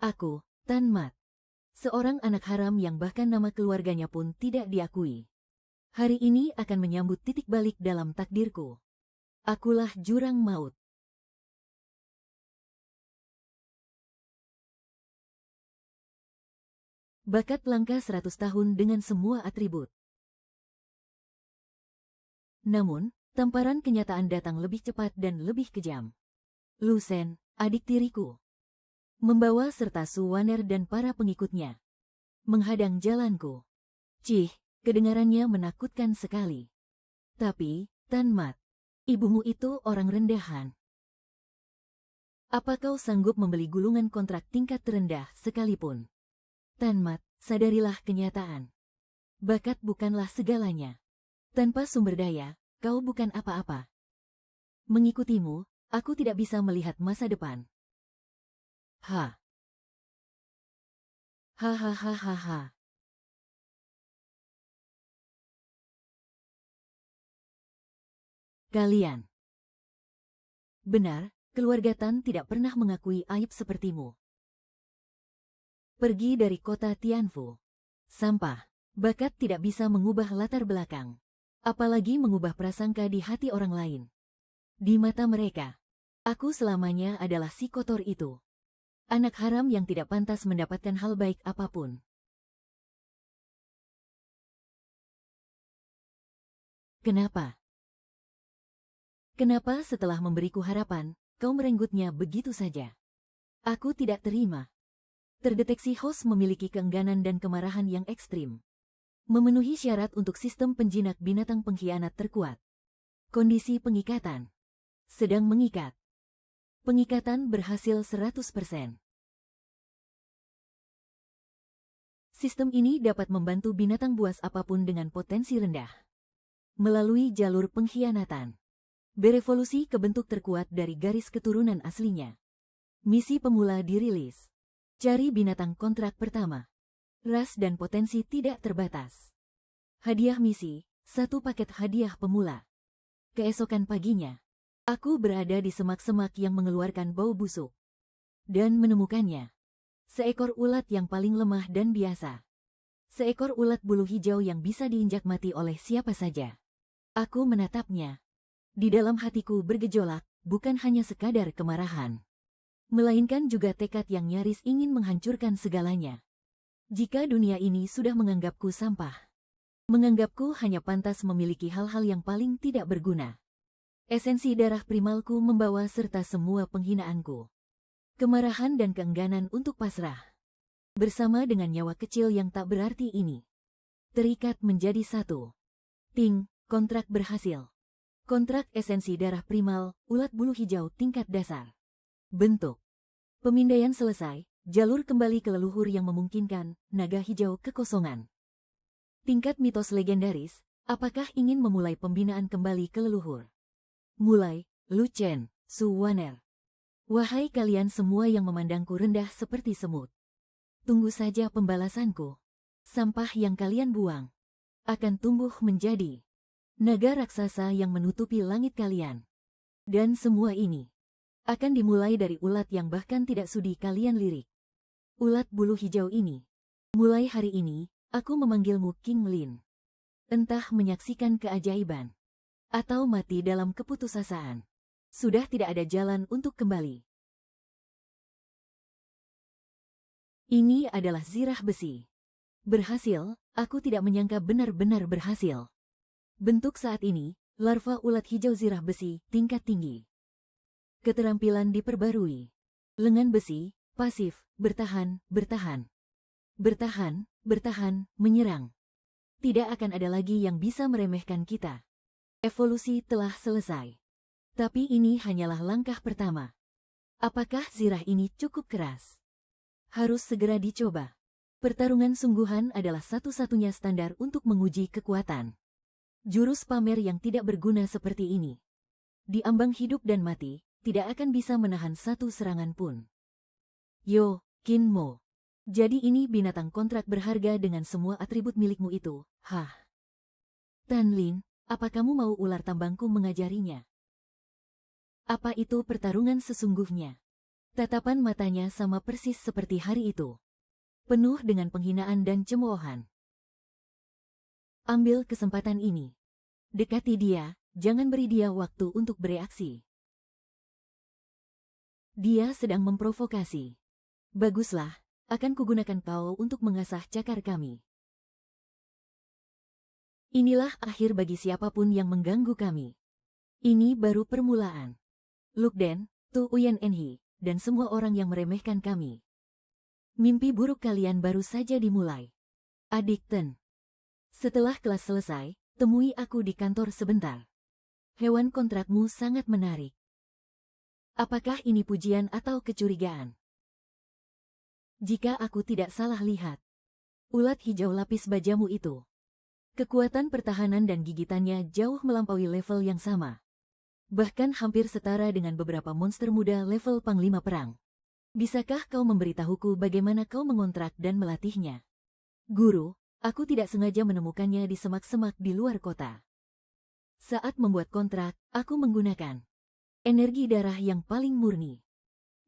Aku, Tan Mat. Seorang anak haram yang bahkan nama keluarganya pun tidak diakui. Hari ini akan menyambut titik balik dalam takdirku. Akulah jurang maut. Bakat langka 100 tahun dengan semua atribut. Namun, tamparan kenyataan datang lebih cepat dan lebih kejam. Lu Sen, adik tiriku, membawa serta Su Waner dan para pengikutnya, menghadang jalanku. Cih, kedengarannya menakutkan sekali. Tapi, Tan Mat, ibumu itu orang rendahan. Apa kau sanggup membeli gulungan kontrak tingkat terendah sekalipun? Tan Mat, sadarilah kenyataan. Bakat bukanlah segalanya. Tanpa sumber daya, kau bukan apa-apa. Mengikutimu, aku tidak bisa melihat masa depan. Hahaha. Kalian. Benar, keluarga Tan tidak pernah mengakui aib sepertimu. Pergi dari kota Tianfu. Sampah. Bakat tidak bisa mengubah latar belakang. Apalagi mengubah prasangka di hati orang lain. Di mata mereka, aku selamanya adalah si kotor itu. Anak haram yang tidak pantas mendapatkan hal baik apapun. Kenapa? Kenapa setelah memberiku harapan, kau merenggutnya begitu saja? Aku tidak terima. Terdeteksi host memiliki keengganan dan kemarahan yang ekstrim. Memenuhi syarat untuk sistem penjinak binatang pengkhianat terkuat. Kondisi pengikatan. Sedang mengikat. Pengikatan berhasil 100%. Sistem ini dapat membantu binatang buas apapun dengan potensi rendah. Melalui jalur pengkhianatan. Berevolusi ke bentuk terkuat dari garis keturunan aslinya. Misi pemula dirilis. Cari binatang kontrak pertama. Ras dan potensi tidak terbatas. Hadiah misi, 1 paket hadiah pemula. Keesokan paginya, aku berada di semak-semak yang mengeluarkan bau busuk. Dan menemukannya. Seekor ulat yang paling lemah dan biasa. Seekor ulat bulu hijau yang bisa diinjak mati oleh siapa saja. Aku menatapnya. Di dalam hatiku bergejolak, bukan hanya sekadar kemarahan. Melainkan juga tekad yang nyaris ingin menghancurkan segalanya. Jika dunia ini sudah menganggapku sampah, menganggapku hanya pantas memiliki hal-hal yang paling tidak berguna. Esensi darah primalku membawa serta semua penghinaanku. Kemarahan dan keengganan untuk pasrah. Bersama dengan nyawa kecil yang tak berarti ini. Terikat menjadi satu. Ting, kontrak berhasil. Kontrak esensi darah primal, ulat bulu hijau tingkat dasar. Bentuk. Pemindaian selesai. Jalur kembali ke leluhur yang memungkinkan, naga hijau kekosongan. Tingkat mitos legendaris, apakah ingin memulai pembinaan kembali ke leluhur? Mulai, Lu Chen, Su Waner. Wahai kalian semua yang memandangku rendah seperti semut. Tunggu saja pembalasanku. Sampah yang kalian buang akan tumbuh menjadi naga raksasa yang menutupi langit kalian. Dan semua ini akan dimulai dari ulat yang bahkan tidak sudi kalian lirik. Ulat bulu hijau ini. Mulai hari ini, aku memanggilmu King Lin. Entah menyaksikan keajaiban, atau mati dalam keputusasaan. Sudah tidak ada jalan untuk kembali. Ini adalah zirah besi. Berhasil, aku tidak menyangka benar-benar berhasil. Bentuk saat ini, larva ulat hijau zirah besi, tingkat tinggi. Keterampilan diperbarui. Lengan besi, pasif, bertahan, bertahan. Bertahan, bertahan, menyerang. Tidak akan ada lagi yang bisa meremehkan kita. Evolusi telah selesai. Tapi ini hanyalah langkah pertama. Apakah zirah ini cukup keras? Harus segera dicoba. Pertarungan sungguhan adalah satu-satunya standar untuk menguji kekuatan. Jurus pamer yang tidak berguna seperti ini. Di ambang hidup dan mati, tidak akan bisa menahan satu serangan pun. Yo, Qin Mo. Jadi ini binatang kontrak berharga dengan semua atribut milikmu itu, hah? Tan Lin, apa kamu mau ular tambangku mengajarinya? Apa itu pertarungan sesungguhnya? Tatapan matanya sama persis seperti hari itu. Penuh dengan penghinaan dan cemoohan. Ambil kesempatan ini. Dekati dia, jangan beri dia waktu untuk bereaksi. Dia sedang memprovokasi. Baguslah, akan kugunakan kau untuk mengasah cakar kami. Inilah akhir bagi siapapun yang mengganggu kami. Ini baru permulaan. Lukden, Tu Uyen Enhi, dan semua orang yang meremehkan kami. Mimpi buruk kalian baru saja dimulai. Adik Ten. Setelah kelas selesai, temui aku di kantor sebentar. Hewan kontrakmu sangat menarik. Apakah ini pujian atau kecurigaan? Jika aku tidak salah lihat, ulat hijau lapis bajamu itu. Kekuatan pertahanan dan gigitannya jauh melampaui level yang sama. Bahkan hampir setara dengan beberapa monster muda level Panglima Perang. Bisakah kau memberitahuku bagaimana kau mengontrak dan melatihnya? Guru, aku tidak sengaja menemukannya di semak-semak di luar kota. Saat membuat kontrak, aku menggunakan energi darah yang paling murni.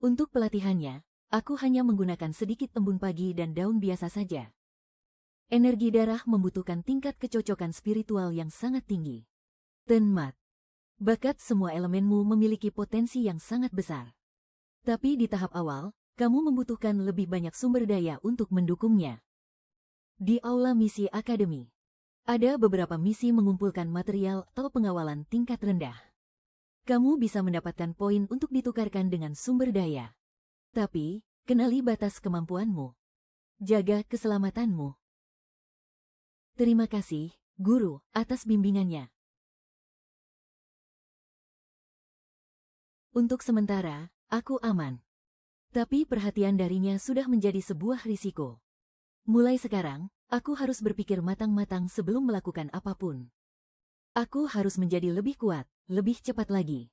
Untuk pelatihannya, aku hanya menggunakan sedikit embun pagi dan daun biasa saja. Energi darah membutuhkan tingkat kecocokan spiritual yang sangat tinggi. Tenmat. Bakat semua elemenmu memiliki potensi yang sangat besar. Tapi di tahap awal, kamu membutuhkan lebih banyak sumber daya untuk mendukungnya. Di Aula Misi Akademi, ada beberapa misi mengumpulkan material atau pengawalan tingkat rendah. Kamu bisa mendapatkan poin untuk ditukarkan dengan sumber daya. Tapi, kenali batas kemampuanmu. Jaga keselamatanmu. Terima kasih, Guru, atas bimbingannya. Untuk sementara, aku aman. Tapi perhatian darinya sudah menjadi sebuah risiko. Mulai sekarang, aku harus berpikir matang-matang sebelum melakukan apapun. Aku harus menjadi lebih kuat, lebih cepat lagi.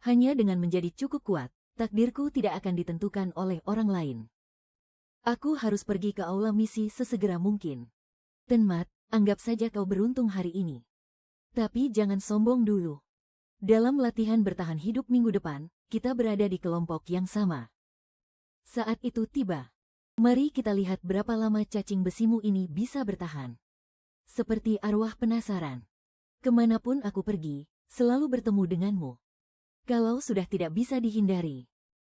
Hanya dengan menjadi cukup kuat, takdirku tidak akan ditentukan oleh orang lain. Aku harus pergi ke aula misi sesegera mungkin. Tenmat, anggap saja kau beruntung hari ini. Tapi jangan sombong dulu. Dalam latihan bertahan hidup minggu depan, kita berada di kelompok yang sama. Saat itu tiba. Mari kita lihat berapa lama cacing besimu ini bisa bertahan. Seperti arwah penasaran. Kemanapun aku pergi, selalu bertemu denganmu. Kalau sudah tidak bisa dihindari.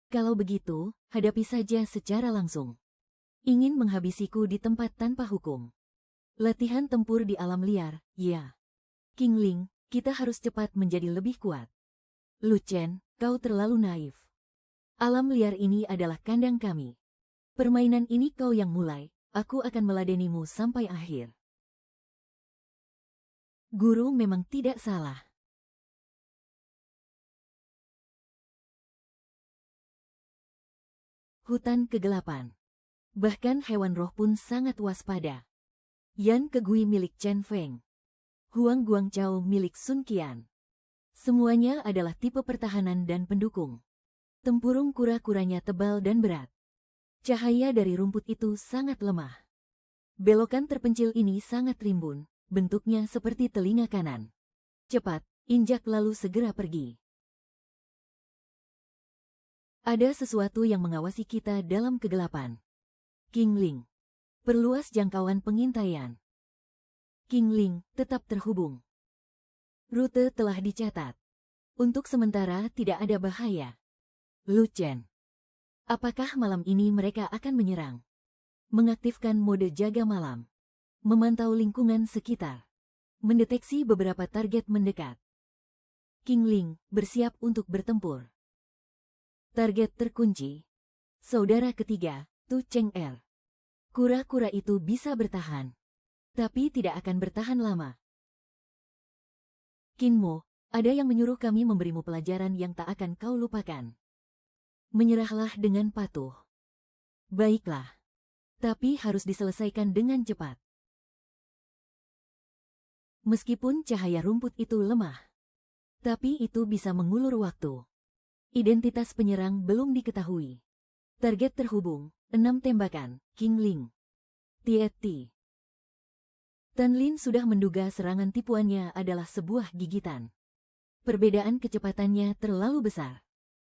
Kalau begitu, hadapi saja secara langsung. Ingin menghabisiku di tempat tanpa hukum. Latihan tempur di alam liar, ya. King Ling, kita harus cepat menjadi lebih kuat. Lu Chen, kau terlalu naif. Alam liar ini adalah kandang kami. Permainan ini kau yang mulai, aku akan meladenimu sampai akhir. Guru memang tidak salah. Hutan kegelapan. Bahkan hewan roh pun sangat waspada. Yan Kegui milik Chen Feng. Huang Guangzhou milik Sun Qian. Semuanya adalah tipe pertahanan dan pendukung. Tempurung kura-kuranya tebal dan berat. Cahaya dari rumput itu sangat lemah. Belokan terpencil ini sangat rimbun, bentuknya seperti telinga kanan. Cepat, injak lalu segera pergi. Ada sesuatu yang mengawasi kita dalam kegelapan. King Ling. Perluas jangkauan pengintaian. King Ling tetap terhubung. Rute telah dicatat. Untuk sementara tidak ada bahaya. Lu Chen. Apakah malam ini mereka akan menyerang? Mengaktifkan mode jaga malam. Memantau lingkungan sekitar. Mendeteksi beberapa target mendekat. King Ling bersiap untuk bertempur. Target terkunci. Saudara ketiga, Tu Cheng Er. Kura-kura itu bisa bertahan. Tapi tidak akan bertahan lama. Qin Mo, ada yang menyuruh kami memberimu pelajaran yang tak akan kau lupakan. Menyerahlah dengan patuh. Baiklah. Tapi harus diselesaikan dengan cepat. Meskipun cahaya rumput itu lemah, tapi itu bisa mengulur waktu. Identitas penyerang belum diketahui. Target terhubung, 6 tembakan, King Ling. T. Tan Lin sudah menduga serangan tipuannya adalah sebuah gigitan. Perbedaan kecepatannya terlalu besar.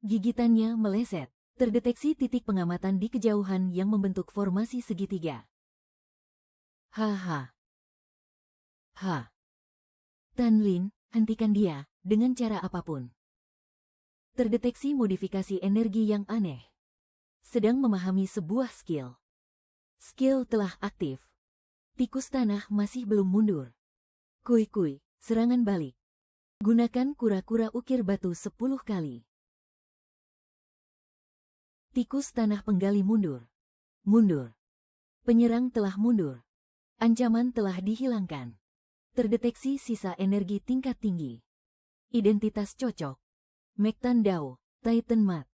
Gigitannya meleset, Terdeteksi titik pengamatan di kejauhan yang membentuk formasi segitiga. Haha. Ha. Tan Lin, hentikan dia, dengan cara apapun. Terdeteksi modifikasi energi yang aneh. Sedang memahami sebuah skill. Skill telah aktif. Tikus tanah masih belum mundur. Kui, serangan balik. Gunakan kura-kura ukir batu 10 kali. Tikus tanah penggali mundur. Mundur. Penyerang telah mundur. Ancaman telah dihilangkan. Terdeteksi sisa energi tingkat tinggi. Identitas cocok. Mektan Dao, Titan Mat.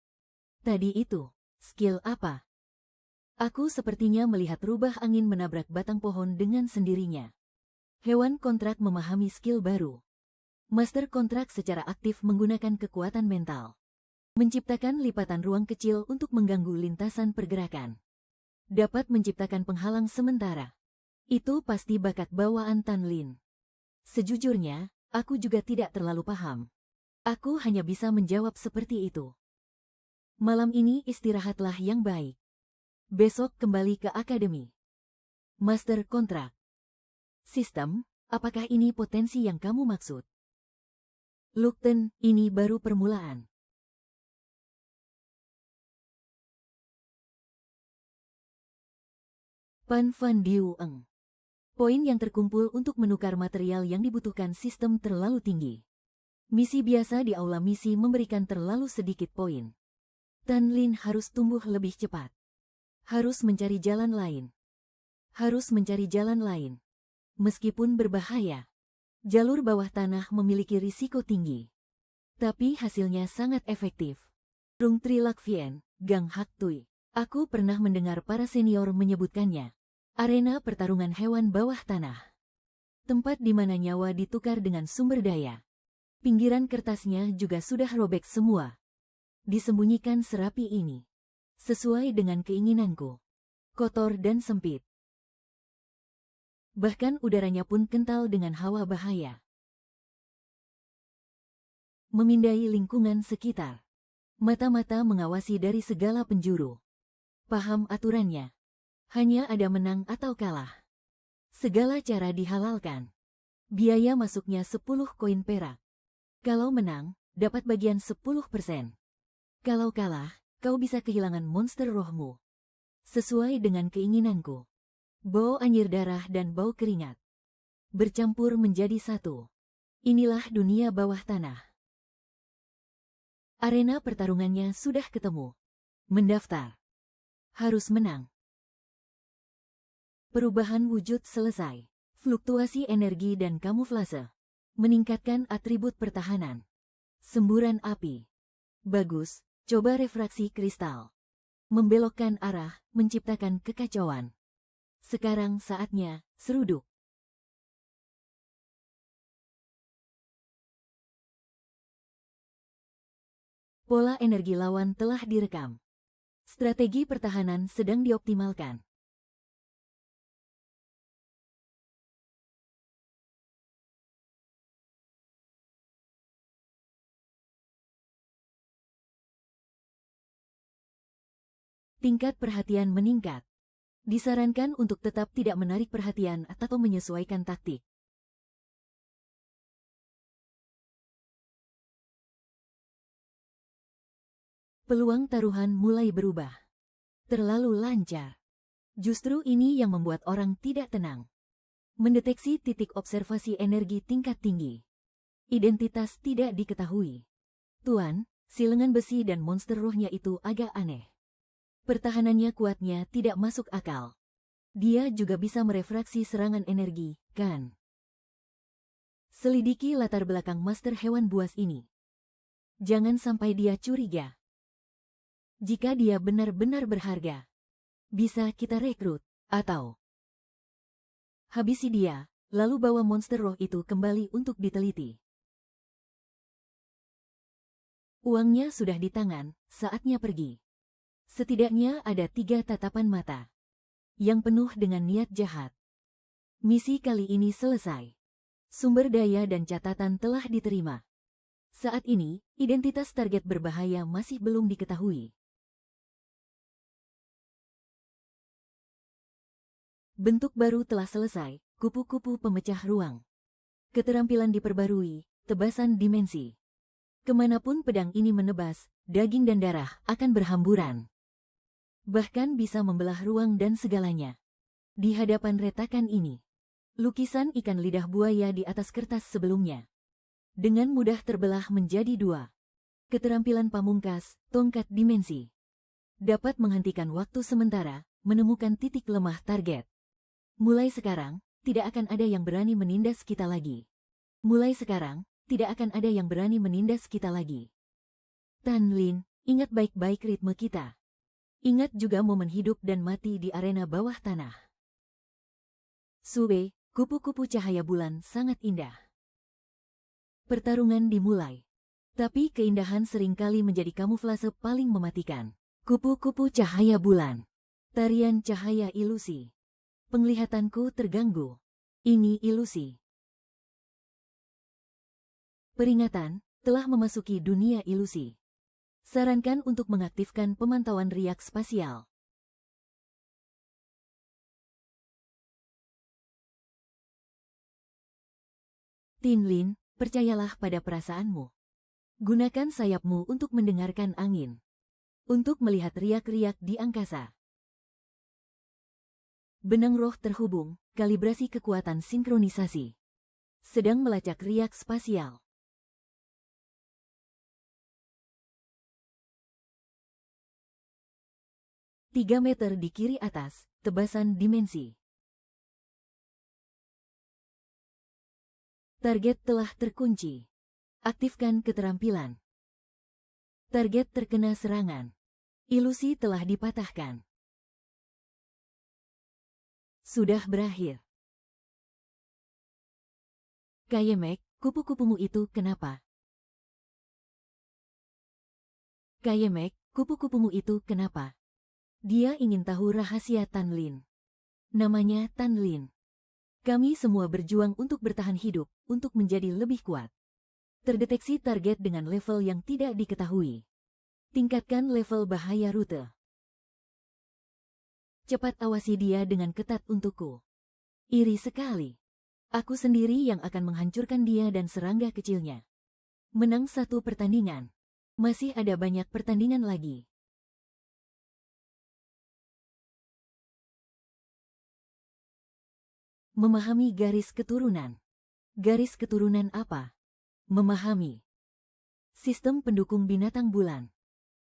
Tadi itu, skill apa? Aku sepertinya melihat rubah angin menabrak batang pohon dengan sendirinya. Hewan kontrak memahami skill baru. Master kontrak secara aktif menggunakan kekuatan mental. Menciptakan lipatan ruang kecil untuk mengganggu lintasan pergerakan. Dapat menciptakan penghalang sementara. Itu pasti bakat bawaan Tan Lin. Sejujurnya, aku juga tidak terlalu paham. Aku hanya bisa menjawab seperti itu. Malam ini istirahatlah yang baik. Besok kembali ke akademi. Master kontrak. Sistem, apakah ini potensi yang kamu maksud? Lukten, ini baru permulaan. Pan Van Diu Eng. Poin yang terkumpul untuk menukar material yang dibutuhkan sistem terlalu tinggi. Misi biasa di aula misi memberikan terlalu sedikit poin. Tan Lin harus tumbuh lebih cepat. Harus mencari jalan lain. Harus mencari jalan lain. Meskipun berbahaya, jalur bawah tanah memiliki risiko tinggi. Tapi hasilnya sangat efektif. Rung Tri Lakvien, Gang Hak Tui. Aku pernah mendengar para senior menyebutkannya. Arena pertarungan hewan bawah tanah. Tempat di mana nyawa ditukar dengan sumber daya. Pinggiran kertasnya juga sudah robek semua. Disembunyikan serapi ini. Sesuai dengan keinginanku. Kotor dan sempit. Bahkan udaranya pun kental dengan hawa bahaya. Memindai lingkungan sekitar. Mata-mata mengawasi dari segala penjuru. Paham aturannya. Hanya ada menang atau kalah. Segala cara dihalalkan. Biaya masuknya 10 koin perak. Kalau menang, dapat bagian 10%. Kalau kalah, kau bisa kehilangan monster rohmu. Sesuai dengan keinginanku. Bau anyir darah dan bau keringat. Bercampur menjadi satu. Inilah dunia bawah tanah. Arena pertarungannya sudah ketemu. Mendaftar. Harus menang. Perubahan wujud selesai. Fluktuasi energi dan kamuflase. Meningkatkan atribut pertahanan. Semburan api. Bagus, coba refraksi kristal. Membelokkan arah, menciptakan kekacauan. Sekarang saatnya, seruduk. Pola energi lawan telah direkam. Strategi pertahanan sedang dioptimalkan. Tingkat perhatian meningkat. Disarankan untuk tetap tidak menarik perhatian atau menyesuaikan taktik. Peluang taruhan mulai berubah. Terlalu lancar. Justru ini yang membuat orang tidak tenang. Mendeteksi titik observasi energi tingkat tinggi. Identitas tidak diketahui. Tuan, si lengan besi dan monster rohnya itu agak aneh. Pertahanannya kuatnya tidak masuk akal. Dia juga bisa merefraksi serangan energi, kan? Selidiki latar belakang master hewan buas ini. Jangan sampai dia curiga. Jika dia benar-benar berharga, bisa kita rekrut, atau habisi dia, lalu bawa monster roh itu kembali untuk diteliti. Uangnya sudah di tangan, saatnya pergi. Setidaknya ada 3 tatapan mata yang penuh dengan niat jahat. Misi kali ini selesai. Sumber daya dan catatan telah diterima. Saat ini, identitas target berbahaya masih belum diketahui. Bentuk baru telah selesai, kupu-kupu pemecah ruang. Keterampilan diperbarui, tebasan dimensi. Kemanapun pedang ini menebas, daging dan darah akan berhamburan. Bahkan bisa membelah ruang dan segalanya. Di hadapan retakan ini, lukisan ikan lidah buaya di atas kertas sebelumnya dengan mudah terbelah menjadi dua. Keterampilan pamungkas, tongkat dimensi, dapat menghentikan waktu sementara, menemukan titik lemah target. Mulai sekarang, tidak akan ada yang berani menindas kita lagi. Mulai sekarang, tidak akan ada yang berani menindas kita lagi. Tan Lin, ingat baik-baik ritme kita. Ingat juga momen hidup dan mati di arena bawah tanah. Sube, kupu-kupu cahaya bulan sangat indah. Pertarungan dimulai. Tapi keindahan seringkali menjadi kamuflase paling mematikan. Kupu-kupu cahaya bulan. Tarian cahaya ilusi. Penglihatanku terganggu. Ini ilusi. Peringatan, telah memasuki dunia ilusi. Sarankan untuk mengaktifkan pemantauan riak spasial. Tin Lin, percayalah pada perasaanmu. Gunakan sayapmu untuk mendengarkan angin. Untuk melihat riak-riak di angkasa. Benang roh terhubung, kalibrasi kekuatan sinkronisasi. Sedang melacak riak spasial. Tiga meter di kiri atas, tebasan dimensi. Target telah terkunci. Aktifkan keterampilan. Target terkena serangan. Ilusi telah dipatahkan. Sudah berakhir. Kayemek, kupu-kupumu itu kenapa? Kayemek, kupu-kupumu itu kenapa? Dia ingin tahu rahasia Tan Lin. Namanya Tan Lin. Kami semua berjuang untuk bertahan hidup, untuk menjadi lebih kuat. Terdeteksi target dengan level yang tidak diketahui. Tingkatkan level bahaya rute. Cepat awasi dia dengan ketat untukku. Iri sekali. Aku sendiri yang akan menghancurkan dia dan serangga kecilnya. Menang satu pertandingan. Masih ada banyak pertandingan lagi. Memahami garis keturunan. Garis keturunan apa? Memahami. Sistem pendukung binatang bulan.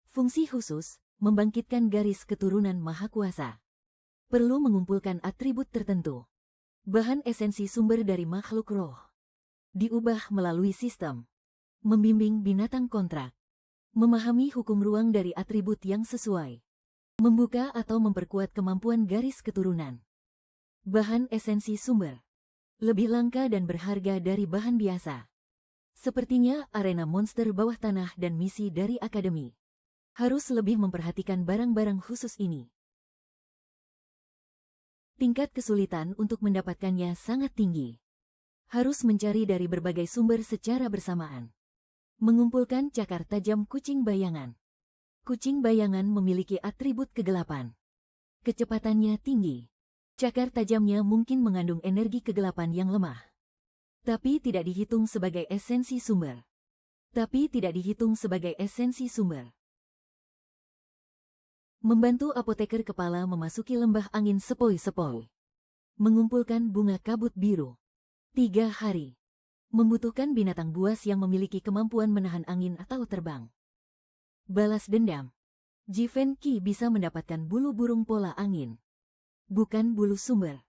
Fungsi khusus, membangkitkan garis keturunan maha kuasa. Perlu mengumpulkan atribut tertentu. Bahan esensi sumber dari makhluk roh. Diubah melalui sistem. Membimbing binatang kontrak. Memahami hukum ruang dari atribut yang sesuai. Membuka atau memperkuat kemampuan garis keturunan. Bahan esensi sumber. Lebih langka dan berharga dari bahan biasa. Sepertinya arena monster bawah tanah dan misi dari akademi. Harus lebih memperhatikan barang-barang khusus ini. Tingkat kesulitan untuk mendapatkannya sangat tinggi. Harus mencari dari berbagai sumber secara bersamaan. Mengumpulkan cakar tajam kucing bayangan. Kucing bayangan memiliki atribut kegelapan. Kecepatannya tinggi. Cakar tajamnya mungkin mengandung energi kegelapan yang lemah. Tapi tidak dihitung sebagai esensi sumber. Membantu apoteker kepala memasuki lembah angin sepoi-sepoi. Mengumpulkan bunga kabut biru. 3 hari. Membutuhkan binatang buas yang memiliki kemampuan menahan angin atau terbang. Balas dendam. Jiven Qi bisa mendapatkan bulu burung pola angin. Bukan bulu sumber.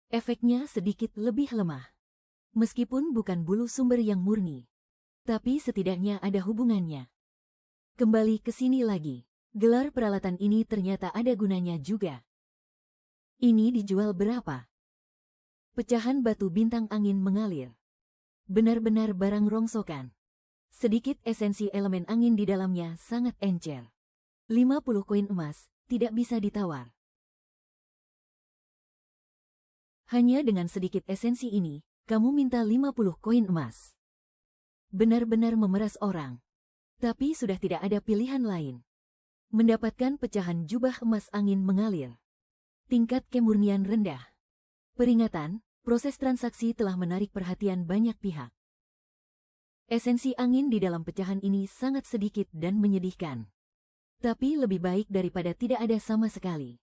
Efeknya sedikit lebih lemah. Meskipun bukan bulu sumber yang murni. Tapi setidaknya ada hubungannya. Kembali ke sini lagi. Gelar peralatan ini ternyata ada gunanya juga. Ini dijual berapa? Pecahan batu bintang angin mengalir. Benar-benar barang rongsokan. Sedikit esensi elemen angin di dalamnya sangat encer. 50 koin emas, tidak bisa ditawar. Hanya dengan sedikit esensi ini, kamu minta 50 koin emas. Benar-benar memeras orang. Tapi sudah tidak ada pilihan lain. Mendapatkan pecahan jubah emas angin mengalir. Tingkat kemurnian rendah. Peringatan, proses transaksi telah menarik perhatian banyak pihak. Esensi angin di dalam pecahan ini sangat sedikit dan menyedihkan. Tapi lebih baik daripada tidak ada sama sekali.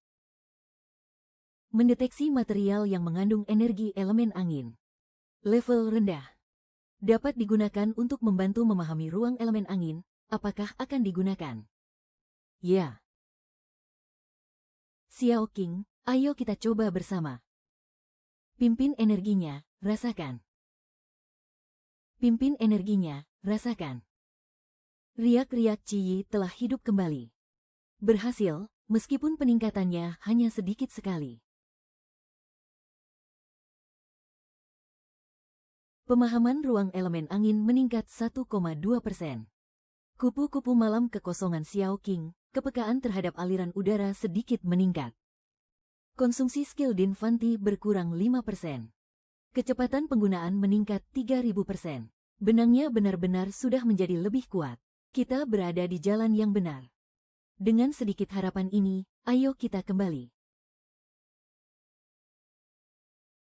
Mendeteksi material yang mengandung energi elemen angin. Level rendah. Dapat digunakan untuk membantu memahami ruang elemen angin, apakah akan digunakan? Ya. Xiao Qing, ayo kita coba bersama. Pimpin energinya, rasakan. Pimpin energinya, rasakan. Riak-riak Ciyi telah hidup kembali. Berhasil, meskipun peningkatannya hanya sedikit sekali. Pemahaman ruang elemen angin meningkat 1,2%. Kupu-kupu malam kekosongan Xiao Qing, kepekaan terhadap aliran udara sedikit meningkat. Konsumsi skill Dinfanti berkurang 5%. Kecepatan penggunaan meningkat 3000%. Benangnya benar-benar sudah menjadi lebih kuat. Kita berada di jalan yang benar. Dengan sedikit harapan ini, ayo kita kembali.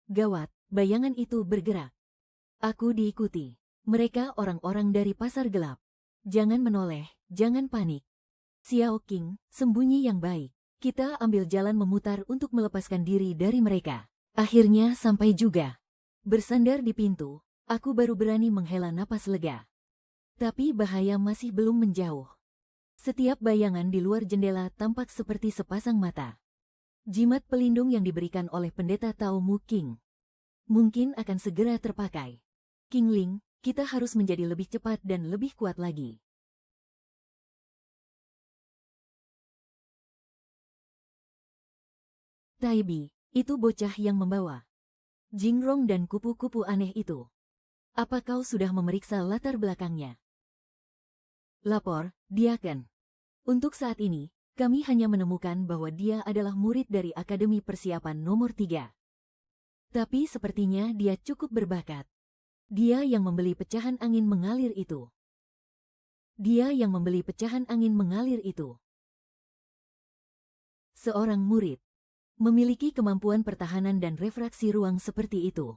Gawat, bayangan itu bergerak. Aku diikuti. Mereka orang-orang dari pasar gelap. Jangan menoleh, jangan panik. Xiao Qing, sembunyi yang baik. Kita ambil jalan memutar untuk melepaskan diri dari mereka. Akhirnya sampai juga. Bersandar di pintu, aku baru berani menghela napas lega. Tapi bahaya masih belum menjauh. Setiap bayangan di luar jendela tampak seperti sepasang mata. Jimat pelindung yang diberikan oleh pendeta Tao Mu King mungkin akan segera terpakai. King Ling, kita harus menjadi lebih cepat dan lebih kuat lagi. Taibi, itu bocah yang membawa Jingrong dan kupu-kupu aneh itu. Apa kau sudah memeriksa latar belakangnya? Lapor, Diaken. Untuk saat ini, kami hanya menemukan bahwa dia adalah murid dari Akademi Persiapan nomor 3. Tapi sepertinya dia cukup berbakat. Dia yang membeli pecahan angin mengalir itu. Dia yang membeli pecahan angin mengalir itu. Seorang murid memiliki kemampuan pertahanan dan refraksi ruang seperti itu.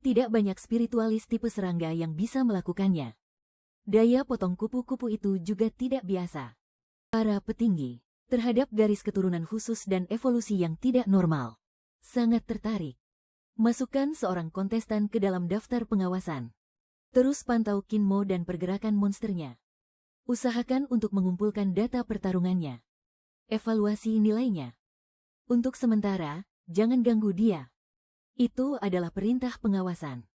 Tidak banyak spiritualis tipe serangga yang bisa melakukannya. Daya potong kupu-kupu itu juga tidak biasa. Para petinggi terhadap garis keturunan khusus dan evolusi yang tidak normal sangat tertarik. Masukkan seorang kontestan ke dalam daftar pengawasan. Terus pantau Kinmo dan pergerakan monsternya. Usahakan untuk mengumpulkan data pertarungannya. Evaluasi nilainya. Untuk sementara, jangan ganggu dia. Itu adalah perintah pengawasan.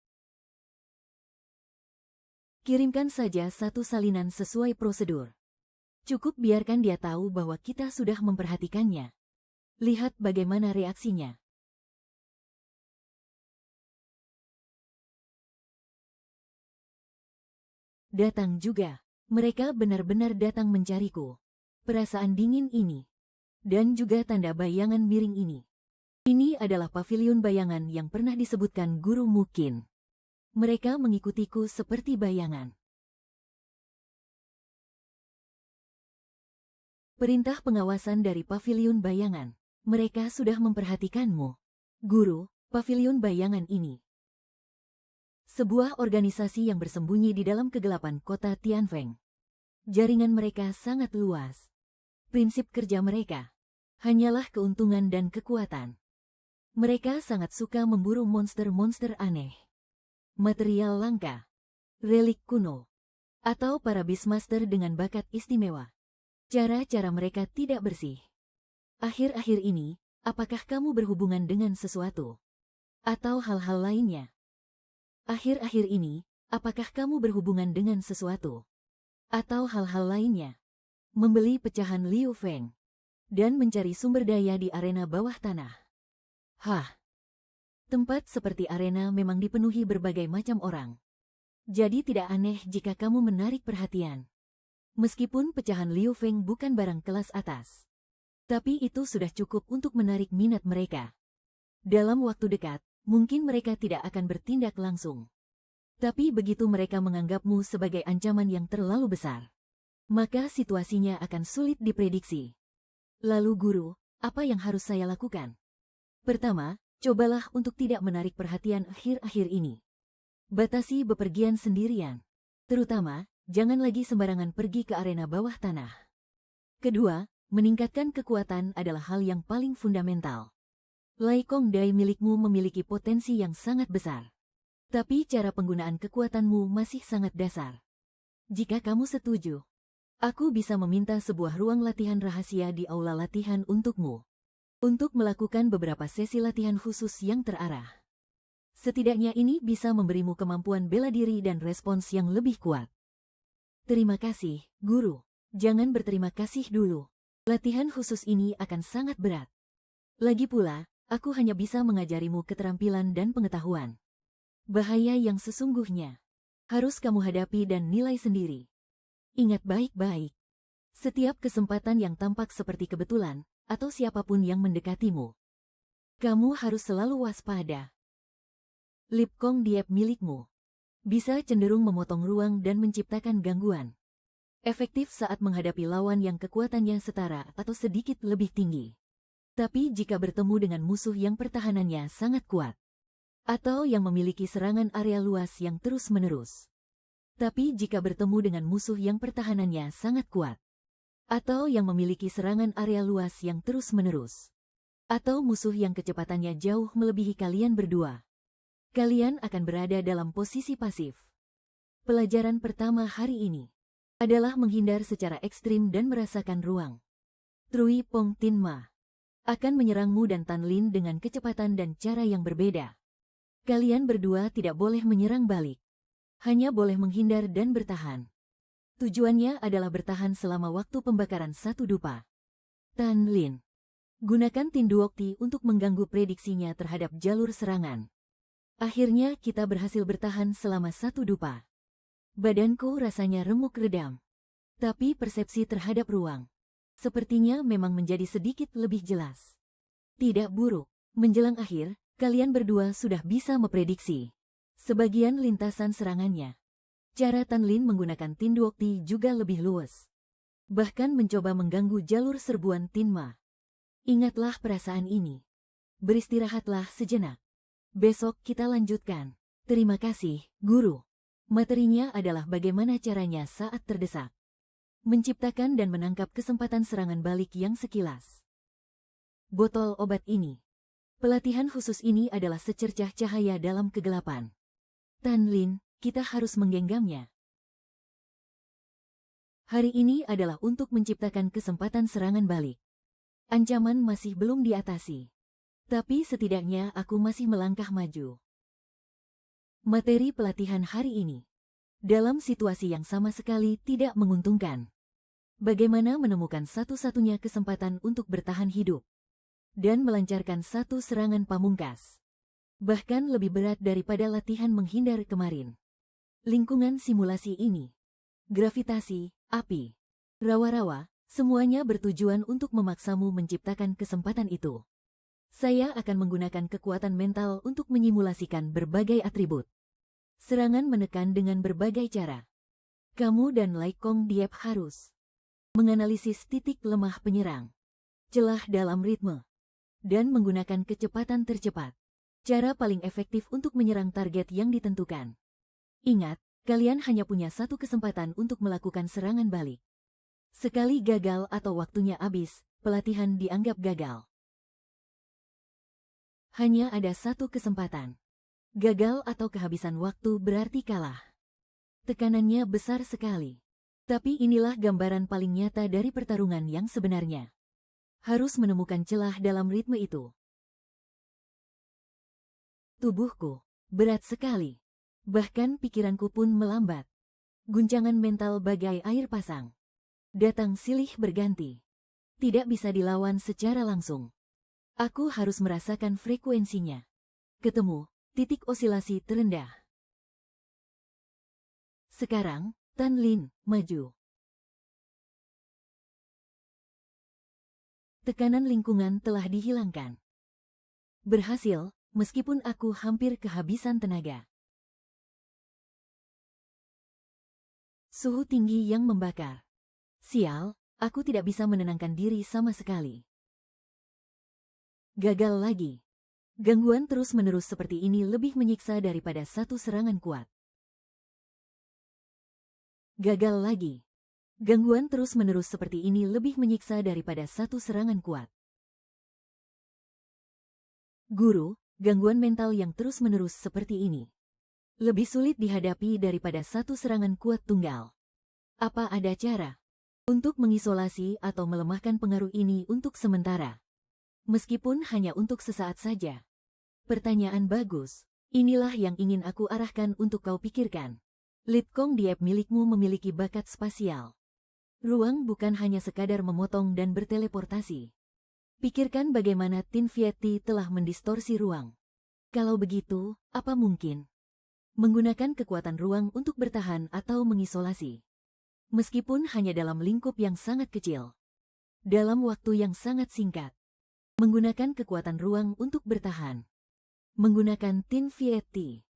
Kirimkan saja satu salinan sesuai prosedur. Cukup biarkan dia tahu bahwa kita sudah memperhatikannya. Lihat bagaimana reaksinya. Datang juga. Mereka benar-benar datang mencariku. Perasaan dingin ini. Dan juga tanda bayangan miring ini. Ini adalah pavilion bayangan yang pernah disebutkan Guru Mukin. Mereka mengikutiku seperti bayangan. Perintah pengawasan dari pavilion bayangan. Mereka sudah memperhatikanmu. Guru, pavilion bayangan ini. Sebuah organisasi yang bersembunyi di dalam kegelapan kota Tianfeng. Jaringan mereka sangat luas. Prinsip kerja mereka hanyalah keuntungan dan kekuatan. Mereka sangat suka memburu monster-monster aneh, material langka, relik kuno, atau para beastmaster dengan bakat istimewa. Cara-cara mereka tidak bersih. Akhir-akhir ini, apakah kamu berhubungan dengan sesuatu? Atau hal-hal lainnya? Akhir-akhir ini, apakah kamu berhubungan dengan sesuatu? Atau hal-hal lainnya? Membeli pecahan Liu Feng dan mencari sumber daya di arena bawah tanah. Hah. Tempat seperti arena memang dipenuhi berbagai macam orang. Jadi tidak aneh jika kamu menarik perhatian. Meskipun pecahan Liu Feng bukan barang kelas atas. Tapi itu sudah cukup untuk menarik minat mereka. Dalam waktu dekat, mungkin mereka tidak akan bertindak langsung. Tapi begitu mereka menganggapmu sebagai ancaman yang terlalu besar, maka situasinya akan sulit diprediksi. Lalu guru, apa yang harus saya lakukan? Pertama, Cobalah untuk tidak menarik perhatian akhir-akhir ini. Batasi bepergian sendirian. Terutama, jangan lagi sembarangan pergi ke arena bawah tanah. Kedua, meningkatkan kekuatan adalah hal yang paling fundamental. Lai Kong Dai milikmu memiliki potensi yang sangat besar. Tapi cara penggunaan kekuatanmu masih sangat dasar. Jika kamu setuju, aku bisa meminta sebuah ruang latihan rahasia di aula latihan untukmu. Untuk melakukan beberapa sesi latihan khusus yang terarah. Setidaknya ini bisa memberimu kemampuan bela diri dan respons yang lebih kuat. Terima kasih, Guru. Jangan berterima kasih dulu. Latihan khusus ini akan sangat berat. Lagi pula, aku hanya bisa mengajarimu keterampilan dan pengetahuan. Bahaya yang sesungguhnya harus kamu hadapi dan nilai sendiri. Ingat baik-baik. Setiap kesempatan yang tampak seperti kebetulan, atau siapapun yang mendekatimu, kamu harus selalu waspada. Lip Kong Diep milikmu bisa cenderung memotong ruang dan menciptakan gangguan. Efektif saat menghadapi lawan yang kekuatannya setara atau sedikit lebih tinggi. Tapi jika bertemu dengan musuh yang pertahanannya sangat kuat, atau yang memiliki serangan area luas yang terus-menerus. Tapi jika bertemu dengan musuh yang pertahanannya sangat kuat, atau yang memiliki serangan area luas yang terus-menerus, atau musuh yang kecepatannya jauh melebihi kalian berdua, kalian akan berada dalam posisi pasif. Pelajaran pertama hari ini adalah menghindar secara ekstrim dan merasakan ruang. Trui Pong Tin Ma akan menyerangmu dan Tan Lin dengan kecepatan dan cara yang berbeda. Kalian berdua tidak boleh menyerang balik, hanya boleh menghindar dan bertahan. Tujuannya adalah bertahan selama waktu pembakaran satu dupa. Tan Lin, gunakan Tinduokti untuk mengganggu prediksinya terhadap jalur serangan. Akhirnya kita berhasil bertahan selama satu dupa. Badanku rasanya remuk redam. Tapi persepsi terhadap ruang sepertinya memang menjadi sedikit lebih jelas. Tidak buruk. Menjelang akhir, kalian berdua sudah bisa memprediksi sebagian lintasan serangannya. Cara Tan Lin menggunakan Tinduokti juga lebih luas. Bahkan mencoba mengganggu jalur serbuan Tin Ma. Ingatlah perasaan ini. Beristirahatlah sejenak. Besok kita lanjutkan. Terima kasih, Guru. Materinya adalah bagaimana caranya saat terdesak. Menciptakan dan menangkap kesempatan serangan balik yang sekilas. Botol obat ini. Pelatihan khusus ini adalah secercah cahaya dalam kegelapan. Tan Lin, kita harus menggenggamnya. Hari ini adalah untuk menciptakan kesempatan serangan balik. Ancaman masih belum diatasi. Tapi setidaknya aku masih melangkah maju. Materi pelatihan hari ini. Dalam situasi yang sama sekali tidak menguntungkan. Bagaimana menemukan satu-satunya kesempatan untuk bertahan hidup. Dan melancarkan satu serangan pamungkas. Bahkan lebih berat daripada latihan menghindar kemarin. Lingkungan simulasi ini, gravitasi, api, rawa-rawa, semuanya bertujuan untuk memaksamu menciptakan kesempatan itu. Saya akan menggunakan kekuatan mental untuk menyimulasikan berbagai atribut. Serangan menekan dengan berbagai cara. Kamu dan Lai Kong Diep harus menganalisis titik lemah penyerang, celah dalam ritme, dan menggunakan kecepatan tercepat. Cara paling efektif untuk menyerang target yang ditentukan. Ingat, kalian hanya punya satu kesempatan untuk melakukan serangan balik. Sekali gagal atau waktunya habis, pelatihan dianggap gagal. Hanya ada satu kesempatan. Gagal atau kehabisan waktu berarti kalah. Tekanannya besar sekali. Tapi inilah gambaran paling nyata dari pertarungan yang sebenarnya. Harus menemukan celah dalam ritme itu. Tubuhku berat sekali. Bahkan pikiranku pun melambat. Guncangan mental bagai air pasang. Datang silih berganti. Tidak bisa dilawan secara langsung. Aku harus merasakan frekuensinya. Ketemu titik osilasi terendah. Sekarang, Tan Lin, maju. Tekanan lingkungan telah dihilangkan. Berhasil, meskipun aku hampir kehabisan tenaga. Suhu tinggi yang membakar. Sial, aku tidak bisa menenangkan diri sama sekali. Gagal lagi. Gangguan terus-menerus seperti ini lebih menyiksa daripada satu serangan kuat. Gagal lagi. Gangguan terus-menerus seperti ini lebih menyiksa daripada satu serangan kuat. Guru, gangguan mental yang terus-menerus seperti ini lebih sulit dihadapi daripada satu serangan kuat tunggal. Apa ada cara untuk mengisolasi atau melemahkan pengaruh ini untuk sementara? Meskipun hanya untuk sesaat saja. Pertanyaan bagus. Inilah yang ingin aku arahkan untuk kau pikirkan. Litkong di app milikmu memiliki bakat spasial. Ruang bukan hanya sekadar memotong dan berteleportasi. Pikirkan bagaimana Tin Vietti telah mendistorsi ruang. Kalau begitu, apa mungkin menggunakan kekuatan ruang untuk bertahan atau mengisolasi? Meskipun hanya dalam lingkup yang sangat kecil. Dalam waktu yang sangat singkat. Menggunakan kekuatan ruang untuk bertahan. Menggunakan Tin Vietti.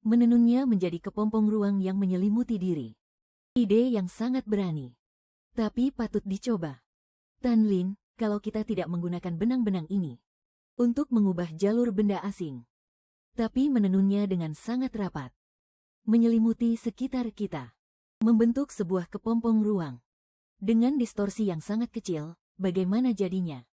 Menenunnya menjadi kepompong ruang yang menyelimuti diri. Ide yang sangat berani. Tapi patut dicoba. Tan Lin, kalau kita tidak menggunakan benang-benang ini untuk mengubah jalur benda asing, tapi menenunnya dengan sangat rapat, menyelimuti sekitar kita, membentuk sebuah kepompong ruang dengan distorsi yang sangat kecil, bagaimana jadinya?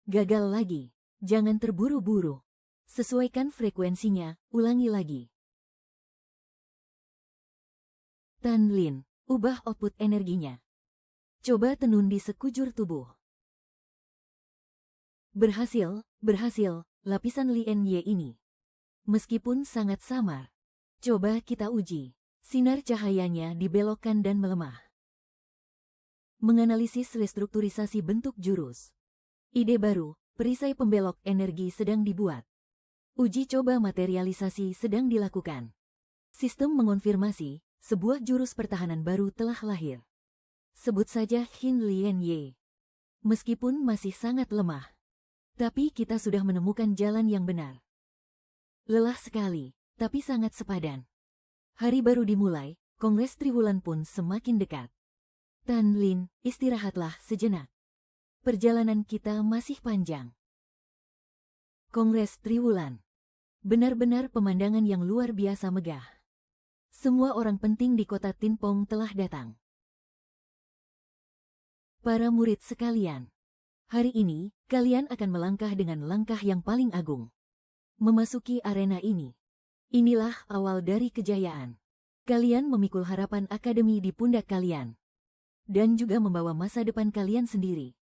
Gagal lagi. Jangan terburu-buru. Sesuaikan frekuensinya, ulangi lagi. Tan Lin, ubah output energinya. Coba tenun di sekujur tubuh. Berhasil, lapisan Lien Ye ini. Meskipun sangat samar. Coba kita uji. Sinar cahayanya dibelokkan dan melemah. Menganalisis restrukturisasi bentuk jurus. Ide baru, perisai pembelok energi sedang dibuat. Uji coba materialisasi sedang dilakukan. Sistem mengonfirmasi, sebuah jurus pertahanan baru telah lahir. Sebut saja Hin Lien Ye. Meskipun masih sangat lemah, tapi kita sudah menemukan jalan yang benar. Lelah sekali, tapi sangat sepadan. Hari baru dimulai, Kongres Triwulan pun semakin dekat. Tan Lin, istirahatlah sejenak. Perjalanan kita masih panjang. Kongres Triwulan. Benar-benar pemandangan yang luar biasa megah. Semua orang penting di kota Tinpong telah datang. Para murid sekalian, hari ini kalian akan melangkah dengan langkah yang paling agung. Memasuki arena ini. Inilah awal dari kejayaan. Kalian memikul harapan akademi di pundak kalian. Dan juga membawa masa depan kalian sendiri.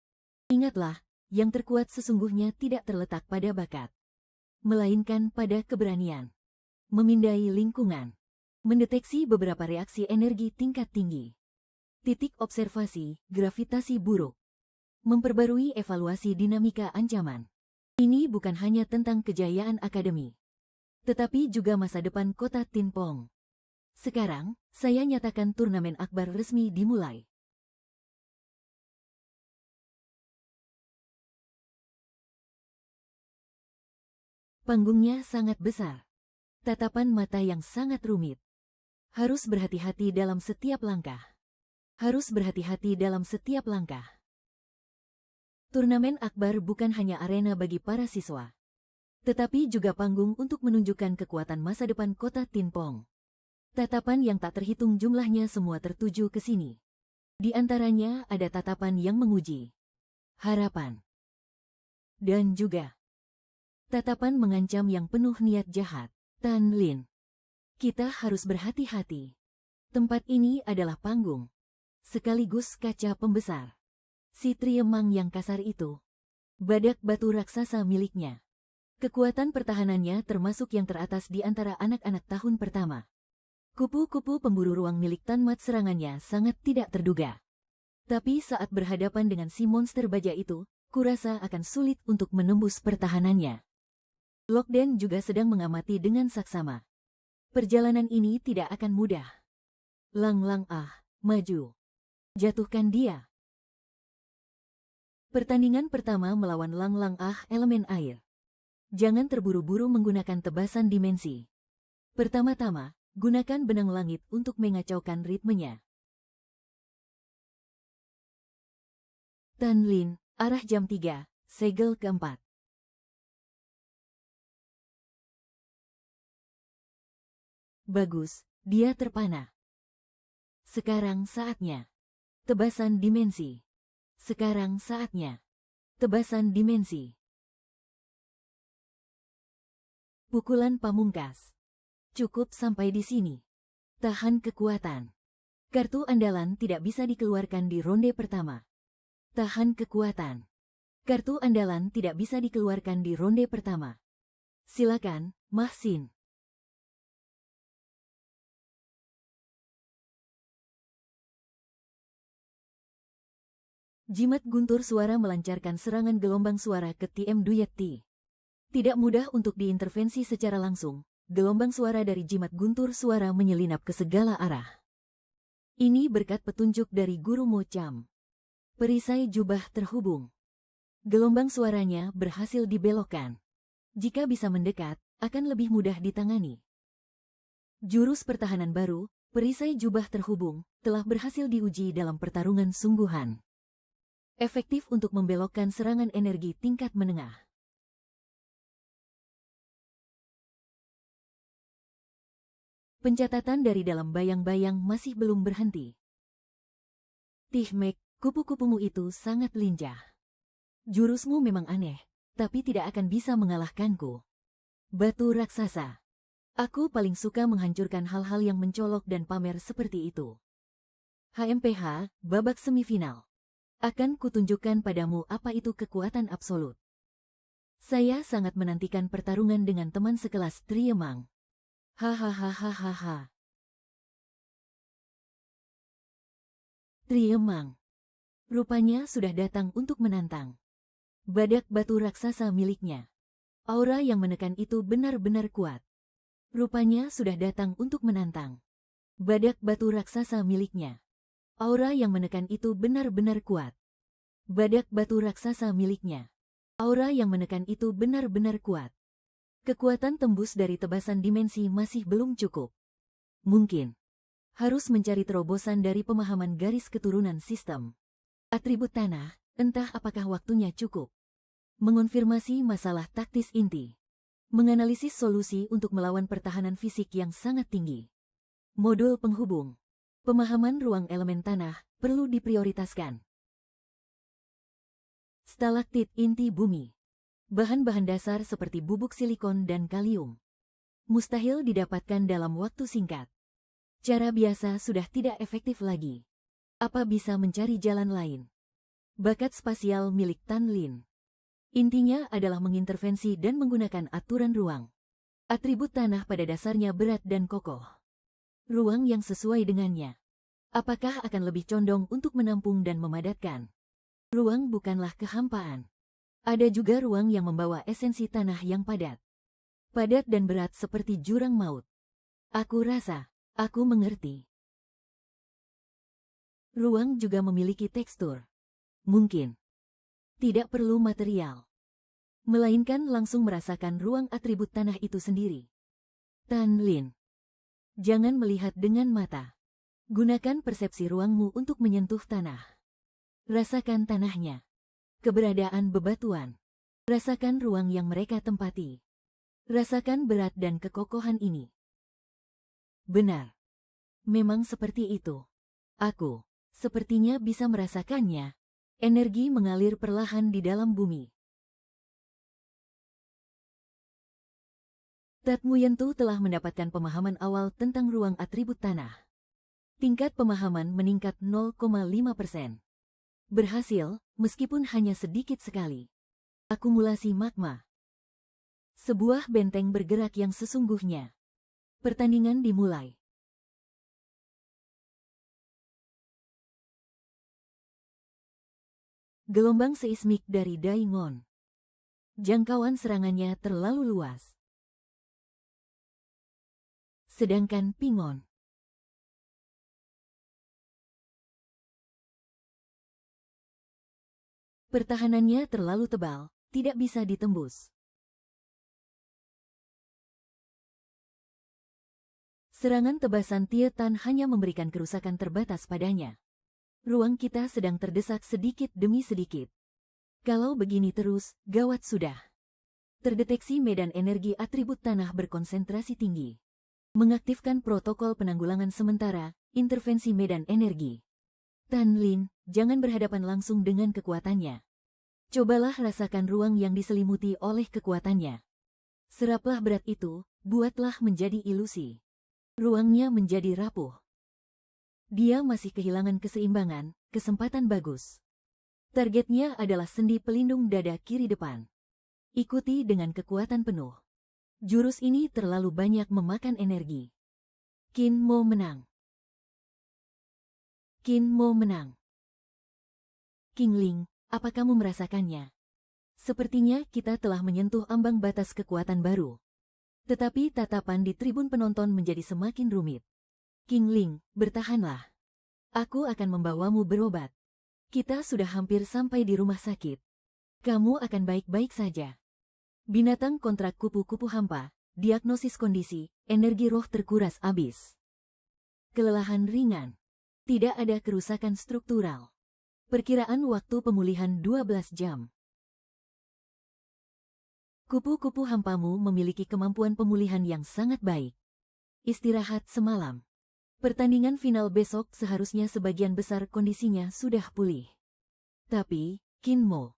Ingatlah, yang terkuat sesungguhnya tidak terletak pada bakat, melainkan pada keberanian. Memindai lingkungan. Mendeteksi beberapa reaksi energi tingkat tinggi. Titik observasi, gravitasi buruk. Memperbarui evaluasi dinamika ancaman. Ini bukan hanya tentang kejayaan akademi, tetapi juga masa depan kota Tinpong. Sekarang, saya nyatakan turnamen akbar resmi dimulai. Panggungnya sangat besar. Tatapan mata yang sangat rumit. Harus berhati-hati dalam setiap langkah. Harus berhati-hati dalam setiap langkah. Turnamen akbar bukan hanya arena bagi para siswa, tetapi juga panggung untuk menunjukkan kekuatan masa depan kota Tinpong. Tatapan yang tak terhitung jumlahnya semua tertuju ke sini. Di antaranya ada tatapan yang menguji, harapan, dan juga tatapan mengancam yang penuh niat jahat. Tan Lin, kita harus berhati-hati. Tempat ini adalah panggung, sekaligus kaca pembesar. Si Triemang yang kasar itu, badak batu raksasa miliknya. Kekuatan pertahanannya termasuk yang teratas di antara anak-anak tahun pertama. Kupu-kupu pemburu ruang milik Tanmat serangannya sangat tidak terduga. Tapi saat berhadapan dengan si monster baja itu, kurasa akan sulit untuk menembus pertahanannya. Lokden juga sedang mengamati dengan saksama. Perjalanan ini tidak akan mudah. Lang Lang maju. Jatuhkan dia. Pertandingan pertama melawan Lang Lang elemen air. Jangan terburu-buru menggunakan tebasan dimensi. Pertama-tama, gunakan benang langit untuk mengacaukan ritmenya. Tanlin, arah jam 3, segel keempat. Bagus, dia terpana. Sekarang saatnya. Tebasan dimensi. Sekarang saatnya. Tebasan dimensi. Pukulan pamungkas. Cukup sampai di sini. Tahan kekuatan. Kartu andalan tidak bisa dikeluarkan di ronde pertama. Tahan kekuatan. Kartu andalan tidak bisa dikeluarkan di ronde pertama. Silakan, Mahsin. Jimat guntur suara melancarkan serangan gelombang suara ke TM Duyeti. Tidak mudah untuk diintervensi secara langsung. Gelombang suara dari jimat guntur suara menyelinap ke segala arah. Ini berkat petunjuk dari Guru Mo Cham. Perisai jubah terhubung. Gelombang suaranya berhasil dibelokkan. Jika bisa mendekat, akan lebih mudah ditangani. Jurus pertahanan baru, perisai jubah terhubung, telah berhasil diuji dalam pertarungan sungguhan. Efektif untuk membelokkan serangan energi tingkat menengah. Pencatatan dari dalam bayang-bayang masih belum berhenti. Tihmek, kupu-kupumu itu sangat lincah. Jurusmu memang aneh, tapi tidak akan bisa mengalahkanku. Batu raksasa. Aku paling suka menghancurkan hal-hal yang mencolok dan pamer seperti itu. HMPH, babak semifinal. Akan kutunjukkan padamu apa itu kekuatan absolut. Saya sangat menantikan pertarungan dengan teman sekelas Triemang. Hahaha. Triemang. Rupanya sudah datang untuk menantang. Badak batu raksasa miliknya. Aura yang menekan itu benar-benar kuat. Rupanya sudah datang untuk menantang. Badak batu raksasa miliknya. Aura yang menekan itu benar-benar kuat. Badak batu raksasa miliknya. Aura yang menekan itu benar-benar kuat. Kekuatan tembus dari tebasan dimensi masih belum cukup. Mungkin harus mencari terobosan dari pemahaman garis keturunan sistem. Atribut tanah, entah apakah waktunya cukup. Mengonfirmasi masalah taktis inti. Menganalisis solusi untuk melawan pertahanan fisik yang sangat tinggi. Modul penghubung. Pemahaman ruang elemen tanah perlu diprioritaskan. Stalaktit inti bumi. Bahan-bahan dasar seperti bubuk silikon dan kalium. Mustahil didapatkan dalam waktu singkat. Cara biasa sudah tidak efektif lagi. Apa bisa mencari jalan lain? Bakat spasial milik Tanlin. Intinya adalah mengintervensi dan menggunakan aturan ruang. Atribut tanah pada dasarnya berat dan kokoh. Ruang yang sesuai dengannya. Apakah akan lebih condong untuk menampung dan memadatkan? Ruang bukanlah kehampaan. Ada juga ruang yang membawa esensi tanah yang padat. Padat dan berat seperti jurang maut. Aku rasa, aku mengerti. Ruang juga memiliki tekstur. Mungkin tidak perlu material, melainkan langsung merasakan ruang atribut tanah itu sendiri. Tanlin. Jangan melihat dengan mata. Gunakan persepsi ruangmu untuk menyentuh tanah. Rasakan tanahnya. Keberadaan bebatuan. Rasakan ruang yang mereka tempati. Rasakan berat dan kekokohan ini. Benar. Memang seperti itu. Aku, sepertinya bisa merasakannya. Energi mengalir perlahan di dalam bumi. Tatmuyentu telah mendapatkan pemahaman awal tentang ruang atribut tanah. Tingkat pemahaman meningkat 0,5%. Berhasil, meskipun hanya sedikit sekali. Akumulasi magma. Sebuah benteng bergerak yang sesungguhnya. Pertandingan dimulai. Gelombang seismik dari Daingon. Jangkauan serangannya terlalu luas. Sedangkan Pingon. Pertahanannya terlalu tebal, tidak bisa ditembus. Serangan tebasan Tietan hanya memberikan kerusakan terbatas padanya. Ruang kita sedang terdesak sedikit demi sedikit. Kalau begini terus, gawat sudah. Terdeteksi medan energi atribut tanah berkonsentrasi tinggi. Mengaktifkan protokol penanggulangan sementara, intervensi medan energi. Tan Lin, jangan berhadapan langsung dengan kekuatannya. Cobalah rasakan ruang yang diselimuti oleh kekuatannya. Seraplah berat itu, buatlah menjadi ilusi. Ruangnya menjadi rapuh. Dia masih kehilangan keseimbangan, kesempatan bagus. Targetnya adalah sendi pelindung dada kiri depan. Ikuti dengan kekuatan penuh. Jurus ini terlalu banyak memakan energi. Qin Mo menang. Qin Mo menang. King Ling, apa kamu merasakannya? Sepertinya kita telah menyentuh ambang batas kekuatan baru. Tetapi tatapan di tribun penonton menjadi semakin rumit. King Ling, bertahanlah. Aku akan membawamu berobat. Kita sudah hampir sampai di rumah sakit. Kamu akan baik-baik saja. Binatang kontrak kupu-kupu hampa, diagnosis kondisi, energi roh terkuras habis. Kelelahan ringan. Tidak ada kerusakan struktural. Perkiraan waktu pemulihan 12 jam. Kupu-kupu hampamu memiliki kemampuan pemulihan yang sangat baik. Istirahat semalam. Pertandingan final besok seharusnya sebagian besar kondisinya sudah pulih. Tapi, Qin Mo.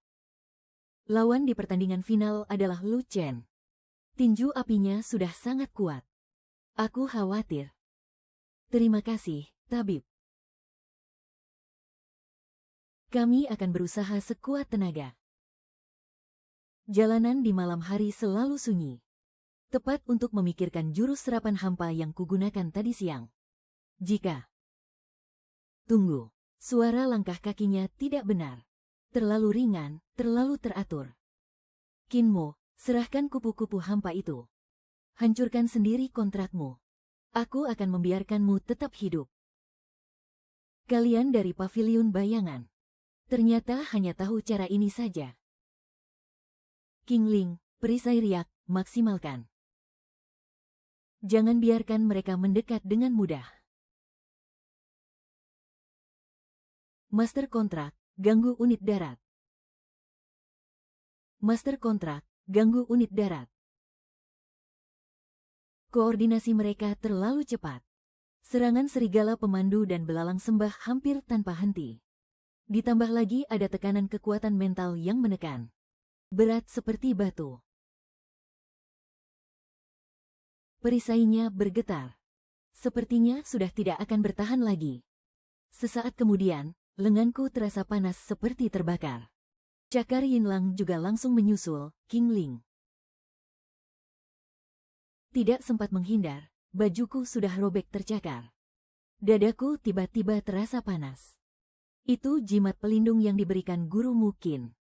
Lawan di pertandingan final adalah Lu Chen. Tinju apinya sudah sangat kuat. Aku khawatir. Terima kasih, tabib. Kami akan berusaha sekuat tenaga. Jalanan di malam hari selalu sunyi. Tepat untuk memikirkan jurus serapan hampa yang kugunakan tadi siang. Jika... Tunggu, suara langkah kakinya tidak benar. Terlalu ringan, terlalu teratur. Qin Mo, serahkan kupu-kupu hampa itu. Hancurkan sendiri kontrakmu. Aku akan membiarkanmu tetap hidup. Kalian dari paviliun bayangan. Ternyata hanya tahu cara ini saja. King Ling, perisai riak, maksimalkan. Jangan biarkan mereka mendekat dengan mudah. Master kontrak, ganggu unit darat. Master kontrak, ganggu unit darat. Koordinasi mereka terlalu cepat. Serangan serigala pemandu dan belalang sembah hampir tanpa henti. Ditambah lagi ada tekanan kekuatan mental yang menekan. Berat seperti batu. Perisainya bergetar. Sepertinya sudah tidak akan bertahan lagi. Sesaat kemudian, lenganku terasa panas seperti terbakar. Cakar Yinlang juga langsung menyusul, King Ling. Tidak sempat menghindar, bajuku sudah robek tercakar. Dadaku tiba-tiba terasa panas. Itu jimat pelindung yang diberikan guru Qin.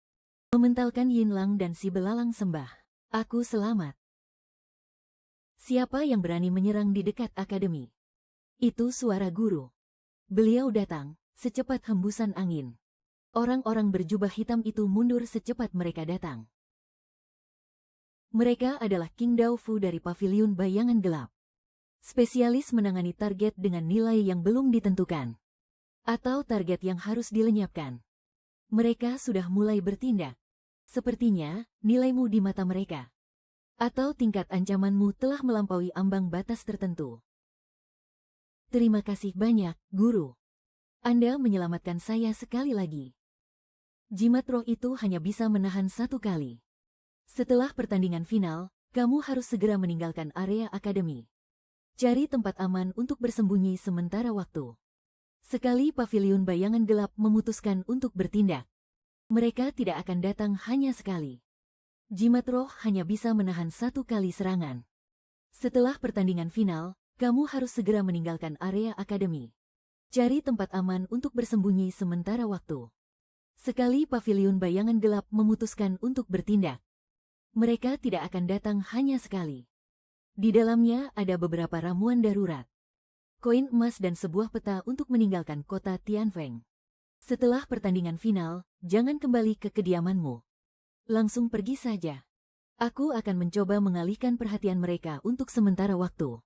Mementalkan Yinlang dan si belalang sembah. Aku selamat. Siapa yang berani menyerang di dekat akademi? Itu suara guru. Beliau datang, secepat hembusan angin. Orang-orang berjubah hitam itu mundur secepat mereka datang. Mereka adalah King Daofu dari paviliun bayangan gelap. Spesialis menangani target dengan nilai yang belum ditentukan. Atau target yang harus dilenyapkan. Mereka sudah mulai bertindak. Sepertinya, nilaimu di mata mereka. Atau tingkat ancamanmu telah melampaui ambang batas tertentu. Terima kasih banyak, Guru. Anda menyelamatkan saya sekali lagi. Jimat roh itu hanya bisa menahan satu kali. Setelah pertandingan final, kamu harus segera meninggalkan area akademi. Cari tempat aman untuk bersembunyi sementara waktu. Sekali paviliun bayangan gelap memutuskan untuk bertindak, mereka tidak akan datang hanya sekali. Jimat roh hanya bisa menahan satu kali serangan. Setelah pertandingan final, kamu harus segera meninggalkan area akademi. Cari tempat aman untuk bersembunyi sementara waktu. Sekali paviliun bayangan gelap memutuskan untuk bertindak, mereka tidak akan datang hanya sekali. Di dalamnya ada beberapa ramuan darurat, koin emas dan sebuah peta untuk meninggalkan kota Tianfeng. Setelah pertandingan final, jangan kembali ke kediamanmu. Langsung pergi saja. Aku akan mencoba mengalihkan perhatian mereka untuk sementara waktu.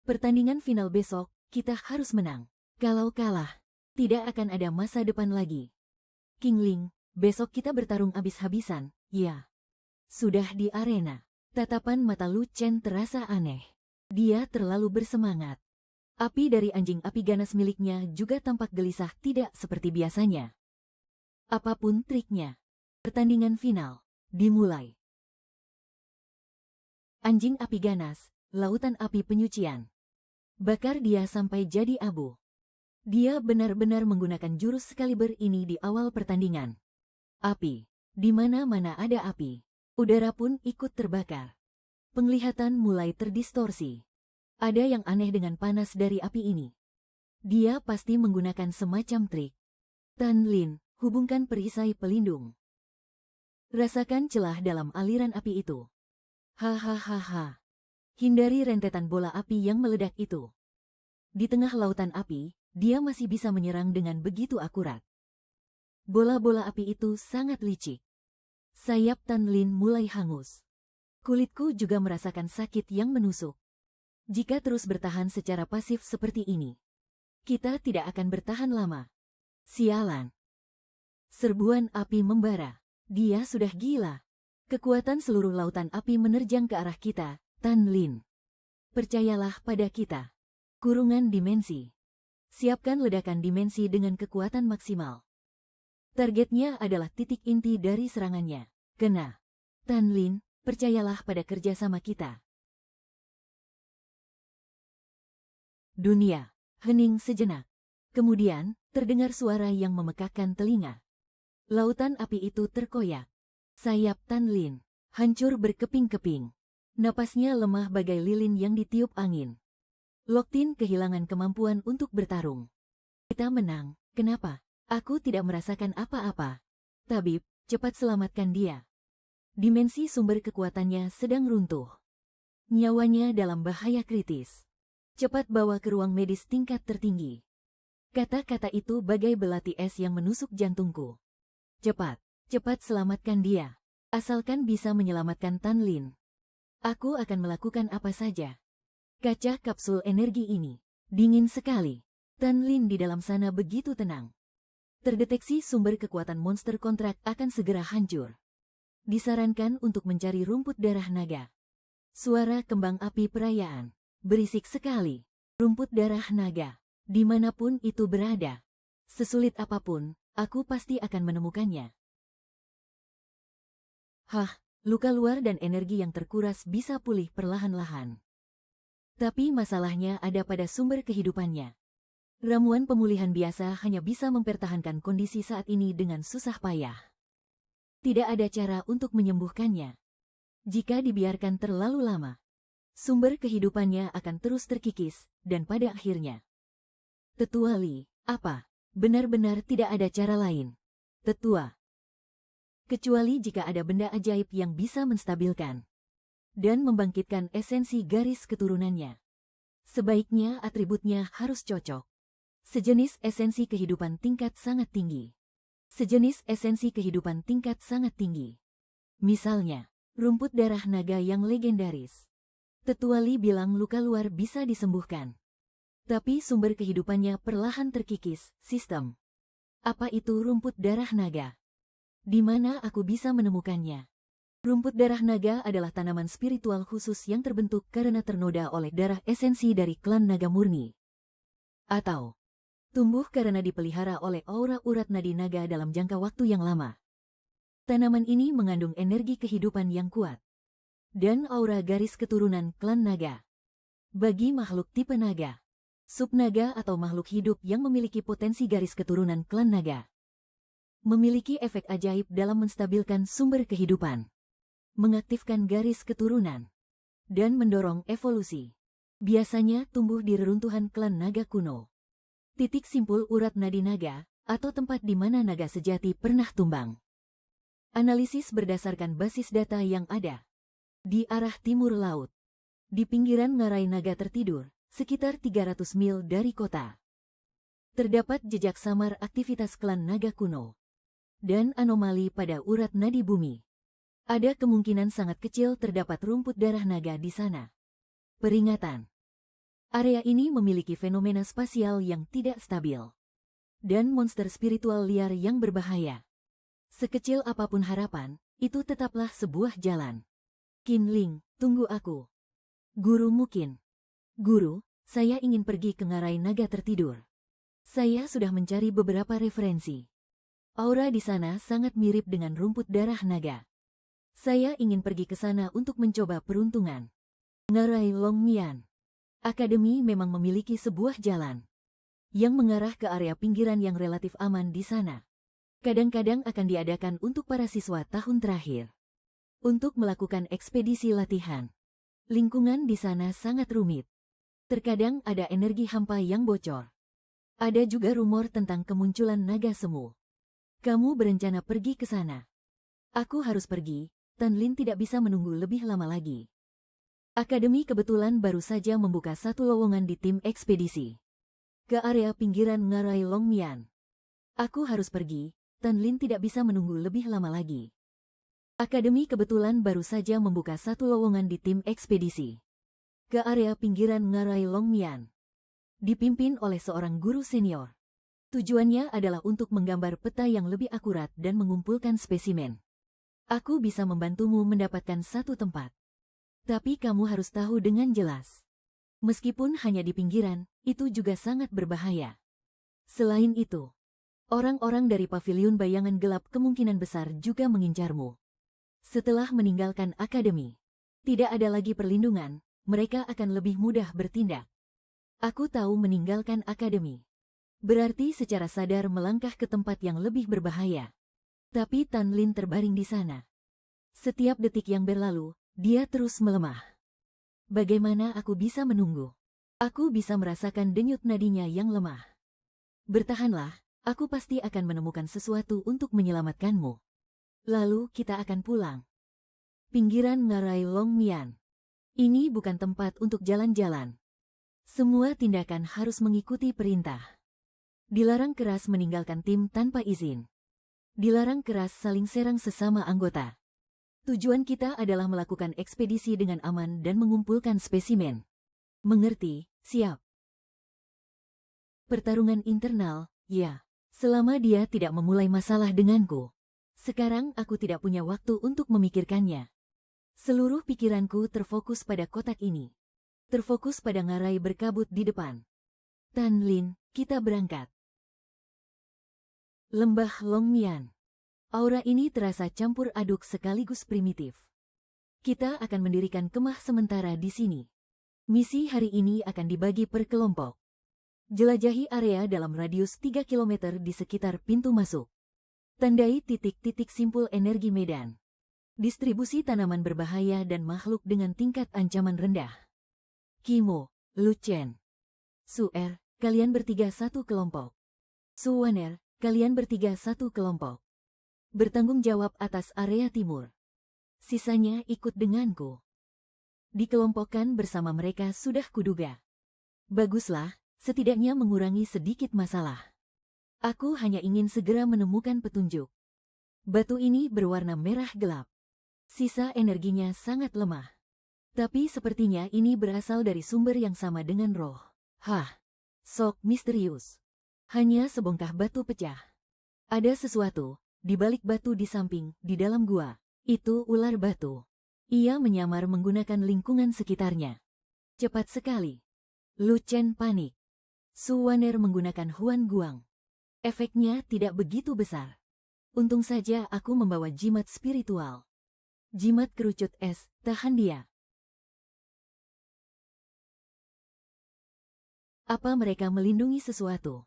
Pertandingan final besok, kita harus menang. Kalau kalah, tidak akan ada masa depan lagi. King Ling, besok kita bertarung habis-habisan, ya. Sudah di arena. Tatapan mata Lu Chen terasa aneh. Dia terlalu bersemangat. Api dari anjing api ganas miliknya juga tampak gelisah, tidak seperti biasanya. Apapun triknya, pertandingan final dimulai. Anjing api ganas, lautan api penyucian. Bakar dia sampai jadi abu. Dia benar-benar menggunakan jurus Excalibur ini di awal pertandingan. Api. Di mana-mana ada api. Udara pun ikut terbakar. Penglihatan mulai terdistorsi. Ada yang aneh dengan panas dari api ini. Dia pasti menggunakan semacam trik. Tan Lin, hubungkan perisai pelindung. Rasakan celah dalam aliran api itu. Hahaha. Hindari rentetan bola api yang meledak itu. Di tengah lautan api, dia masih bisa menyerang dengan begitu akurat. Bola-bola api itu sangat licik. Sayap Tan Lin mulai hangus. Kulitku juga merasakan sakit yang menusuk. Jika terus bertahan secara pasif seperti ini, kita tidak akan bertahan lama. Sialan. Serbuan api membara. Dia sudah gila. Kekuatan seluruh lautan api menerjang ke arah kita, Tan Lin. Percayalah pada kita. Kurungan dimensi. Siapkan ledakan dimensi dengan kekuatan maksimal. Targetnya adalah titik inti dari serangannya. Kena. Tan Lin, percayalah pada kerjasama kita. Dunia hening sejenak. Kemudian, terdengar suara yang memekakkan telinga. Lautan api itu terkoyak. Sayap Tan Lin hancur berkeping-keping. Napasnya lemah bagai lilin yang ditiup angin. Loktin kehilangan kemampuan untuk bertarung. Kita menang, kenapa? Aku tidak merasakan apa-apa. Tabib, cepat selamatkan dia. Dimensi sumber kekuatannya sedang runtuh. Nyawanya dalam bahaya kritis. Cepat bawa ke ruang medis tingkat tertinggi. Kata-kata itu bagai belati es yang menusuk jantungku. Cepat, cepat selamatkan dia. Asalkan bisa menyelamatkan Tan Lin. Aku akan melakukan apa saja. Kaca kapsul energi ini dingin sekali. Tan Lin di dalam sana begitu tenang. Terdeteksi sumber kekuatan monster kontrak akan segera hancur. Disarankan untuk mencari rumput darah naga. Suara kembang api perayaan. Berisik sekali. Rumput darah naga. Dimanapun itu berada. Sesulit apapun, aku pasti akan menemukannya. Luka luar dan energi yang terkuras bisa pulih perlahan-lahan. Tapi masalahnya ada pada sumber kehidupannya. Ramuan pemulihan biasa hanya bisa mempertahankan kondisi saat ini dengan susah payah. Tidak ada cara untuk menyembuhkannya. Jika dibiarkan terlalu lama, sumber kehidupannya akan terus terkikis, dan pada akhirnya. Tetua Li, apa? Benar-benar tidak ada cara lain. Tetua. Kecuali jika ada benda ajaib yang bisa menstabilkan dan membangkitkan esensi garis keturunannya. Sebaiknya atributnya harus cocok. Sejenis esensi kehidupan tingkat sangat tinggi. Sejenis esensi kehidupan tingkat sangat tinggi. Misalnya, rumput darah naga yang legendaris. Tetua Li bilang luka luar bisa disembuhkan. Tapi sumber kehidupannya perlahan terkikis, sistem. Apa itu rumput darah naga? Di mana aku bisa menemukannya? Rumput darah naga adalah tanaman spiritual khusus yang terbentuk karena ternoda oleh darah esensi dari klan naga murni. Atau tumbuh karena dipelihara oleh aura urat nadi naga dalam jangka waktu yang lama. Tanaman ini mengandung energi kehidupan yang kuat. Dan aura garis keturunan klan naga. Bagi makhluk tipe naga, subnaga atau makhluk hidup yang memiliki potensi garis keturunan klan naga, memiliki efek ajaib dalam menstabilkan sumber kehidupan, mengaktifkan garis keturunan, dan mendorong evolusi. Biasanya tumbuh di reruntuhan klan naga kuno. Titik simpul urat nadi naga, atau tempat di mana naga sejati pernah tumbang. Analisis berdasarkan basis data yang ada. Di arah timur laut. Di pinggiran ngarai naga tertidur, sekitar 300 mil dari kota. Terdapat jejak samar aktivitas klan naga kuno. Dan anomali pada urat nadi bumi. Ada kemungkinan sangat kecil terdapat rumput darah naga di sana. Peringatan. Area ini memiliki fenomena spasial yang tidak stabil. Dan monster spiritual liar yang berbahaya. Sekecil apapun harapan, itu tetaplah sebuah jalan. Qin Ling, tunggu aku. Guru mungkin. Guru, saya ingin pergi ke ngarai naga tertidur. Saya sudah mencari beberapa referensi. Aura di sana sangat mirip dengan rumput darah naga. Saya ingin pergi ke sana untuk mencoba peruntungan. Ngarai Longmian. Akademi memang memiliki sebuah jalan yang mengarah ke area pinggiran yang relatif aman di sana. Kadang-kadang akan diadakan untuk para siswa tahun terakhir. Untuk melakukan ekspedisi latihan. Lingkungan di sana sangat rumit. Terkadang ada energi hampa yang bocor. Ada juga rumor tentang kemunculan naga semu. Kamu berencana pergi ke sana. Aku harus pergi, Tan Lin tidak bisa menunggu lebih lama lagi. Akademi kebetulan baru saja membuka satu lowongan di tim ekspedisi ke area pinggiran ngarai Longmian. Aku harus pergi, Tan Lin tidak bisa menunggu lebih lama lagi. Akademi kebetulan baru saja membuka satu lowongan di tim ekspedisi ke area pinggiran ngarai Longmian. Dipimpin oleh seorang guru senior. Tujuannya adalah untuk menggambar peta yang lebih akurat dan mengumpulkan spesimen. Aku bisa membantumu mendapatkan satu tempat. Tapi kamu harus tahu dengan jelas. Meskipun hanya di pinggiran, itu juga sangat berbahaya. Selain itu, orang-orang dari paviliun bayangan gelap kemungkinan besar juga mengincarmu. Setelah meninggalkan akademi, tidak ada lagi perlindungan, mereka akan lebih mudah bertindak. Aku tahu meninggalkan akademi berarti secara sadar melangkah ke tempat yang lebih berbahaya. Tapi Tan Lin terbaring di sana. Setiap detik yang berlalu, dia terus melemah. Bagaimana aku bisa menunggu? Aku bisa merasakan denyut nadinya yang lemah. Bertahanlah, aku pasti akan menemukan sesuatu untuk menyelamatkanmu. Lalu kita akan pulang. Pinggiran ngarai Longmian. Ini bukan tempat untuk jalan-jalan. Semua tindakan harus mengikuti perintah. Dilarang keras meninggalkan tim tanpa izin. Dilarang keras saling serang sesama anggota. Tujuan kita adalah melakukan ekspedisi dengan aman dan mengumpulkan spesimen. Mengerti, siap. Pertarungan internal, ya. Selama dia tidak memulai masalah denganku. Sekarang aku tidak punya waktu untuk memikirkannya. Seluruh pikiranku terfokus pada kotak ini. Terfokus pada ngarai berkabut di depan. Tan Lin, kita berangkat. Lembah Longmian. Aura ini terasa campur aduk sekaligus primitif. Kita akan mendirikan kemah sementara di sini. Misi hari ini akan dibagi per kelompok. Jelajahi area dalam radius 3 km di sekitar pintu masuk. Tandai titik-titik simpul energi medan. Distribusi tanaman berbahaya dan makhluk dengan tingkat ancaman rendah. Kimo, Lu Chen, Su-er, kalian bertiga satu kelompok. Su-waner, kalian bertiga satu kelompok. Bertanggung jawab atas area timur. Sisanya ikut denganku. Dikelompokkan bersama mereka sudah kuduga. Baguslah, setidaknya mengurangi sedikit masalah. Aku hanya ingin segera menemukan petunjuk. Batu ini berwarna merah gelap. Sisa energinya sangat lemah. Tapi sepertinya ini berasal dari sumber yang sama dengan roh. Hah, sok misterius. Hanya sebongkah batu pecah. Ada sesuatu. Di balik batu di samping, di dalam gua, itu ular batu. Ia menyamar menggunakan lingkungan sekitarnya. Cepat sekali. Lu Chen panik. Su-waner menggunakan Huan Guang. Efeknya tidak begitu besar. Untung saja aku membawa jimat spiritual. Jimat kerucut es, tahan dia. Apa mereka melindungi sesuatu?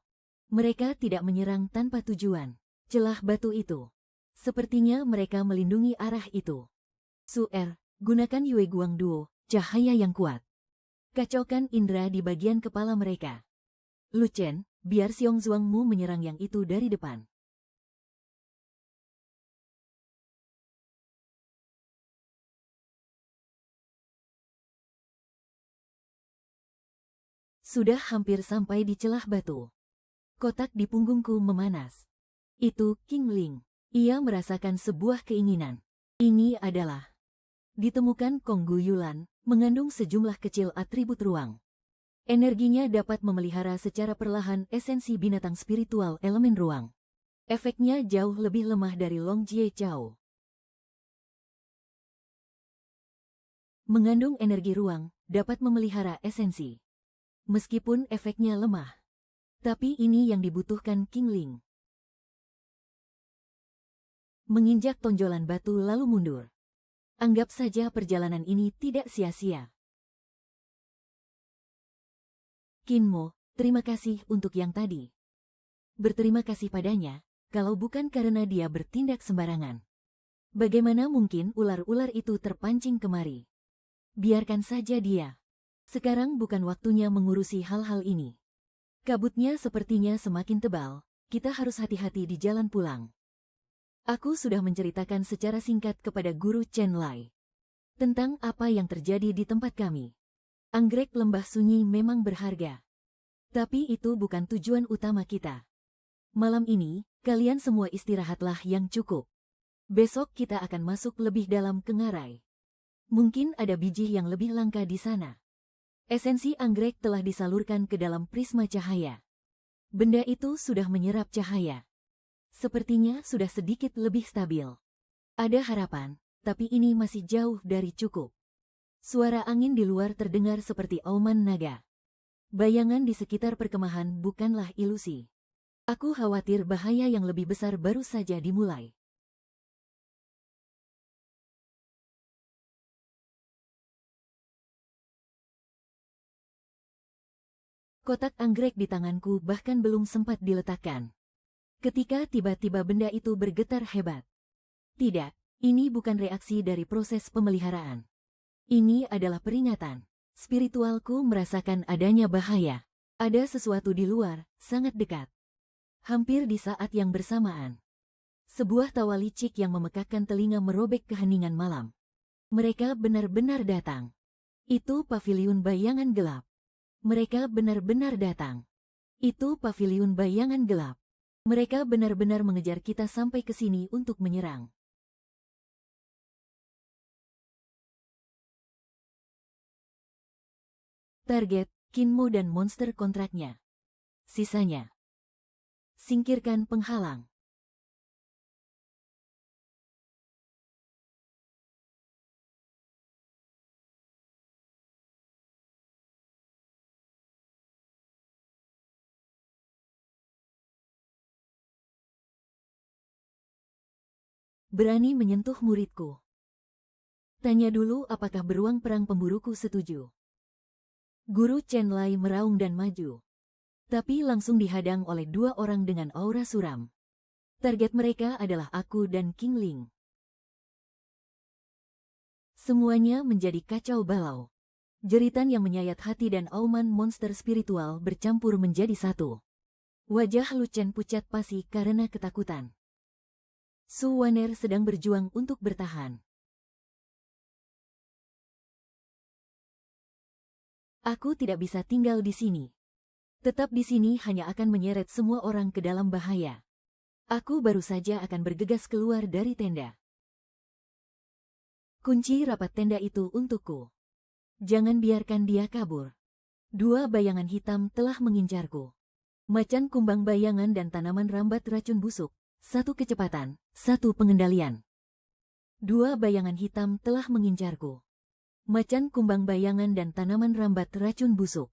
Mereka tidak menyerang tanpa tujuan. Celah batu itu. Sepertinya mereka melindungi arah itu. Su-er, gunakan Yue Guang Duo, cahaya yang kuat. Kacaukan indera di bagian kepala mereka. Lu Chen, biar Xiong Zhuangmu menyerang yang itu dari depan. Sudah hampir sampai di celah batu. Kotak di punggungku memanas. Itu King Ling. Ia merasakan sebuah keinginan. Ini adalah ditemukan Kong Gu Yulan, mengandung sejumlah kecil atribut ruang. Energinya dapat memelihara secara perlahan esensi binatang spiritual elemen ruang. Efeknya jauh lebih lemah dari Long Jie Chao. Mengandung energi ruang, dapat memelihara esensi. Meskipun efeknya lemah. Tapi ini yang dibutuhkan King Ling. Menginjak tonjolan batu lalu mundur. Anggap saja perjalanan ini tidak sia-sia. Kinmo, terima kasih untuk yang tadi. Berterima kasih padanya, kalau bukan karena dia bertindak sembarangan. Bagaimana mungkin ular-ular itu terpancing kemari? Biarkan saja dia. Sekarang bukan waktunya mengurusi hal-hal ini. Kabutnya sepertinya semakin tebal, kita harus hati-hati di jalan pulang. Aku sudah menceritakan secara singkat kepada Guru Chen Lai tentang apa yang terjadi di tempat kami. Anggrek lembah sunyi memang berharga. Tapi itu bukan tujuan utama kita. Malam ini, kalian semua istirahatlah yang cukup. Besok kita akan masuk lebih dalam ke ngarai. Mungkin ada biji yang lebih langka di sana. Esensi anggrek telah disalurkan ke dalam prisma cahaya. Benda itu sudah menyerap cahaya. Sepertinya sudah sedikit lebih stabil. Ada harapan, tapi ini masih jauh dari cukup. Suara angin di luar terdengar seperti auman naga. Bayangan di sekitar perkemahan bukanlah ilusi. Aku khawatir bahaya yang lebih besar baru saja dimulai. Kotak anggrek di tanganku bahkan belum sempat diletakkan. Ketika tiba-tiba benda itu bergetar hebat. Tidak, ini bukan reaksi dari proses pemeliharaan. Ini adalah peringatan. Spiritualku merasakan adanya bahaya. Ada sesuatu di luar, sangat dekat. Hampir di saat yang bersamaan. Sebuah tawa licik yang memekakkan telinga merobek keheningan malam. Mereka benar-benar datang. Itu paviliun bayangan gelap. Mereka benar-benar datang. Itu paviliun bayangan gelap. Mereka benar-benar mengejar kita sampai ke sini untuk menyerang. Target, Kinmo dan monster kontraknya. Sisanya. Singkirkan penghalang. Berani menyentuh muridku. Tanya dulu apakah beruang perang pemburuku setuju. Guru Chen Lai meraung dan maju. Tapi langsung dihadang oleh dua orang dengan aura suram. Target mereka adalah aku dan King Ling. Semuanya menjadi kacau balau. Jeritan yang menyayat hati dan auman monster spiritual bercampur menjadi satu. Wajah Lu Chen pucat pasi karena ketakutan. Su Waner sedang berjuang untuk bertahan. Aku tidak bisa tinggal di sini. Tetap di sini hanya akan menyeret semua orang ke dalam bahaya. Aku baru saja akan bergegas keluar dari tenda. Kunci rapat tenda itu untukku. Jangan biarkan dia kabur. Dua bayangan hitam telah mengincarku. Macan kumbang bayangan dan tanaman rambat racun busuk. Satu kecepatan, satu pengendalian. Dua bayangan hitam telah mengincarku. Macan kumbang bayangan dan tanaman rambat racun busuk.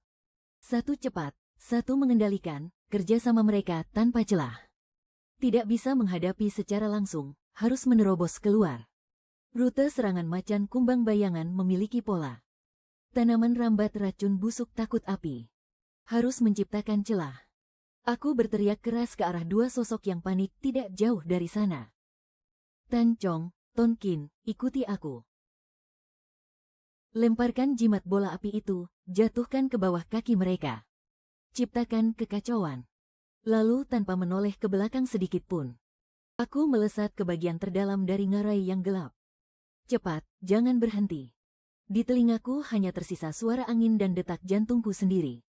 Satu cepat, satu mengendalikan, kerjasama mereka tanpa celah. Tidak bisa menghadapi secara langsung, harus menerobos keluar. Rute serangan macan kumbang bayangan memiliki pola. Tanaman rambat racun busuk takut api. Harus menciptakan celah. Aku berteriak keras ke arah dua sosok yang panik tidak jauh dari sana. Tan Chong, Tonkin, ikuti aku. Lemparkan jimat bola api itu, jatuhkan ke bawah kaki mereka. Ciptakan kekacauan. Lalu tanpa menoleh ke belakang sedikit pun. Aku melesat ke bagian terdalam dari ngarai yang gelap. Cepat, jangan berhenti. Di telingaku hanya tersisa suara angin dan detak jantungku sendiri.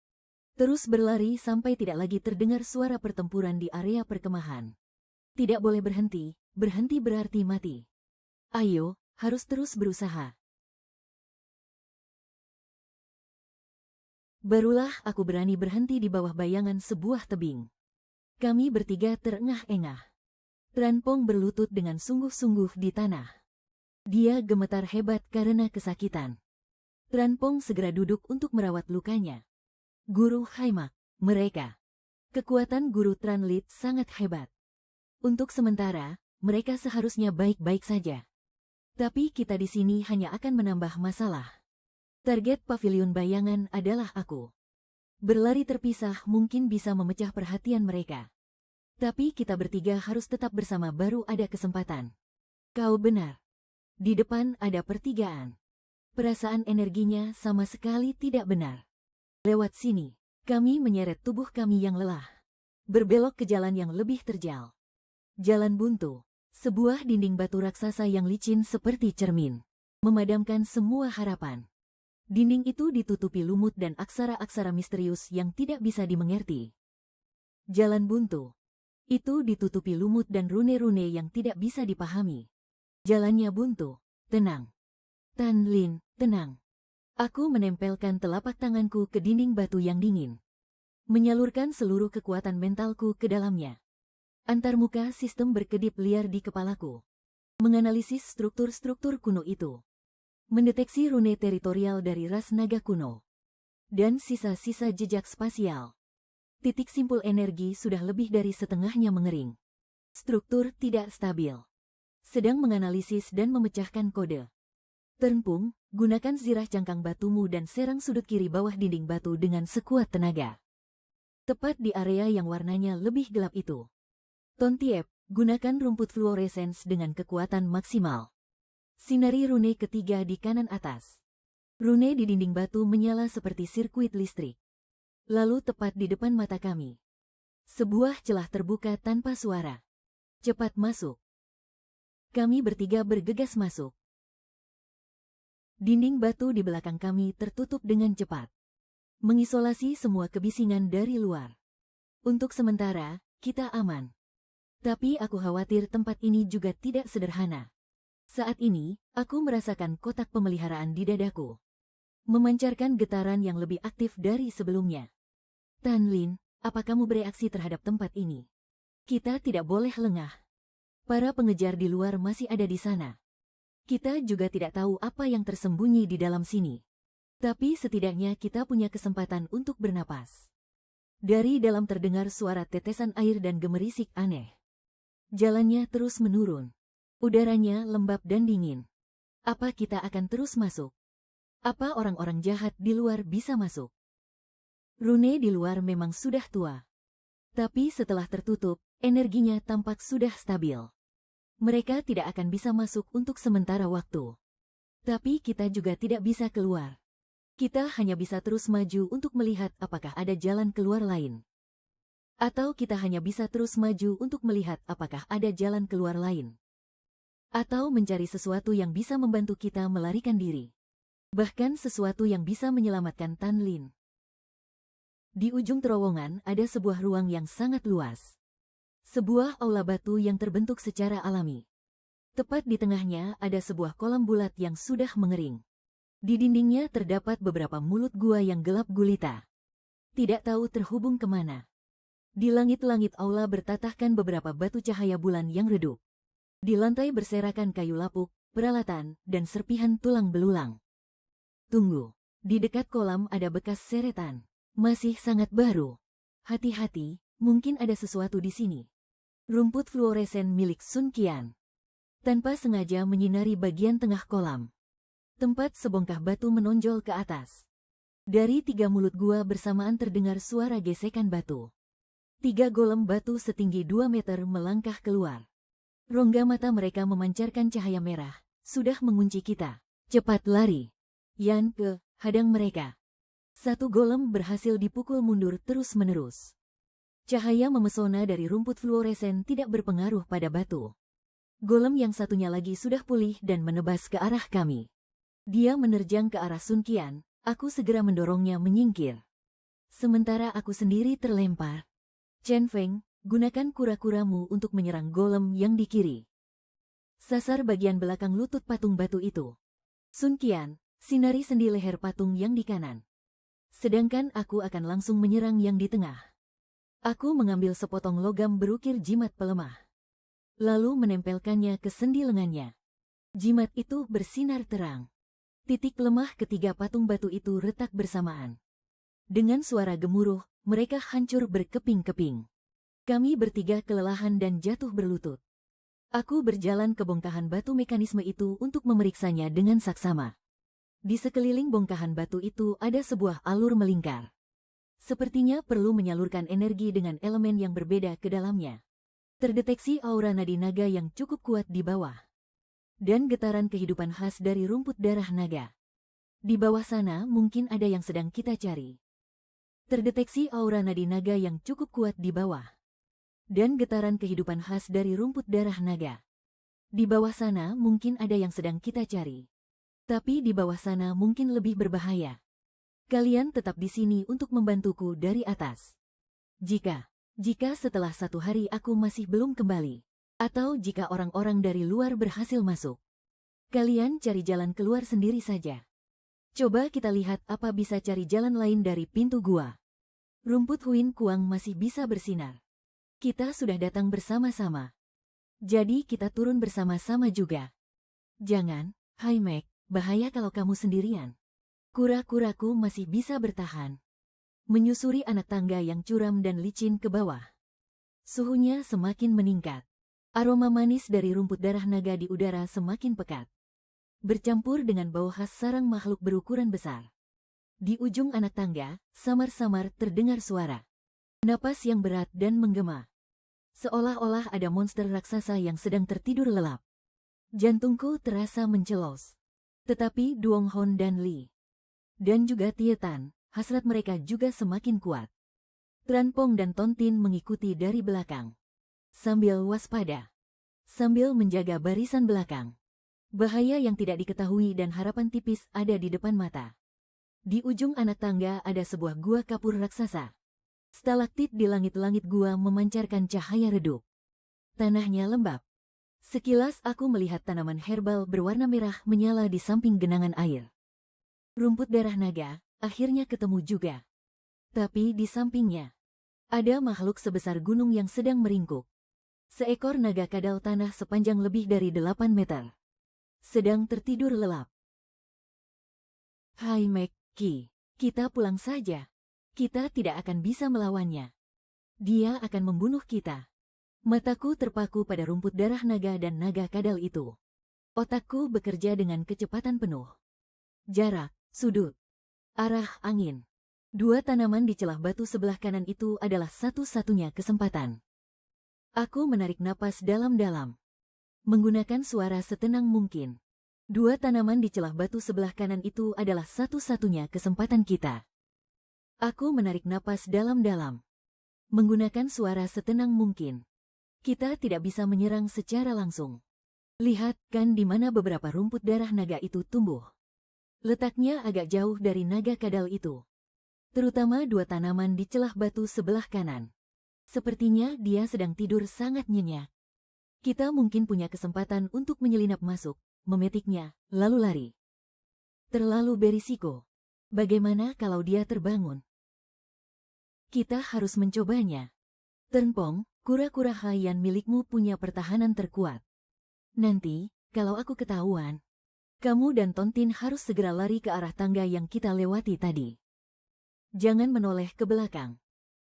Terus berlari sampai tidak lagi terdengar suara pertempuran di area perkemahan. Tidak boleh berhenti, berhenti berarti mati. Ayo, harus terus berusaha. Barulah aku berani berhenti di bawah bayangan sebuah tebing. Kami bertiga terengah-engah. Tranpong berlutut dengan sungguh-sungguh di tanah. Dia gemetar hebat karena kesakitan. Tranpong segera duduk untuk merawat lukanya. Guru Haimak, mereka. Kekuatan Guru Tranlit sangat hebat. Untuk sementara, mereka seharusnya baik-baik saja. Tapi kita di sini hanya akan menambah masalah. Target pavilion bayangan adalah aku. Berlari terpisah mungkin bisa memecah perhatian mereka. Tapi kita bertiga harus tetap bersama baru ada kesempatan. Kau benar. Di depan ada pertigaan. Perasaan energinya sama sekali tidak benar. Lewat sini, kami menyeret tubuh kami yang lelah. Berbelok ke jalan yang lebih terjal. Jalan buntu, sebuah dinding batu raksasa yang licin seperti cermin. Memadamkan semua harapan. Dinding itu ditutupi lumut dan aksara-aksara misterius yang tidak bisa dimengerti. Jalan buntu. Itu ditutupi lumut dan rune-rune yang tidak bisa dipahami. Jalannya buntu. Tenang. Tan Lin, tenang. Aku menempelkan telapak tanganku ke dinding batu yang dingin. Menyalurkan seluruh kekuatan mentalku ke dalamnya. Antarmuka sistem berkedip liar di kepalaku. Menganalisis struktur-struktur kuno itu. Mendeteksi rune teritorial dari ras naga kuno. Dan sisa-sisa jejak spasial. Titik simpul energi sudah lebih dari setengahnya mengering. Struktur tidak stabil. Sedang menganalisis dan memecahkan kode. Termpung, gunakan zirah cangkang batumu dan serang sudut kiri bawah dinding batu dengan sekuat tenaga. Tepat di area yang warnanya lebih gelap itu. Tontiep, gunakan rumput fluoresens dengan kekuatan maksimal. Sinari rune ketiga di kanan atas. Rune di dinding batu menyala seperti sirkuit listrik. Lalu tepat di depan mata kami. Sebuah celah terbuka tanpa suara. Cepat masuk. Kami bertiga bergegas masuk. Dinding batu di belakang kami tertutup dengan cepat. Mengisolasi semua kebisingan dari luar. Untuk sementara, kita aman. Tapi aku khawatir tempat ini juga tidak sederhana. Saat ini, aku merasakan kotak pemeliharaan di dadaku. Memancarkan getaran yang lebih aktif dari sebelumnya. Tan Lin, apa kamu bereaksi terhadap tempat ini? Kita tidak boleh lengah. Para pengejar di luar masih ada di sana. Kita juga tidak tahu apa yang tersembunyi di dalam sini. Tapi setidaknya kita punya kesempatan untuk bernapas. Dari dalam terdengar suara tetesan air dan gemerisik aneh. Jalannya terus menurun. Udaranya lembab dan dingin. Apa kita akan terus masuk? Apa orang-orang jahat di luar bisa masuk? Rune di luar memang sudah tua. Tapi setelah tertutup, energinya tampak sudah stabil. Mereka tidak akan bisa masuk untuk sementara waktu. Tapi kita juga tidak bisa keluar. Kita hanya bisa terus maju untuk melihat apakah ada jalan keluar lain. Atau kita hanya bisa terus maju untuk melihat apakah ada jalan keluar lain. Atau mencari sesuatu yang bisa membantu kita melarikan diri. Bahkan sesuatu yang bisa menyelamatkan Tan Lin. Di ujung terowongan ada sebuah ruang yang sangat luas. Sebuah aula batu yang terbentuk secara alami. Tepat di tengahnya ada sebuah kolam bulat yang sudah mengering. Di dindingnya terdapat beberapa mulut gua yang gelap gulita. Tidak tahu terhubung kemana. Di langit-langit aula bertatahkan beberapa batu cahaya bulan yang redup. Di lantai berserakan kayu lapuk, peralatan, dan serpihan tulang belulang. Tunggu. Di dekat kolam ada bekas seretan. Masih sangat baru. Hati-hati, mungkin ada sesuatu di sini. Rumput fluoresen milik Sun Qian. Tanpa sengaja menyinari bagian tengah kolam. Tempat sebongkah batu menonjol ke atas. Dari 3 mulut gua bersamaan terdengar suara gesekan batu. 3 golem batu setinggi 2 meter melangkah keluar. Rongga mata mereka memancarkan cahaya merah. Sudah mengunci kita. Cepat lari. Yan Ke, hadang mereka. 1 golem berhasil dipukul mundur terus-menerus. Cahaya memesona dari rumput fluoresen tidak berpengaruh pada batu. Golem yang satunya lagi sudah pulih dan menebas ke arah kami. Dia menerjang ke arah Sun Qian, aku segera mendorongnya menyingkir. Sementara aku sendiri terlempar. Chen Feng, gunakan kura-kuramu untuk menyerang golem yang di kiri. Sasar bagian belakang lutut patung batu itu. Sun Qian, sinari sendi leher patung yang di kanan. Sedangkan aku akan langsung menyerang yang di tengah. Aku mengambil sepotong logam berukir jimat pelemah. Lalu menempelkannya ke sendi lengannya. Jimat itu bersinar terang. Titik lemah ketiga patung batu itu retak bersamaan. Dengan suara gemuruh, mereka hancur berkeping-keping. Kami bertiga kelelahan dan jatuh berlutut. Aku berjalan ke bongkahan batu mekanisme itu untuk memeriksanya dengan saksama. Di sekeliling bongkahan batu itu ada sebuah alur melingkar. Sepertinya perlu menyalurkan energi dengan elemen yang berbeda ke dalamnya. Terdeteksi aura nadi naga yang cukup kuat di bawah. Dan getaran kehidupan khas dari rumput darah naga. Di bawah sana mungkin ada yang sedang kita cari. Terdeteksi aura nadi naga yang cukup kuat di bawah. Dan getaran kehidupan khas dari rumput darah naga. Di bawah sana mungkin ada yang sedang kita cari. Tapi di bawah sana mungkin lebih berbahaya. Kalian tetap di sini untuk membantuku dari atas. Jika setelah 1 hari aku masih belum kembali, atau jika orang-orang dari luar berhasil masuk, kalian cari jalan keluar sendiri saja. Coba kita lihat apa bisa cari jalan lain dari pintu gua. Rumput Huin Kuang masih bisa bersinar. Kita sudah datang bersama-sama. Jadi kita turun bersama-sama juga. Jangan, Hai Meg, bahaya kalau kamu sendirian. Kura-kuraku masih bisa bertahan. Menyusuri anak tangga yang curam dan licin ke bawah. Suhunya semakin meningkat. Aroma manis dari rumput darah naga di udara semakin pekat. Bercampur dengan bau khas sarang makhluk berukuran besar. Di ujung anak tangga, samar-samar terdengar suara. Napas yang berat dan menggema. Seolah-olah ada monster raksasa yang sedang tertidur lelap. Jantungku terasa mencelos. Tetapi Duong Hon dan Li, dan juga Tietan, hasrat mereka juga semakin kuat. Tranpong dan Tontin mengikuti dari belakang. Sambil waspada. Sambil menjaga barisan belakang. Bahaya yang tidak diketahui dan harapan tipis ada di depan mata. Di ujung anak tangga ada sebuah gua kapur raksasa. Stalaktit di langit-langit gua memancarkan cahaya redup. Tanahnya lembab. Sekilas aku melihat tanaman herbal berwarna merah menyala di samping genangan air. Rumput darah naga akhirnya ketemu juga. Tapi di sampingnya ada makhluk sebesar gunung yang sedang meringkuk. Seekor naga kadal tanah sepanjang lebih dari 8 meter. Sedang tertidur lelap. Hai Meg, kita pulang saja. Kita tidak akan bisa melawannya. Dia akan membunuh kita. Mataku terpaku pada rumput darah naga dan naga kadal itu. Otakku bekerja dengan kecepatan penuh. Jarak, sudut, arah angin. 2 tanaman di celah batu sebelah kanan itu adalah satu-satunya kesempatan. Aku menarik napas dalam-dalam. Menggunakan suara setenang mungkin. 2 tanaman di celah batu sebelah kanan itu adalah satu-satunya kesempatan kita. Aku menarik napas dalam-dalam. Menggunakan suara setenang mungkin. Kita tidak bisa menyerang secara langsung. Lihat kan di mana beberapa rumput darah naga itu tumbuh. Letaknya agak jauh dari naga kadal itu. Terutama 2 tanaman di celah batu sebelah kanan. Sepertinya dia sedang tidur sangat nyenyak. Kita mungkin punya kesempatan untuk menyelinap masuk, memetiknya, lalu lari. Terlalu berisiko. Bagaimana kalau dia terbangun? Kita harus mencobanya. Ternpong, kura-kura Haiyan milikmu punya pertahanan terkuat. Nanti, kalau aku ketahuan, kamu dan Tontin harus segera lari ke arah tangga yang kita lewati tadi. Jangan menoleh ke belakang.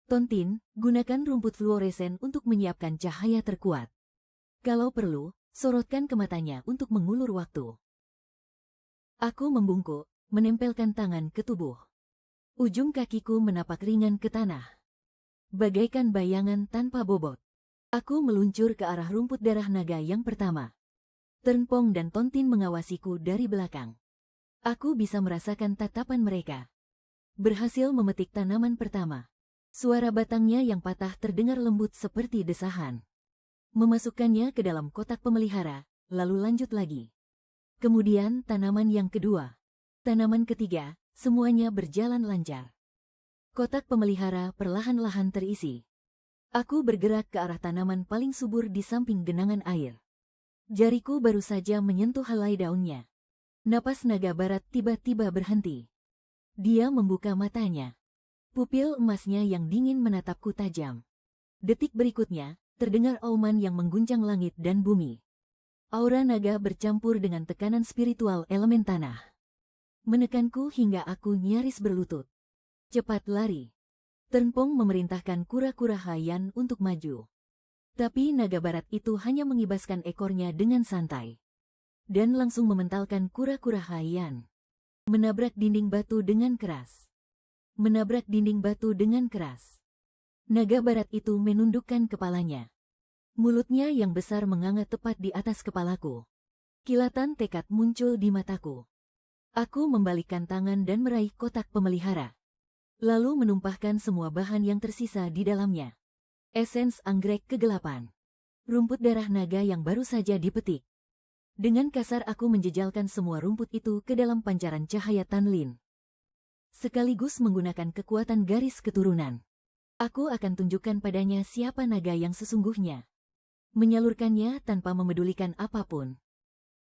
Tontin, gunakan rumput fluoresen untuk menyiapkan cahaya terkuat. Kalau perlu, sorotkan ke matanya untuk mengulur waktu. Aku membungkuk, menempelkan tangan ke tubuh. Ujung kakiku menapak ringan ke tanah. Bagaikan bayangan tanpa bobot. Aku meluncur ke arah rumput darah naga yang pertama. Ternpong dan Tontin mengawasiku dari belakang. Aku bisa merasakan tatapan mereka. Berhasil memetik tanaman pertama. Suara batangnya yang patah terdengar lembut seperti desahan. Memasukkannya ke dalam kotak pemelihara, lalu lanjut lagi. Kemudian tanaman yang kedua. Tanaman ketiga, semuanya berjalan lancar. Kotak pemelihara perlahan-lahan terisi. Aku bergerak ke arah tanaman paling subur di samping genangan air. Jariku baru saja menyentuh helai daunnya. Napas naga barat tiba-tiba berhenti. Dia membuka matanya. Pupil emasnya yang dingin menatapku tajam. Detik berikutnya, terdengar auman yang mengguncang langit dan bumi. Aura naga bercampur dengan tekanan spiritual elemen tanah. Menekanku hingga aku nyaris berlutut. Cepat lari. Ternpong memerintahkan kura-kura Haiyan untuk maju. Tapi naga barat itu hanya mengibaskan ekornya dengan santai. Dan langsung mementalkan kura-kura Haiyan. Menabrak dinding batu dengan keras. Menabrak dinding batu dengan keras. Naga barat itu menundukkan kepalanya. Mulutnya yang besar menganga tepat di atas kepalaku. Kilatan tekad muncul di mataku. Aku membalikkan tangan dan meraih kotak pemelihara. Lalu menumpahkan semua bahan yang tersisa di dalamnya. Esens anggrek kegelapan. Rumput darah naga yang baru saja dipetik. Dengan kasar aku menjejalkan semua rumput itu ke dalam pancaran cahaya Tanlin. Sekaligus menggunakan kekuatan garis keturunan. Aku akan tunjukkan padanya siapa naga yang sesungguhnya. Menyalurkannya tanpa memedulikan apapun.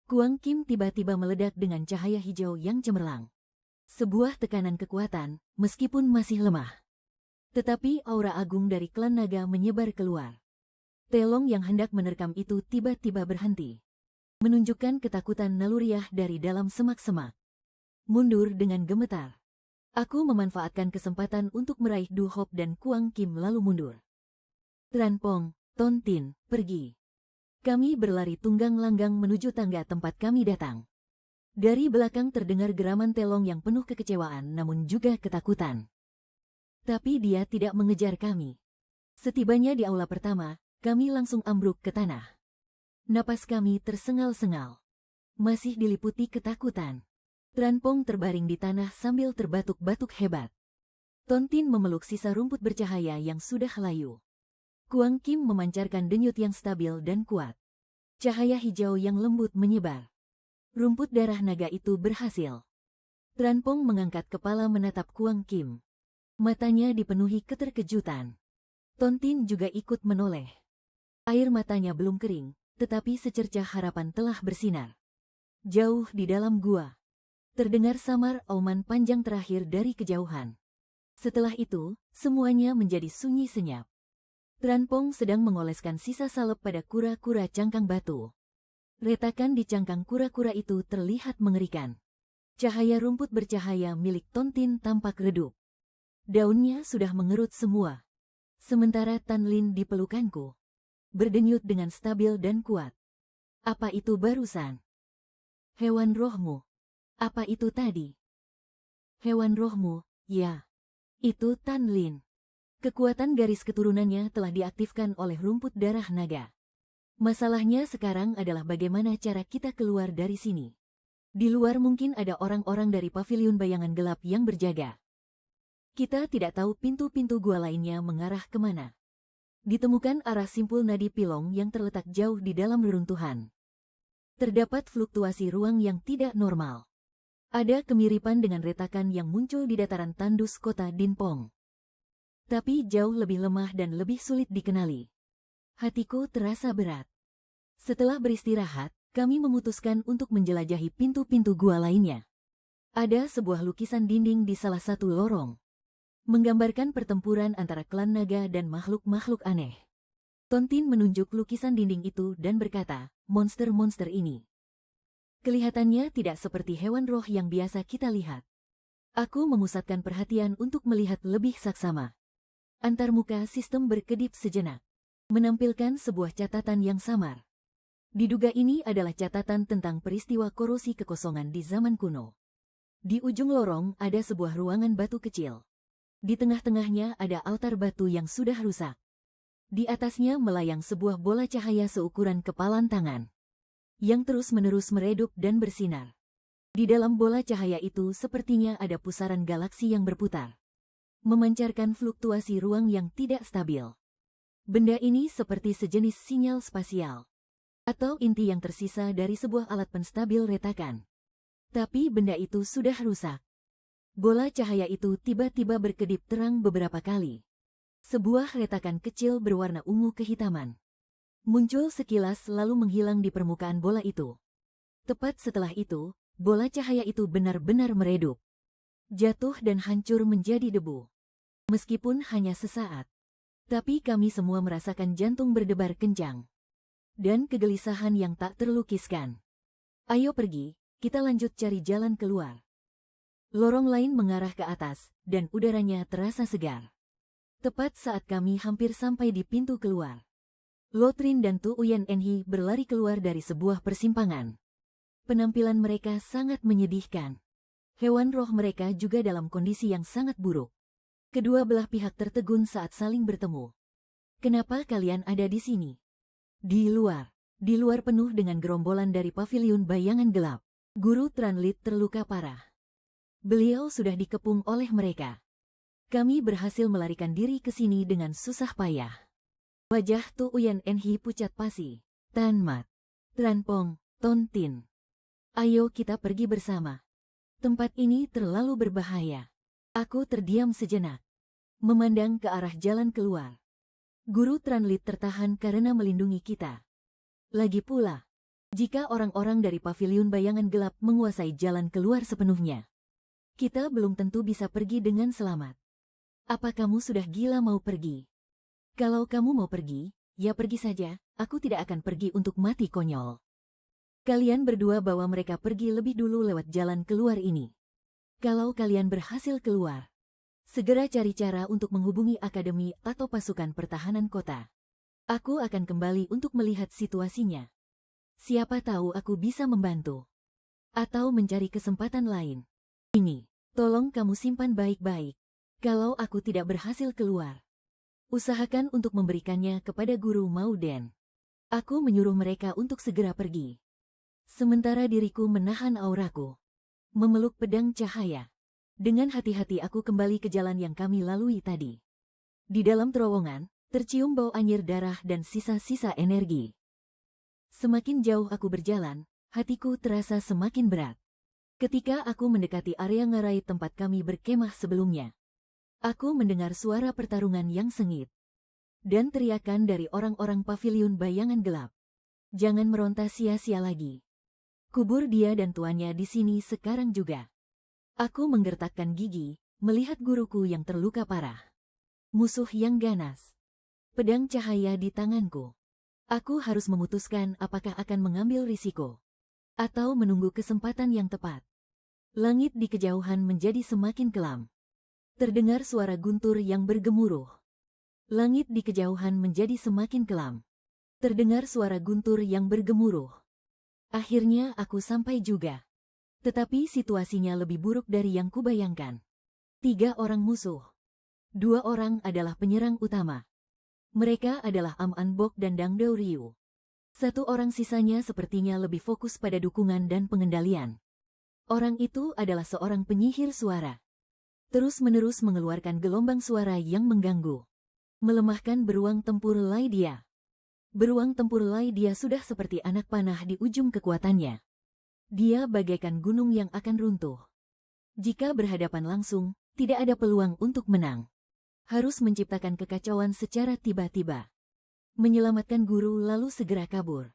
Kuang Kim tiba-tiba meledak dengan cahaya hijau yang cemerlang. Sebuah tekanan kekuatan, meskipun masih lemah. Tetapi aura agung dari klan naga menyebar keluar. Telong yang hendak menerkam itu tiba-tiba berhenti. Menunjukkan ketakutan naluriah dari dalam semak-semak. Mundur dengan gemetar. Aku memanfaatkan kesempatan untuk meraih Du Hop dan Kuang Kim lalu mundur. Ternpong, Tontin, pergi. Kami berlari tunggang langgang menuju tangga tempat kami datang. Dari belakang terdengar geraman Telong yang penuh kekecewaan namun juga ketakutan. Tapi dia tidak mengejar kami. Setibanya di aula pertama, kami langsung ambruk ke tanah. Napas kami tersengal-sengal. Masih diliputi ketakutan. Ternpong terbaring di tanah sambil terbatuk-batuk hebat. Tontin memeluk sisa rumput bercahaya yang sudah layu. Kuang Kim memancarkan denyut yang stabil dan kuat. Cahaya hijau yang lembut menyebar. Rumput darah naga itu berhasil. Ternpong mengangkat kepala menatap Kuang Kim. Matanya dipenuhi keterkejutan. Tontin juga ikut menoleh. Air matanya belum kering, tetapi secercah harapan telah bersinar. Jauh di dalam gua. Terdengar samar auman panjang terakhir dari kejauhan. Setelah itu, semuanya menjadi sunyi senyap. Ternpong sedang mengoleskan sisa salep pada kura-kura cangkang batu. Retakan di cangkang kura-kura itu terlihat mengerikan. Cahaya rumput bercahaya milik Tontin tampak redup. Daunnya sudah mengerut semua. Sementara Tanlin di pelukanku. Berdenyut dengan stabil dan kuat. Apa itu barusan? Hewan rohmu. Apa itu tadi? Hewan rohmu, ya. Itu Tanlin. Kekuatan garis keturunannya telah diaktifkan oleh rumput darah naga. Masalahnya sekarang adalah bagaimana cara kita keluar dari sini. Di luar mungkin ada orang-orang dari paviliun bayangan gelap yang berjaga. Kita tidak tahu pintu-pintu gua lainnya mengarah kemana. Ditemukan arah simpul nadi Pilong yang terletak jauh di dalam reruntuhan. Terdapat fluktuasi ruang yang tidak normal. Ada kemiripan dengan retakan yang muncul di dataran tandus kota Dinpong. Tapi jauh lebih lemah dan lebih sulit dikenali. Hatiku terasa berat. Setelah beristirahat, kami memutuskan untuk menjelajahi pintu-pintu gua lainnya. Ada sebuah lukisan dinding di salah satu lorong. Menggambarkan pertempuran antara klan naga dan makhluk-makhluk aneh. Tontin menunjuk lukisan dinding itu dan berkata, monster-monster ini. Kelihatannya tidak seperti hewan roh yang biasa kita lihat. Aku memusatkan perhatian untuk melihat lebih saksama. Antarmuka sistem berkedip sejenak. Menampilkan sebuah catatan yang samar. Diduga ini adalah catatan tentang peristiwa korosi kekosongan di zaman kuno. Di ujung lorong ada sebuah ruangan batu kecil. Di tengah-tengahnya ada altar batu yang sudah rusak. Di atasnya melayang sebuah bola cahaya seukuran kepalan tangan. Yang terus-menerus meredup dan bersinar. Di dalam bola cahaya itu sepertinya ada pusaran galaksi yang berputar. Memancarkan fluktuasi ruang yang tidak stabil. Benda ini seperti sejenis sinyal spasial. Atau inti yang tersisa dari sebuah alat penstabil retakan. Tapi benda itu sudah rusak. Bola cahaya itu tiba-tiba berkedip terang beberapa kali. Sebuah retakan kecil berwarna ungu kehitaman. Muncul sekilas lalu menghilang di permukaan bola itu. Tepat setelah itu, bola cahaya itu benar-benar meredup. jatuh dan hancur menjadi debu. Meskipun hanya sesaat, tapi kami semua merasakan jantung berdebar kencang dan kegelisahan yang tak terlukiskan. Ayo pergi, kita lanjut cari jalan keluar. Lorong lain mengarah ke atas, dan udaranya terasa segar. Tepat saat kami hampir sampai di pintu keluar, Lotrin dan Tu Uyen Enhi berlari keluar dari sebuah persimpangan. Penampilan mereka sangat menyedihkan. Hewan roh mereka juga dalam kondisi yang sangat buruk. Kedua belah pihak tertegun saat saling bertemu. Kenapa kalian ada di sini? Di luar penuh dengan gerombolan dari paviliun bayangan gelap. Guru Tranlit terluka parah. Beliau sudah dikepung oleh mereka. Kami berhasil melarikan diri ke sini dengan susah payah. Wajah Tu Uyen Enhi pucat pasi. Tan Mat, Tran Pong, Ton Tin. Ayo kita pergi bersama. Tempat ini terlalu berbahaya. Aku terdiam sejenak, memandang ke arah jalan keluar. Guru Tranlit tertahan karena melindungi kita. Lagi pula, jika orang-orang dari paviliun bayangan gelap menguasai jalan keluar sepenuhnya, kita belum tentu bisa pergi dengan selamat. Apa kamu sudah gila mau pergi? Kalau kamu mau pergi, ya pergi saja, aku tidak akan pergi untuk mati konyol. Kalian berdua bawa mereka pergi lebih dulu lewat jalan keluar ini. Kalau kalian berhasil keluar, segera cari cara untuk menghubungi akademi atau pasukan pertahanan kota. Aku akan kembali untuk melihat situasinya. Siapa tahu aku bisa membantu. Atau mencari kesempatan lain. Ini, tolong kamu simpan baik-baik. Kalau aku tidak berhasil keluar, usahakan untuk memberikannya kepada Guru Mauden. Aku menyuruh mereka untuk segera pergi. Sementara diriku menahan auraku, memeluk pedang cahaya. Dengan hati-hati aku kembali ke jalan yang kami lalui tadi. Di dalam terowongan, tercium bau anyir darah dan sisa-sisa energi. Semakin jauh aku berjalan, hatiku terasa semakin berat. Ketika aku mendekati area ngarai tempat kami berkemah sebelumnya, aku mendengar suara pertarungan yang sengit dan teriakan dari orang-orang paviliun bayangan gelap. Jangan meronta sia-sia lagi. Kubur dia dan tuannya di sini sekarang juga. Aku menggertakkan gigi, melihat guruku yang terluka parah. Musuh yang ganas. Pedang cahaya di tanganku. Aku harus memutuskan apakah akan mengambil risiko atau menunggu kesempatan yang tepat. Langit di kejauhan menjadi semakin kelam. Terdengar suara guntur yang bergemuruh. Langit di kejauhan menjadi semakin kelam. Terdengar suara guntur yang bergemuruh. Akhirnya aku sampai juga. Tetapi situasinya lebih buruk dari yang kubayangkan. 3 orang musuh. 2 orang adalah penyerang utama. Mereka adalah Am An Bok dan Dang Dao Ryu. 1 orang sisanya sepertinya lebih fokus pada dukungan dan pengendalian. Orang itu adalah seorang penyihir suara. Terus-menerus mengeluarkan gelombang suara yang mengganggu. Melemahkan beruang tempur Lai Dia. Beruang tempur Lai Dia sudah seperti anak panah di ujung kekuatannya. Dia bagaikan gunung yang akan runtuh. Jika berhadapan langsung, tidak ada peluang untuk menang. Harus menciptakan kekacauan secara tiba-tiba. Menyelamatkan guru lalu segera kabur.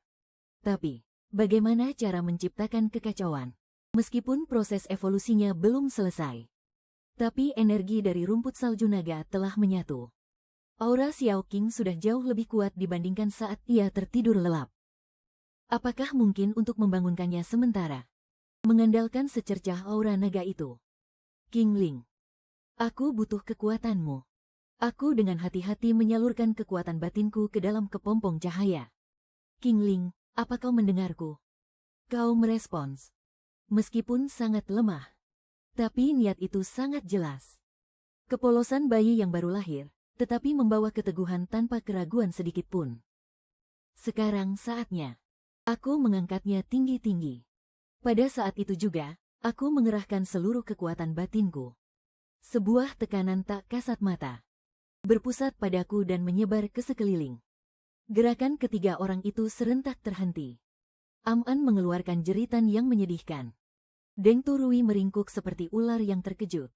Tapi, bagaimana cara menciptakan kekacauan? Meskipun proses evolusinya belum selesai, tapi energi dari rumput salju naga telah menyatu. Aura Xiao Qing sudah jauh lebih kuat dibandingkan saat ia tertidur lelap. Apakah mungkin untuk membangunkannya sementara? Mengandalkan secercah aura naga itu. King Ling, aku butuh kekuatanmu. Aku dengan hati-hati menyalurkan kekuatan batinku ke dalam kepompong cahaya. King Ling, apa kau mendengarku? Kau merespons. Meskipun sangat lemah, tapi niat itu sangat jelas. Kepolosan bayi yang baru lahir, tetapi membawa keteguhan tanpa keraguan sedikitpun. Sekarang saatnya. Aku mengangkatnya tinggi-tinggi. Pada saat itu juga, aku mengerahkan seluruh kekuatan batinku. Sebuah tekanan tak kasat mata berpusat padaku dan menyebar ke sekeliling. Gerakan ketiga orang itu serentak terhenti. Am An mengeluarkan jeritan yang menyedihkan. Deng Turui meringkuk seperti ular yang terkejut.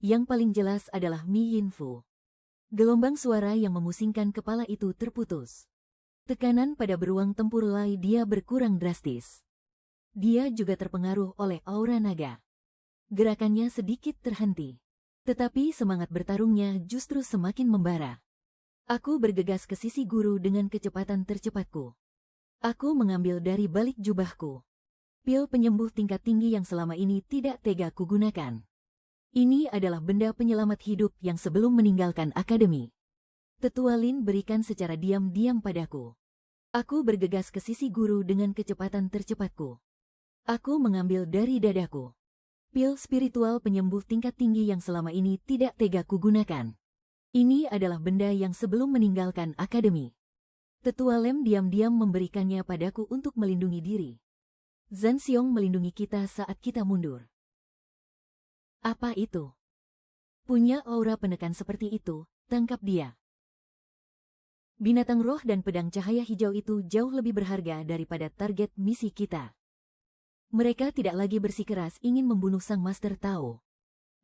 Yang paling jelas adalah Mi Yin Fu. Gelombang suara yang memusingkan kepala itu terputus. Tekanan pada beruang tempur Lai Dia berkurang drastis. Dia juga terpengaruh oleh aura naga. Gerakannya sedikit terhenti. Tetapi semangat bertarungnya justru semakin membara. Aku bergegas ke sisi guru dengan kecepatan tercepatku. Aku mengambil dari balik jubahku pil penyembuh tingkat tinggi yang selama ini tidak tega kugunakan. Ini adalah benda penyelamat hidup yang sebelum meninggalkan akademi Tetua Lin berikan secara diam-diam padaku. Aku bergegas ke sisi guru dengan kecepatan tercepatku. Aku mengambil dari dadaku pil spiritual penyembuh tingkat tinggi yang selama ini tidak tega kugunakan. Ini adalah benda yang sebelum meninggalkan akademi Tetua Lem diam-diam memberikannya padaku untuk melindungi diri. Zhan Xiong melindungi kita saat kita mundur. Apa itu? Punya aura penekan seperti itu, tangkap dia. Binatang roh dan pedang cahaya hijau itu jauh lebih berharga daripada target misi kita. Mereka tidak lagi bersikeras ingin membunuh Sang Master Tao,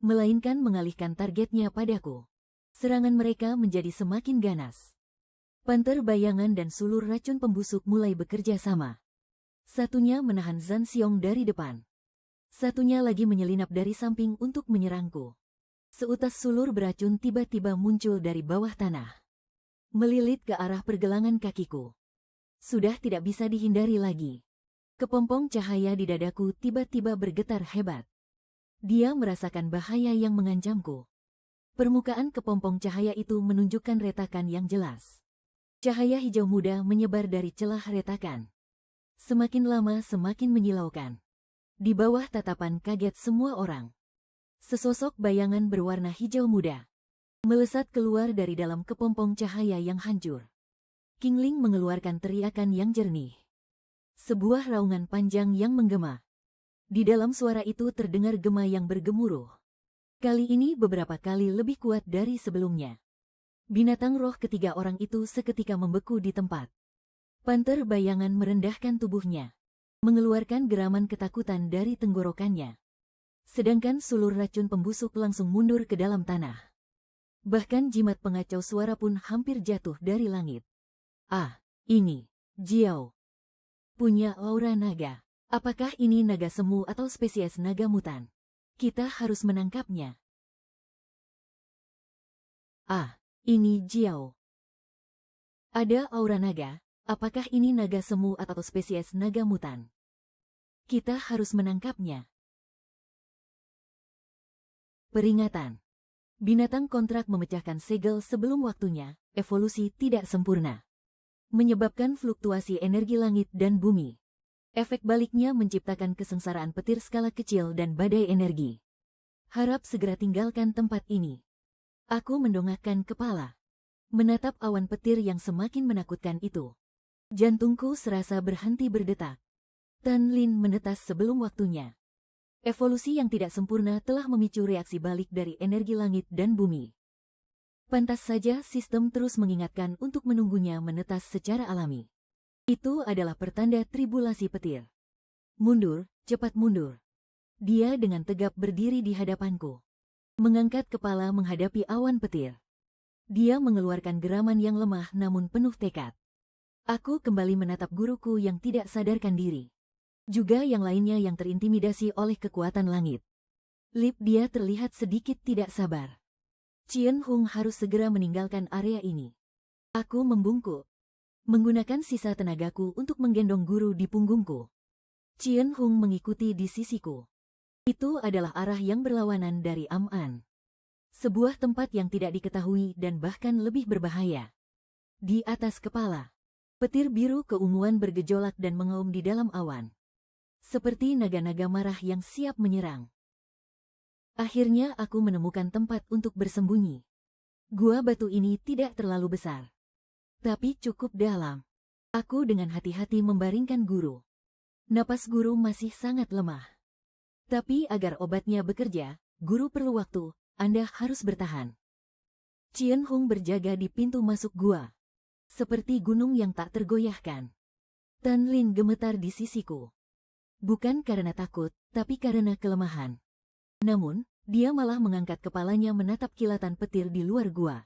melainkan mengalihkan targetnya padaku. Serangan mereka menjadi semakin ganas. Panter bayangan dan sulur racun pembusuk mulai bekerja sama. Satunya menahan Zhan Xiong dari depan. Satunya lagi menyelinap dari samping untuk menyerangku. Seutas sulur beracun tiba-tiba muncul dari bawah tanah, melilit ke arah pergelangan kakiku. Sudah tidak bisa dihindari lagi. Kepompong cahaya di dadaku tiba-tiba bergetar hebat. Dia merasakan bahaya yang mengancamku. Permukaan kepompong cahaya itu menunjukkan retakan yang jelas. Cahaya hijau muda menyebar dari celah retakan. Semakin lama semakin menyilaukan. Di bawah tatapan kaget semua orang, sesosok bayangan berwarna hijau muda melesat keluar dari dalam kepompong cahaya yang hancur. Qingling mengeluarkan teriakan yang jernih. Sebuah raungan panjang yang menggema. Di dalam suara itu terdengar gema yang bergemuruh. Kali ini beberapa kali lebih kuat dari sebelumnya. Binatang roh ketiga orang itu seketika membeku di tempat. Panter bayangan merendahkan tubuhnya, mengeluarkan geraman ketakutan dari tenggorokannya. Sedangkan sulur racun pembusuk langsung mundur ke dalam tanah. Bahkan jimat pengacau suara pun hampir jatuh dari langit. Ah, ini Jiao. Punya aura naga. Apakah ini naga semu atau spesies naga mutan? Kita harus menangkapnya. Ah, ini Jiao. Ada aura naga. Apakah ini naga semu atau spesies naga mutan? Kita harus menangkapnya. Peringatan. Binatang kontrak memecahkan segel sebelum waktunya, evolusi tidak sempurna. Menyebabkan fluktuasi energi langit dan bumi. Efek baliknya menciptakan kesengsaraan petir skala kecil dan badai energi. Harap segera tinggalkan tempat ini. Aku mendongakkan kepala, menatap awan petir yang semakin menakutkan itu. Jantungku serasa berhenti berdetak. Tan Lin menetas sebelum waktunya. Evolusi yang tidak sempurna telah memicu reaksi balik dari energi langit dan bumi. Pantas saja sistem terus mengingatkan untuk menunggunya menetas secara alami. Itu adalah pertanda tribulasi petir. Mundur, cepat mundur. Dia dengan tegap berdiri di hadapanku, mengangkat kepala menghadapi awan petir. Dia mengeluarkan geraman yang lemah namun penuh tekad. Aku kembali menatap guruku yang tidak sadarkan diri. Juga yang lainnya yang terintimidasi oleh kekuatan langit. Lip dia terlihat sedikit tidak sabar. Qian Hung harus segera meninggalkan area ini. Aku membungkuk, menggunakan sisa tenagaku untuk menggendong guru di punggungku. Qian Hung mengikuti di sisiku. Itu adalah arah yang berlawanan dari Am-an. Sebuah tempat yang tidak diketahui dan bahkan lebih berbahaya. Di atas kepala, petir biru keunguan bergejolak dan mengaum di dalam awan. Seperti naga-naga marah yang siap menyerang. Akhirnya aku menemukan tempat untuk bersembunyi. Gua batu ini tidak terlalu besar, tapi cukup dalam. Aku dengan hati-hati membaringkan guru. Napas guru masih sangat lemah. Tapi agar obatnya bekerja, guru perlu waktu, Anda harus bertahan. Qian Hung berjaga di pintu masuk gua, seperti gunung yang tak tergoyahkan. Tan Lin gemetar di sisiku. Bukan karena takut, tapi karena kelemahan. Namun, dia malah mengangkat kepalanya menatap kilatan petir di luar gua.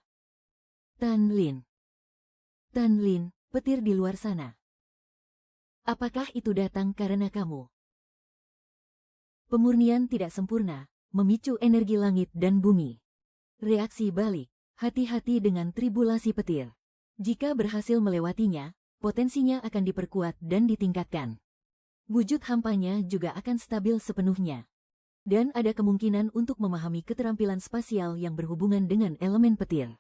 Tan Lin. Tan Lin, petir di luar sana. Apakah itu datang karena kamu? Pemurnian tidak sempurna, memicu energi langit dan bumi. Reaksi balik, hati-hati dengan tribulasi petir. Jika berhasil melewatinya, potensinya akan diperkuat dan ditingkatkan. Wujud hampanya juga akan stabil sepenuhnya. Dan ada kemungkinan untuk memahami keterampilan spasial yang berhubungan dengan elemen petir.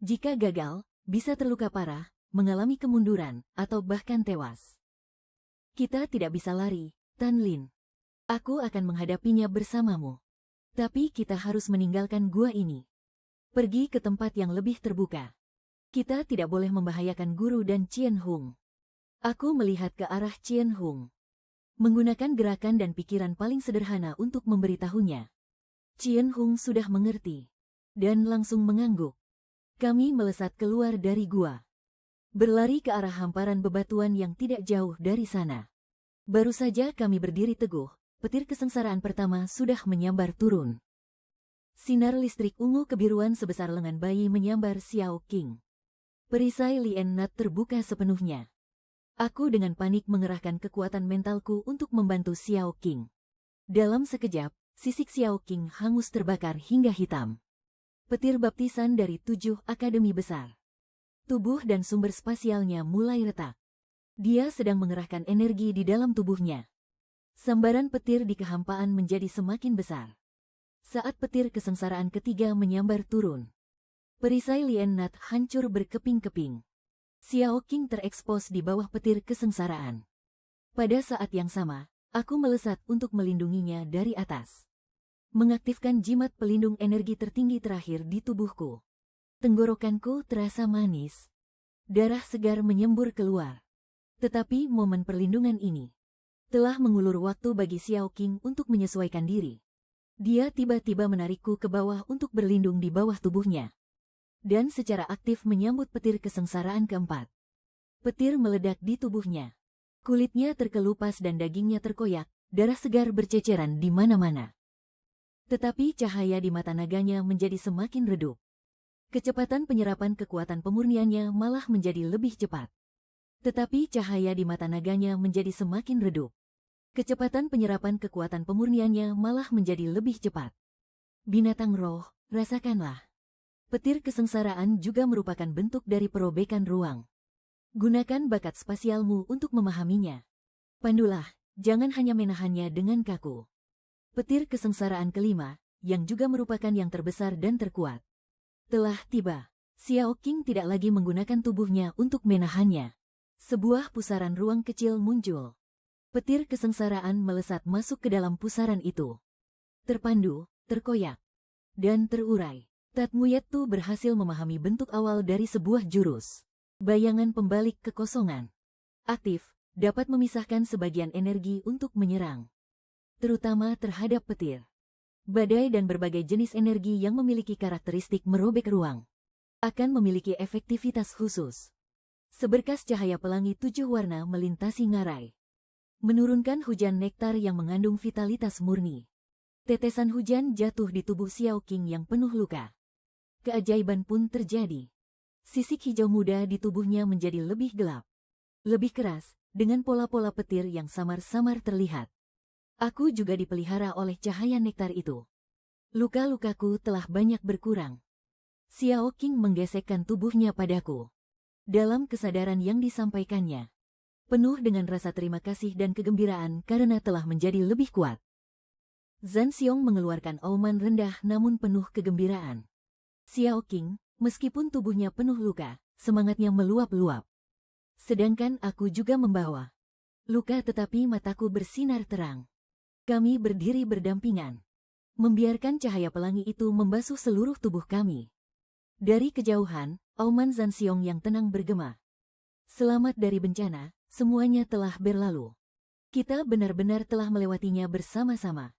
Jika gagal, bisa terluka parah, mengalami kemunduran, atau bahkan tewas. Kita tidak bisa lari, Tan Lin. Aku akan menghadapinya bersamamu. Tapi kita harus meninggalkan gua ini. Pergi ke tempat yang lebih terbuka. Kita tidak boleh membahayakan guru dan Qian Hung. Aku melihat ke arah Qian Hung. Menggunakan gerakan dan pikiran paling sederhana untuk memberitahunya. Qian Hung sudah mengerti. Dan langsung mengangguk. Kami melesat keluar dari gua. Berlari ke arah hamparan bebatuan yang tidak jauh dari sana. Baru saja kami berdiri teguh, petir kesengsaraan pertama sudah menyambar turun. Sinar listrik ungu kebiruan sebesar lengan bayi menyambar Xiao Qing. Perisai Lien Nat terbuka sepenuhnya. Aku dengan panik mengerahkan kekuatan mentalku untuk membantu Xiao Qing. Dalam sekejap, sisik Xiao Qing hangus terbakar hingga hitam. Petir baptisan dari 7 akademi besar. Tubuh dan sumber spasialnya mulai retak. Dia sedang mengerahkan energi di dalam tubuhnya. Sambaran petir di kehampaan menjadi semakin besar. Saat petir kesengsaraan ketiga menyambar turun, perisai Lien Nat hancur berkeping-keping. Xiao Qing terekspos di bawah petir kesengsaraan. Pada saat yang sama, aku melesat untuk melindunginya dari atas. Mengaktifkan jimat pelindung energi tertinggi terakhir di tubuhku. Tenggorokanku terasa manis. Darah segar menyembur keluar. Tetapi momen perlindungan ini telah mengulur waktu bagi Xiao Qing untuk menyesuaikan diri. Dia tiba-tiba menarikku ke bawah untuk berlindung di bawah tubuhnya. Dan secara aktif menyambut petir kesengsaraan keempat. Petir meledak di tubuhnya. Kulitnya terkelupas dan dagingnya terkoyak, darah segar berceceran di mana-mana. Tetapi cahaya di mata naganya menjadi semakin redup. Kecepatan penyerapan kekuatan pemurniannya malah menjadi lebih cepat. Tetapi cahaya di mata naganya menjadi semakin redup. Kecepatan penyerapan kekuatan pemurniannya malah menjadi lebih cepat. Binatang roh, rasakanlah. Petir kesengsaraan juga merupakan bentuk dari perobekan ruang. Gunakan bakat spasialmu untuk memahaminya. Pandulah, jangan hanya menahannya dengan kaku. Petir kesengsaraan kelima, yang juga merupakan yang terbesar dan terkuat, telah tiba. Xiao Qing tidak lagi menggunakan tubuhnya untuk menahannya. Sebuah pusaran ruang kecil muncul. Petir kesengsaraan melesat masuk ke dalam pusaran itu. Terpandu, terkoyak, dan terurai. Tatmuyattu berhasil memahami bentuk awal dari sebuah jurus. Bayangan pembalik kekosongan. Aktif, dapat memisahkan sebagian energi untuk menyerang. Terutama terhadap petir. Badai dan berbagai jenis energi yang memiliki karakteristik merobek ruang akan memiliki efektivitas khusus. Seberkas cahaya pelangi 7 warna melintasi ngarai. Menurunkan hujan nektar yang mengandung vitalitas murni. Tetesan hujan jatuh di tubuh Xiao Qing yang penuh luka. Keajaiban pun terjadi. Sisik hijau muda di tubuhnya menjadi lebih gelap. Lebih keras, dengan pola-pola petir yang samar-samar terlihat. Aku juga dipelihara oleh cahaya nektar itu. Luka-lukaku telah banyak berkurang. Xiao Qing menggesekkan tubuhnya padaku. Dalam kesadaran yang disampaikannya, penuh dengan rasa terima kasih dan kegembiraan karena telah menjadi lebih kuat. Zhan Xiong mengeluarkan auman rendah namun penuh kegembiraan. Xiao Qing, meskipun tubuhnya penuh luka, semangatnya meluap-luap. Sedangkan aku juga membawa luka tetapi mataku bersinar terang. Kami berdiri berdampingan, membiarkan cahaya pelangi itu membasuh seluruh tubuh kami. Dari kejauhan, auman Zhan Xiong yang tenang bergema. Selamat dari bencana, semuanya telah berlalu. Kita benar-benar telah melewatinya bersama-sama.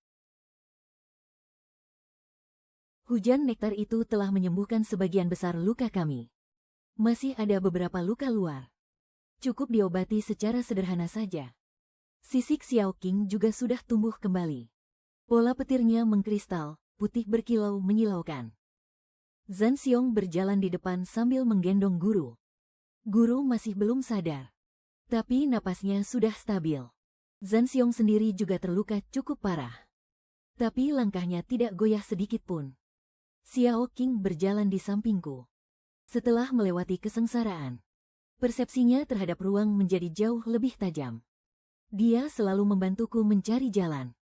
Hujan nektar itu telah menyembuhkan sebagian besar luka kami. Masih ada beberapa luka luar. Cukup diobati secara sederhana saja. Sisik Xiao Qing juga sudah tumbuh kembali. Pola petirnya mengkristal, putih berkilau menyilaukan. Zhan Xiong berjalan di depan sambil menggendong guru. Guru masih belum sadar. Tapi napasnya sudah stabil. Zhan Xiong sendiri juga terluka cukup parah. Tapi langkahnya tidak goyah sedikit pun. Xiao Qing berjalan di sampingku. Setelah melewati kesengsaraan, persepsinya terhadap ruang menjadi jauh lebih tajam. Dia selalu membantuku mencari jalan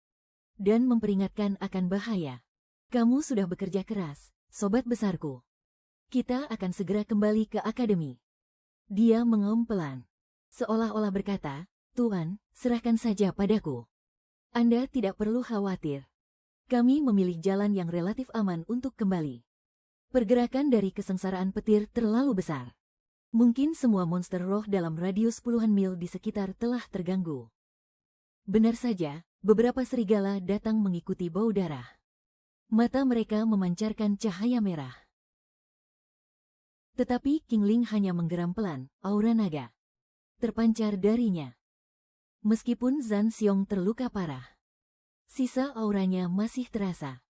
dan memperingatkan akan bahaya. Kamu sudah bekerja keras, sobat besarku. Kita akan segera kembali ke akademi. Dia mengaum pelan, seolah-olah berkata, Tuan, serahkan saja padaku. Anda tidak perlu khawatir. Kami memilih jalan yang relatif aman untuk kembali. Pergerakan dari kesengsaraan petir terlalu besar. Mungkin semua monster roh dalam radius puluhan mil di sekitar telah terganggu. Benar saja, beberapa serigala datang mengikuti bau darah. Mata mereka memancarkan cahaya merah. Tetapi King Ling hanya menggeram pelan, aura naga terpancar darinya. Meskipun Zhan Xiong terluka parah, sisa auranya masih terasa.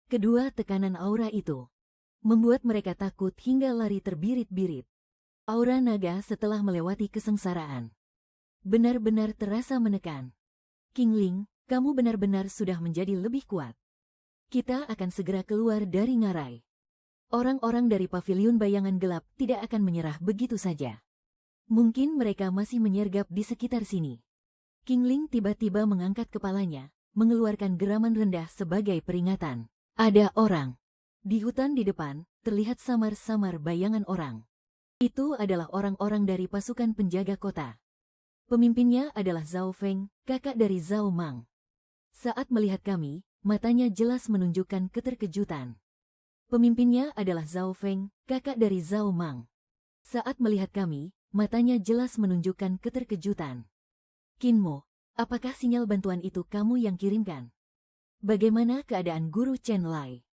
Kedua tekanan aura itu membuat mereka takut hingga lari terbirit-birit. Aura naga setelah melewati kesengsaraan benar-benar terasa menekan. King Ling, kamu benar-benar sudah menjadi lebih kuat. Kita akan segera keluar dari ngarai. Orang-orang dari paviliun bayangan gelap tidak akan menyerah begitu saja. Mungkin mereka masih menyergap di sekitar sini. King Ling tiba-tiba mengangkat kepalanya, mengeluarkan geraman rendah sebagai peringatan. Ada orang. Di hutan di depan, terlihat samar-samar bayangan orang. Itu adalah orang-orang dari pasukan penjaga kota. Pemimpinnya adalah Zhao Feng, kakak dari Zhao Mang. Saat melihat kami, matanya jelas menunjukkan keterkejutan. Pemimpinnya adalah Zhao Feng, kakak dari Zhao Mang. Saat melihat kami, matanya jelas menunjukkan keterkejutan. Kinmo, apakah sinyal bantuan itu kamu yang kirimkan? Bagaimana keadaan Guru Chen Lai?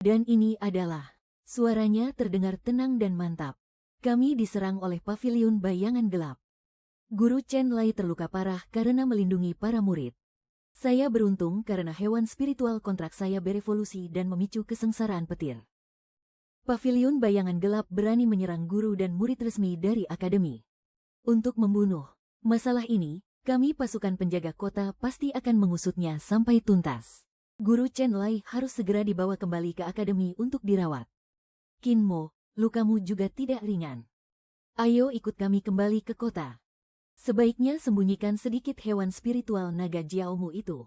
Dan ini adalah, suaranya terdengar tenang dan mantap. Kami diserang oleh paviliun bayangan gelap. Guru Chen Lai terluka parah karena melindungi para murid. Saya beruntung karena hewan spiritual kontrak saya berevolusi dan memicu kesengsaraan petir. Paviliun bayangan gelap berani menyerang guru dan murid resmi dari akademi. Untuk membunuh masalah ini, kami pasukan penjaga kota pasti akan mengusutnya sampai tuntas. Guru Chen Lai harus segera dibawa kembali ke akademi untuk dirawat. Kinmo, lukamu juga tidak ringan. Ayo ikut kami kembali ke kota. Sebaiknya sembunyikan sedikit hewan spiritual naga Jiaomu itu.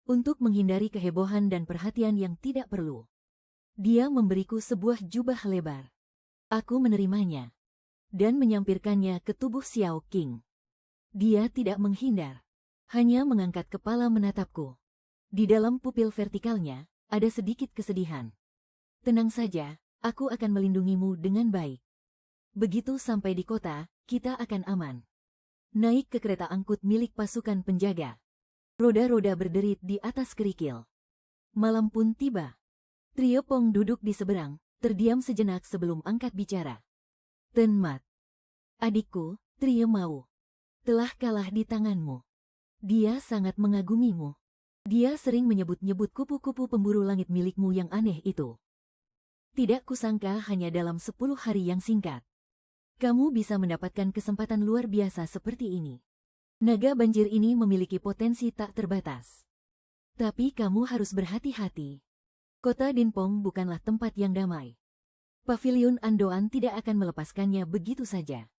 Untuk menghindari kehebohan dan perhatian yang tidak perlu. Dia memberiku sebuah jubah lebar. Aku menerimanya dan menyampirkannya ke tubuh Xiao Qing. Dia tidak menghindar, hanya mengangkat kepala menatapku. Di dalam pupil vertikalnya, ada sedikit kesedihan. Tenang saja, aku akan melindungimu dengan baik. Begitu sampai di kota, kita akan aman. Naik ke kereta angkut milik pasukan penjaga. Roda-roda berderit di atas kerikil. Malam pun tiba. Trio Pong duduk di seberang, terdiam sejenak sebelum angkat bicara. Tenmat. Adikku, Trio Mau. Telah kalah di tanganmu. Dia sangat mengagumimu. Dia sering menyebut-nyebut kupu-kupu pemburu langit milikmu yang aneh itu. Tidak kusangka hanya dalam 10 hari yang singkat. Kamu bisa mendapatkan kesempatan luar biasa seperti ini. Naga banjir ini memiliki potensi tak terbatas. Tapi kamu harus berhati-hati. Kota Dinpong bukanlah tempat yang damai. Paviliun Andoan tidak akan melepaskannya begitu saja.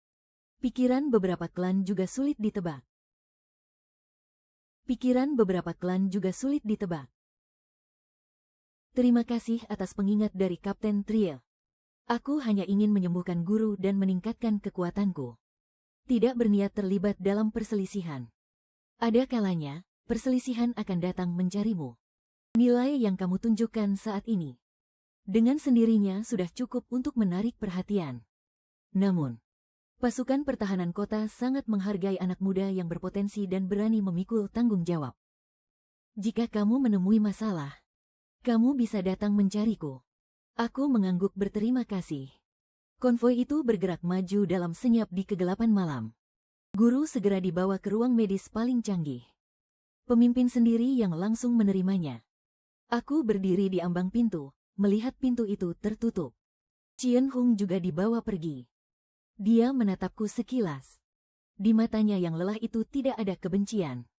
Pikiran beberapa klan juga sulit ditebak. Terima kasih atas pengingat dari Kapten Trio. Aku hanya ingin menyembuhkan guru dan meningkatkan kekuatanku. Tidak berniat terlibat dalam perselisihan. Ada kalanya, perselisihan akan datang mencarimu. Nilai yang kamu tunjukkan saat ini, dengan sendirinya sudah cukup untuk menarik perhatian. Namun, pasukan pertahanan kota sangat menghargai anak muda yang berpotensi dan berani memikul tanggung jawab. Jika kamu menemui masalah, kamu bisa datang mencariku. Aku mengangguk berterima kasih. Konvoi itu bergerak maju dalam senyap di kegelapan malam. Guru segera dibawa ke ruang medis paling canggih. Pemimpin sendiri yang langsung menerimanya. Aku berdiri di ambang pintu, melihat pintu itu tertutup. Chien Hung juga dibawa pergi. Dia menatapku sekilas. Di matanya yang lelah itu tidak ada kebencian.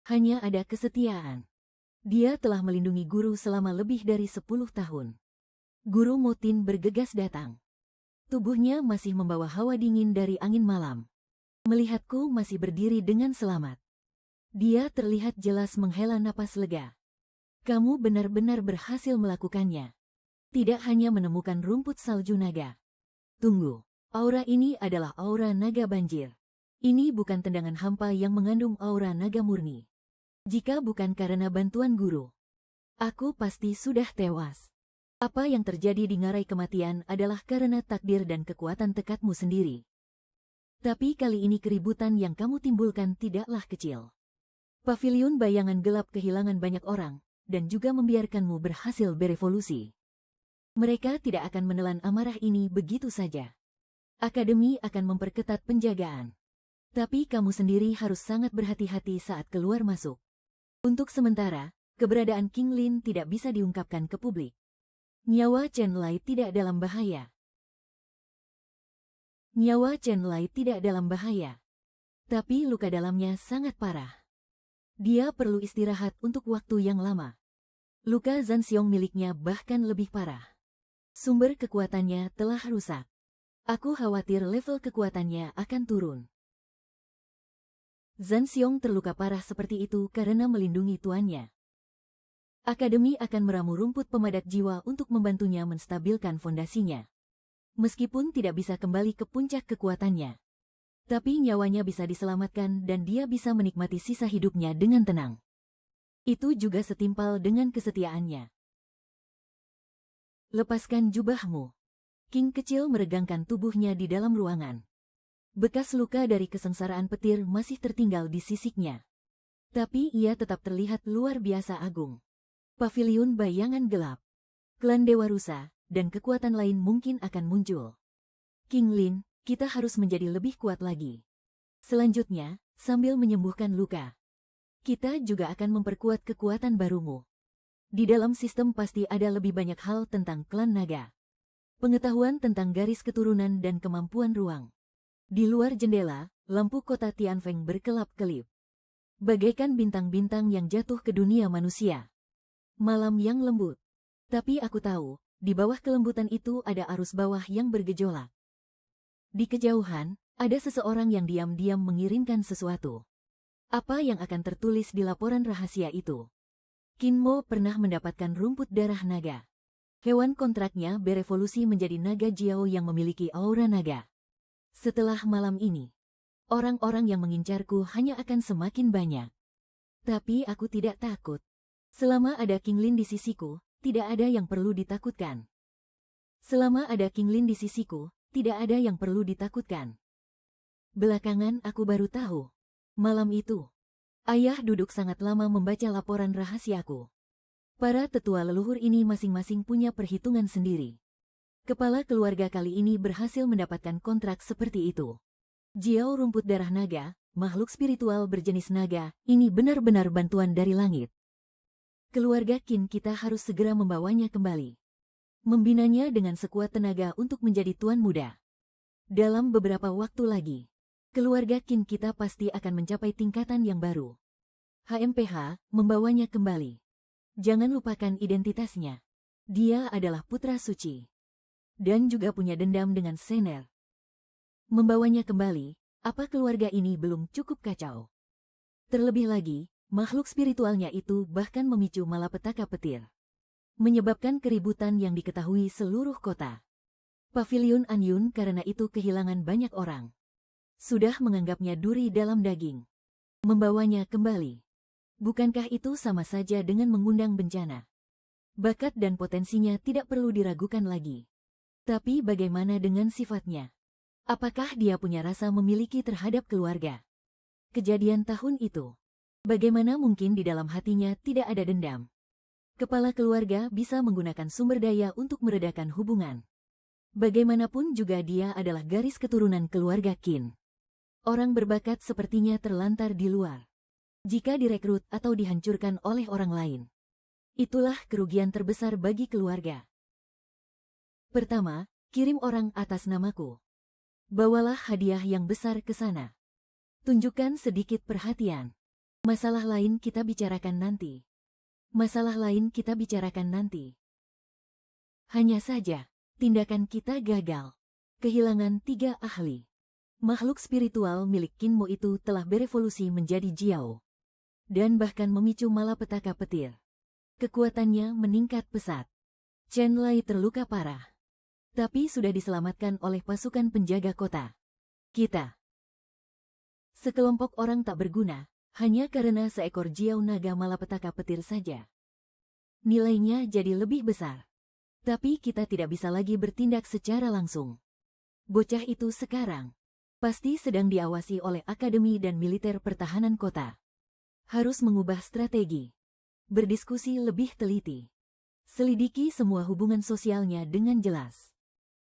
Hanya ada kesetiaan. Dia telah melindungi guru selama lebih dari 10 tahun. Guru Motin bergegas datang. Tubuhnya masih membawa hawa dingin dari angin malam. Melihatku masih berdiri dengan selamat. Dia terlihat jelas menghela napas lega. Kamu benar-benar berhasil melakukannya. Tidak hanya menemukan rumput salju naga. Tunggu, aura ini adalah aura naga banjir. Ini bukan tendangan hampa yang mengandung aura naga murni. Jika bukan karena bantuan guru, aku pasti sudah tewas. Apa yang terjadi di ngarai kematian adalah karena takdir dan kekuatan tekadmu sendiri. Tapi kali ini keributan yang kamu timbulkan tidaklah kecil. Pavilion bayangan gelap kehilangan banyak orang, dan juga membiarkanmu berhasil berevolusi. Mereka tidak akan menelan amarah ini begitu saja. Akademi akan memperketat penjagaan. Tapi kamu sendiri harus sangat berhati-hati saat keluar masuk. Untuk sementara, keberadaan King Lin tidak bisa diungkapkan ke publik. Nyawa Chen Lai tidak dalam bahaya. Nyawa Chen Lai tidak dalam bahaya. Tapi luka dalamnya sangat parah. Dia perlu istirahat untuk waktu yang lama. Luka Zhan Xiong miliknya bahkan lebih parah. Sumber kekuatannya telah rusak. Aku khawatir level kekuatannya akan turun. Zhan Xiong terluka parah seperti itu karena melindungi tuannya. Akademi akan meramu rumput pemadat jiwa untuk membantunya menstabilkan fondasinya. Meskipun tidak bisa kembali ke puncak kekuatannya, tapi nyawanya bisa diselamatkan dan dia bisa menikmati sisa hidupnya dengan tenang. Itu juga setimpal dengan kesetiaannya. Lepaskan jubahmu. King kecil meregangkan tubuhnya di dalam ruangan. Bekas luka dari kesengsaraan petir masih tertinggal di sisiknya. Tapi ia tetap terlihat luar biasa agung. Pavilion bayangan gelap, klan Dewa Rusa, dan kekuatan lain mungkin akan muncul. King Lin, kita harus menjadi lebih kuat lagi. Selanjutnya, sambil menyembuhkan luka, kita juga akan memperkuat kekuatan barumu. Di dalam sistem pasti ada lebih banyak hal tentang klan naga. Pengetahuan tentang garis keturunan dan kemampuan ruang. Di luar jendela, lampu kota Tianfeng berkelap-kelip. Bagaikan bintang-bintang yang jatuh ke dunia manusia. Malam yang lembut. Tapi aku tahu, di bawah kelembutan itu ada arus bawah yang bergejolak. Di kejauhan, ada seseorang yang diam-diam mengirimkan sesuatu. Apa yang akan tertulis di laporan rahasia itu? Qin Mo pernah mendapatkan rumput darah naga. Hewan kontraknya berevolusi menjadi naga Jiao yang memiliki aura naga. Setelah malam ini, orang-orang yang mengincarku hanya akan semakin banyak. Tapi aku tidak takut. Selama ada King Lin di sisiku, tidak ada yang perlu ditakutkan. Selama ada King Lin di sisiku, tidak ada yang perlu ditakutkan. Belakangan aku baru tahu. Malam itu, ayah duduk sangat lama membaca laporan rahasiaku. Para tetua leluhur ini masing-masing punya perhitungan sendiri. Kepala keluarga kali ini berhasil mendapatkan kontrak seperti itu. Jiao rumput darah naga, makhluk spiritual berjenis naga, ini benar-benar bantuan dari langit. Keluarga Qin kita harus segera membawanya kembali. Membinanya dengan sekuat tenaga untuk menjadi tuan muda. Dalam beberapa waktu lagi, keluarga Qin kita pasti akan mencapai tingkatan yang baru. HMPH, membawanya kembali. Jangan lupakan identitasnya. Dia adalah putra suci. Dan juga punya dendam dengan Sener. Membawanya kembali, apa keluarga ini belum cukup kacau? Terlebih lagi, makhluk spiritualnya itu bahkan memicu malapetaka petir. Menyebabkan keributan yang diketahui seluruh kota. Pavilion Anyun karena itu kehilangan banyak orang. Sudah menganggapnya duri dalam daging. Membawanya kembali. Bukankah itu sama saja dengan mengundang bencana? Bakat dan potensinya tidak perlu diragukan lagi. Tapi bagaimana dengan sifatnya? Apakah dia punya rasa memiliki terhadap keluarga? Kejadian tahun itu. Bagaimana mungkin di dalam hatinya tidak ada dendam? Kepala keluarga bisa menggunakan sumber daya untuk meredakan hubungan. Bagaimanapun juga dia adalah garis keturunan keluarga Qin. Orang berbakat sepertinya terlantar di luar. Jika direkrut atau dihancurkan oleh orang lain, itulah kerugian terbesar bagi keluarga. Pertama, kirim orang atas namaku. Bawalah hadiah yang besar ke sana. Tunjukkan sedikit perhatian. Masalah lain kita bicarakan nanti. Masalah lain kita bicarakan nanti. Hanya saja, tindakan kita gagal. Kehilangan 3 ahli. Makhluk spiritual milik Kinmo itu telah berevolusi menjadi Jiao. Dan bahkan memicu malapetaka petir. Kekuatannya meningkat pesat. Chen Lai terluka parah. Tapi sudah diselamatkan oleh pasukan penjaga kota. Kita. Sekelompok orang tak berguna. Hanya karena seekor Jiao naga malapetaka petir saja. Nilainya jadi lebih besar. Tapi kita tidak bisa lagi bertindak secara langsung. Bocah itu sekarang pasti sedang diawasi oleh Akademi dan Militer Pertahanan Kota. Harus mengubah strategi. Berdiskusi lebih teliti. Selidiki semua hubungan sosialnya dengan jelas.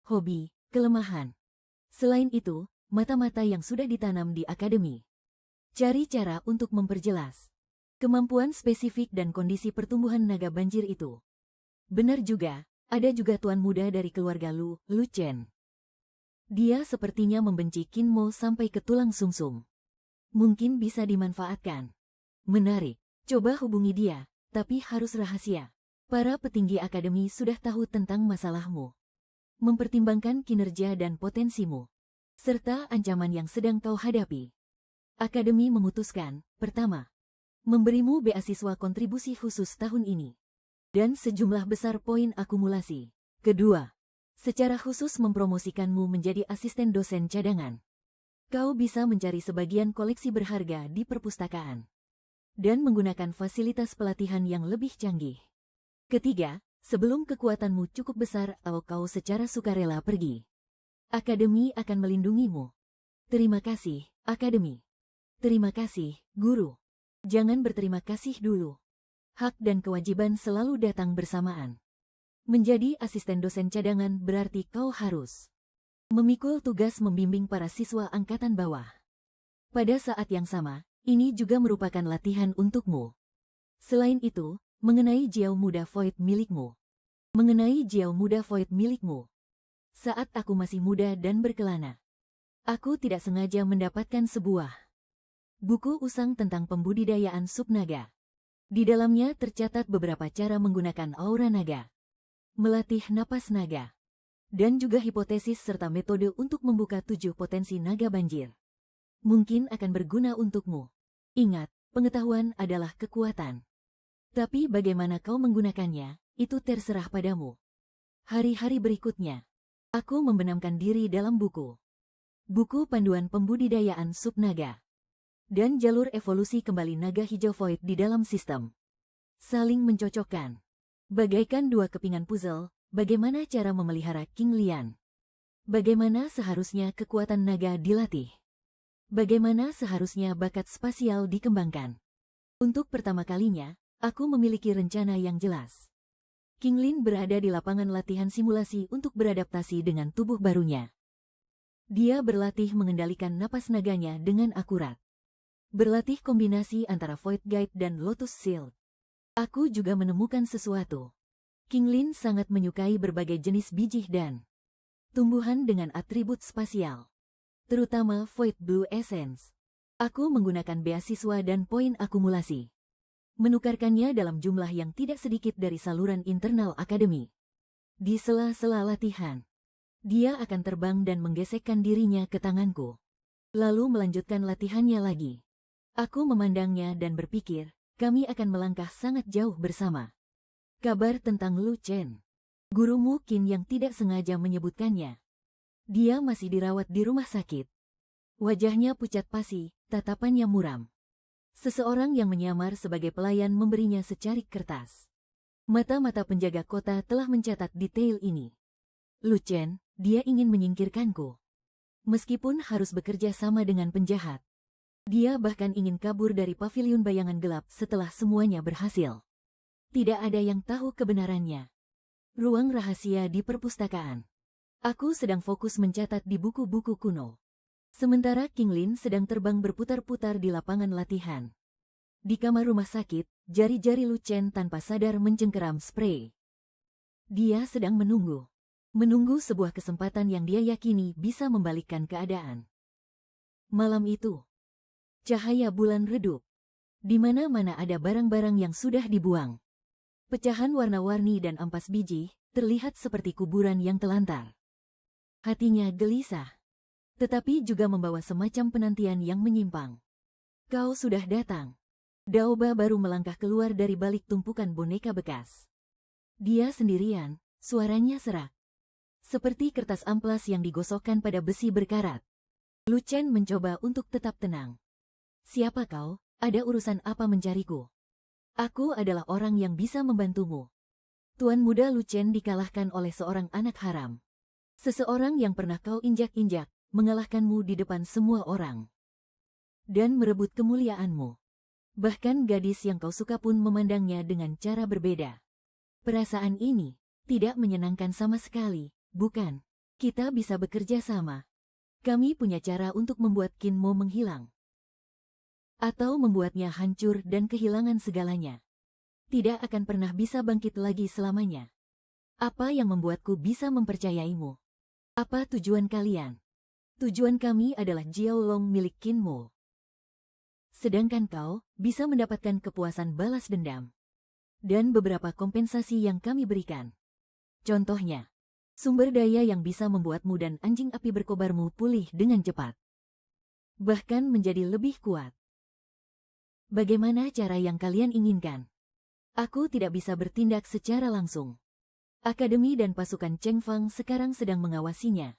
Hobi, kelemahan. Selain itu, mata-mata yang sudah ditanam di Akademi. Cari cara untuk memperjelas kemampuan spesifik dan kondisi pertumbuhan naga banjir itu. Benar juga, ada juga tuan muda dari keluarga Lu Chen. Dia sepertinya membenci Kinmo sampai ke tulang sumsum. Mungkin bisa dimanfaatkan. Menarik, coba hubungi dia, tapi harus rahasia. Para petinggi Akademi sudah tahu tentang masalahmu. Mempertimbangkan kinerja dan potensimu, serta ancaman yang sedang kau hadapi. Akademi memutuskan, pertama, memberimu beasiswa kontribusi khusus tahun ini, dan sejumlah besar poin akumulasi. Kedua, secara khusus mempromosikanmu menjadi asisten dosen cadangan. Kau bisa mencari sebagian koleksi berharga di perpustakaan, dan menggunakan fasilitas pelatihan yang lebih canggih. Ketiga, sebelum kekuatanmu cukup besar atau kau secara sukarela pergi, Akademi akan melindungimu. Terima kasih, Akademi. Terima kasih, Guru. Jangan berterima kasih dulu. Hak dan kewajiban selalu datang bersamaan. Menjadi asisten dosen cadangan berarti kau harus memikul tugas membimbing para siswa angkatan bawah. Pada saat yang sama, ini juga merupakan latihan untukmu. Selain itu, mengenai Jiao muda Void milikmu. Mengenai Jiao muda Void milikmu. Saat aku masih muda dan berkelana, aku tidak sengaja mendapatkan sebuah buku usang tentang pembudidayaan sup naga. Di dalamnya tercatat beberapa cara menggunakan aura naga, melatih napas naga, dan juga hipotesis serta metode untuk membuka 7 potensi naga banjir. Mungkin akan berguna untukmu. Ingat, pengetahuan adalah kekuatan. Tapi bagaimana kau menggunakannya, itu terserah padamu. Hari-hari berikutnya, aku membenamkan diri dalam buku Panduan Pembudidayaan Sup Naga, dan jalur evolusi kembali naga hijau void di dalam sistem. Saling mencocokkan. Bagaikan 2 kepingan puzzle, bagaimana cara memelihara King Lian. Bagaimana seharusnya kekuatan naga dilatih. Bagaimana seharusnya bakat spasial dikembangkan. Untuk pertama kalinya, aku memiliki rencana yang jelas. King Lin berada di lapangan latihan simulasi untuk beradaptasi dengan tubuh barunya. Dia berlatih mengendalikan napas naganya dengan akurat. Berlatih kombinasi antara Void Guide dan Lotus Shield. Aku juga menemukan sesuatu. King Lin sangat menyukai berbagai jenis biji dan tumbuhan dengan atribut spasial, terutama Void Blue Essence. Aku menggunakan beasiswa dan poin akumulasi, menukarkannya dalam jumlah yang tidak sedikit dari saluran internal Akademi. Di sela-sela latihan, dia akan terbang dan menggesekkan dirinya ke tanganku, lalu melanjutkan latihannya lagi. Aku memandangnya dan berpikir, kami akan melangkah sangat jauh bersama. Kabar tentang Lu Chen. Gurumu Qin yang tidak sengaja menyebutkannya. Dia masih dirawat di rumah sakit. Wajahnya pucat pasi, tatapannya muram. Seseorang yang menyamar sebagai pelayan memberinya secarik kertas. Mata-mata penjaga kota telah mencatat detail ini. Lu Chen, dia ingin menyingkirkanku. Meskipun harus bekerja sama dengan penjahat. Dia bahkan ingin kabur dari paviliun bayangan gelap setelah semuanya berhasil. Tidak ada yang tahu kebenarannya. Ruang rahasia di perpustakaan. Aku sedang fokus mencatat di buku-buku kuno. Sementara King Lin sedang terbang berputar-putar di lapangan latihan. Di kamar rumah sakit, jari-jari Lu Chen tanpa sadar mencengkeram spray. Dia sedang menunggu. Menunggu sebuah kesempatan yang dia yakini bisa membalikkan keadaan. Malam itu, cahaya bulan redup. Di mana-mana ada barang-barang yang sudah dibuang. Pecahan warna-warni dan ampas biji terlihat seperti kuburan yang telantar. Hatinya gelisah, tetapi juga membawa semacam penantian yang menyimpang. Kau sudah datang. Daoba baru melangkah keluar dari balik tumpukan boneka bekas. Dia sendirian, suaranya serak. Seperti kertas amplas yang digosokkan pada besi berkarat. Lu Chen mencoba untuk tetap tenang. Siapa kau? Ada urusan apa mencariku? Aku adalah orang yang bisa membantumu. Tuan muda Lu Chen dikalahkan oleh seorang anak haram. Seseorang yang pernah kau injak-injak, mengalahkanmu di depan semua orang. Dan merebut kemuliaanmu. Bahkan gadis yang kau suka pun memandangnya dengan cara berbeda. Perasaan ini tidak menyenangkan sama sekali, bukan? Kita bisa bekerja sama. Kami punya cara untuk membuat Qin Mo menghilang. Atau membuatnya hancur dan kehilangan segalanya. Tidak akan pernah bisa bangkit lagi selamanya. Apa yang membuatku bisa mempercayaimu? Apa tujuan kalian? Tujuan kami adalah Jiao Long milik Qin Mo. Sedangkan kau bisa mendapatkan kepuasan balas dendam. Dan beberapa kompensasi yang kami berikan. Contohnya, sumber daya yang bisa membuatmu dan anjing api berkobarmu pulih dengan cepat. Bahkan menjadi lebih kuat. Bagaimana cara yang kalian inginkan? Aku tidak bisa bertindak secara langsung. Akademi dan pasukan Cheng Fang sekarang sedang mengawasinya.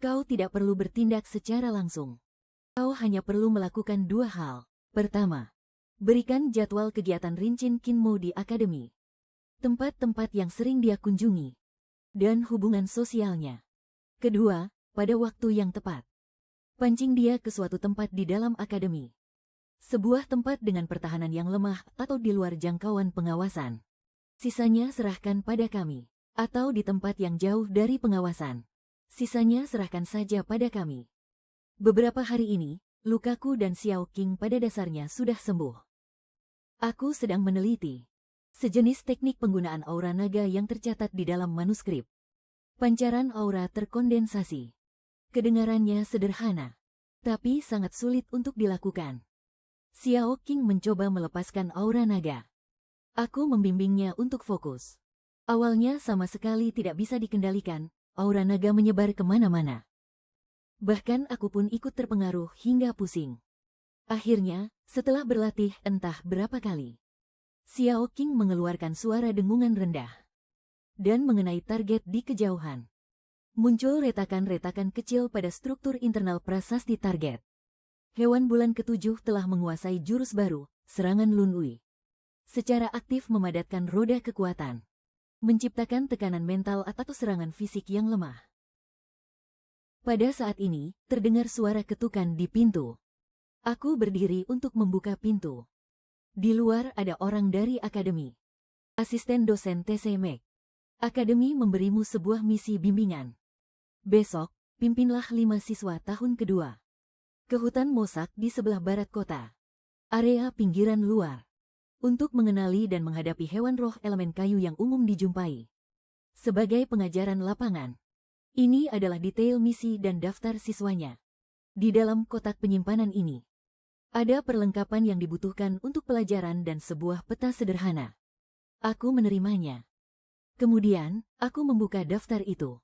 Kau tidak perlu bertindak secara langsung. Kau hanya perlu melakukan dua hal. Pertama, berikan jadwal kegiatan Rincin Qin Mo di akademi. Tempat-tempat yang sering dia kunjungi. Dan hubungan sosialnya. Kedua, pada waktu yang tepat. Pancing dia ke suatu tempat di dalam akademi. Sebuah tempat dengan pertahanan yang lemah atau di luar jangkauan pengawasan. Sisanya serahkan pada kami. Atau di tempat yang jauh dari pengawasan. Sisanya serahkan saja pada kami. Beberapa hari ini, lukaku dan Xiao Qing pada dasarnya sudah sembuh. Aku sedang meneliti sejenis teknik penggunaan aura naga yang tercatat di dalam manuskrip. Pancaran aura terkondensasi. Kedengarannya sederhana, tapi sangat sulit untuk dilakukan. Xiao Qing mencoba melepaskan aura naga. Aku membimbingnya untuk fokus. Awalnya sama sekali tidak bisa dikendalikan, aura naga menyebar kemana-mana. Bahkan aku pun ikut terpengaruh hingga pusing. Akhirnya, setelah berlatih entah berapa kali, Xiao Qing mengeluarkan suara dengungan rendah. Dan mengenai target di kejauhan. Muncul retakan-retakan kecil pada struktur internal prasasti target. Hewan bulan ketujuh telah menguasai jurus baru, serangan Lun Wei. Secara aktif memadatkan roda kekuatan. Menciptakan tekanan mental atau serangan fisik yang lemah. Pada saat ini, terdengar suara ketukan di pintu. Aku berdiri untuk membuka pintu. Di luar ada orang dari akademi. Asisten dosen TC Mek. Akademi memberimu sebuah misi bimbingan. Besok, pimpinlah 5 siswa tahun kedua. Ke hutan Mosak di sebelah barat kota. Area pinggiran luar. Untuk mengenali dan menghadapi hewan roh elemen kayu yang umum dijumpai. Sebagai pengajaran lapangan. Ini adalah detail misi dan daftar siswanya. Di dalam kotak penyimpanan ini, ada perlengkapan yang dibutuhkan untuk pelajaran dan sebuah peta sederhana. Aku menerimanya. Kemudian, aku membuka daftar itu.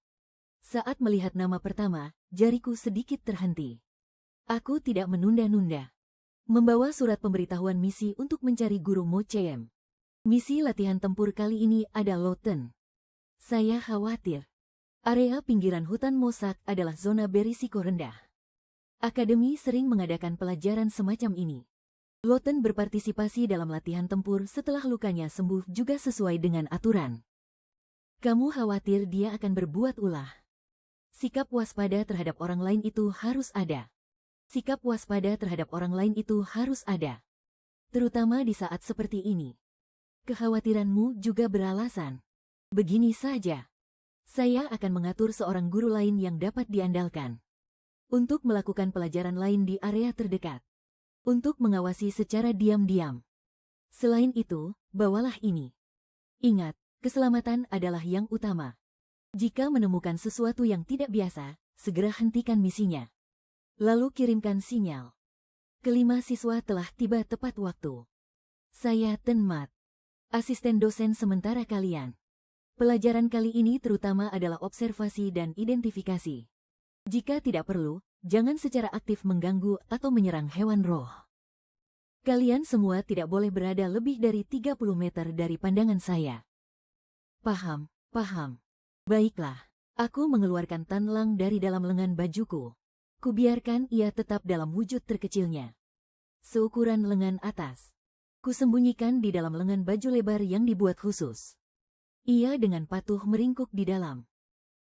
Saat melihat nama pertama, jariku sedikit terhenti. Aku tidak menunda-nunda. Membawa surat pemberitahuan misi untuk mencari guru Mo Chiem. Misi latihan tempur kali ini ada Loten. Saya khawatir. Area pinggiran hutan Mosak adalah zona berisiko rendah. Akademi sering mengadakan pelajaran semacam ini. Loten berpartisipasi dalam latihan tempur setelah lukanya sembuh juga sesuai dengan aturan. Kamu khawatir dia akan berbuat ulah. Sikap waspada terhadap orang lain itu harus ada. Sikap waspada terhadap orang lain itu harus ada. Terutama di saat seperti ini. Kekhawatiranmu juga beralasan. Begini saja. Saya akan mengatur seorang guru lain yang dapat diandalkan. Untuk melakukan pelajaran lain di area terdekat. Untuk mengawasi secara diam-diam. Selain itu, bawalah ini. Ingat, keselamatan adalah yang utama. Jika menemukan sesuatu yang tidak biasa, segera hentikan misinya. Lalu kirimkan sinyal. Kelima siswa telah tiba tepat waktu. Saya Ten Mat, asisten dosen sementara kalian. Pelajaran kali ini terutama adalah observasi dan identifikasi. Jika tidak perlu, jangan secara aktif mengganggu atau menyerang hewan roh. Kalian semua tidak boleh berada lebih dari 30 meter dari pandangan saya. Paham, paham. Baiklah, aku mengeluarkan Tanlang dari dalam lengan bajuku. Kubiarkan ia tetap dalam wujud terkecilnya. Seukuran lengan atas. Kusembunyikan di dalam lengan baju lebar yang dibuat khusus. Ia dengan patuh meringkuk di dalam.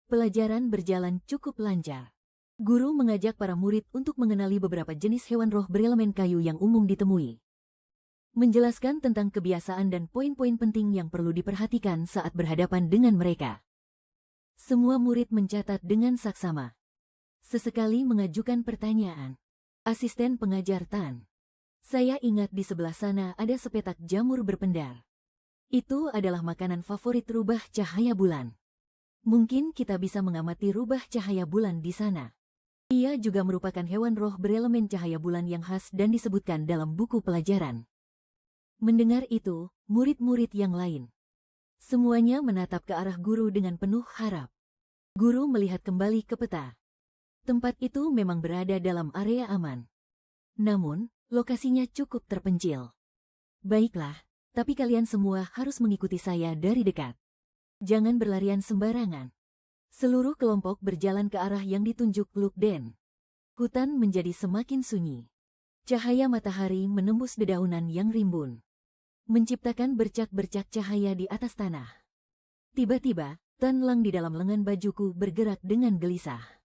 Pelajaran berjalan cukup lancar. Guru mengajak para murid untuk mengenali beberapa jenis hewan roh berelemen kayu yang umum ditemui. Menjelaskan tentang kebiasaan dan poin-poin penting yang perlu diperhatikan saat berhadapan dengan mereka. Semua murid mencatat dengan saksama. Sesekali mengajukan pertanyaan. Asisten pengajar Tan. Saya ingat di sebelah sana ada sepetak jamur berpendar. Itu adalah makanan favorit rubah cahaya bulan. Mungkin kita bisa mengamati rubah cahaya bulan di sana. Ia juga merupakan hewan roh berelemen cahaya bulan yang khas dan disebutkan dalam buku pelajaran. Mendengar itu, murid-murid yang lain. Semuanya menatap ke arah guru dengan penuh harap. Guru melihat kembali ke peta. Tempat itu memang berada dalam area aman. Namun, lokasinya cukup terpencil. Baiklah, tapi kalian semua harus mengikuti saya dari dekat. Jangan berlarian sembarangan. Seluruh kelompok berjalan ke arah yang ditunjuk Lukden. Hutan menjadi semakin sunyi. Cahaya matahari menembus dedaunan yang rimbun, menciptakan bercak-bercak cahaya di atas tanah. Tiba-tiba, Tanlang di dalam lengan bajuku bergerak dengan gelisah.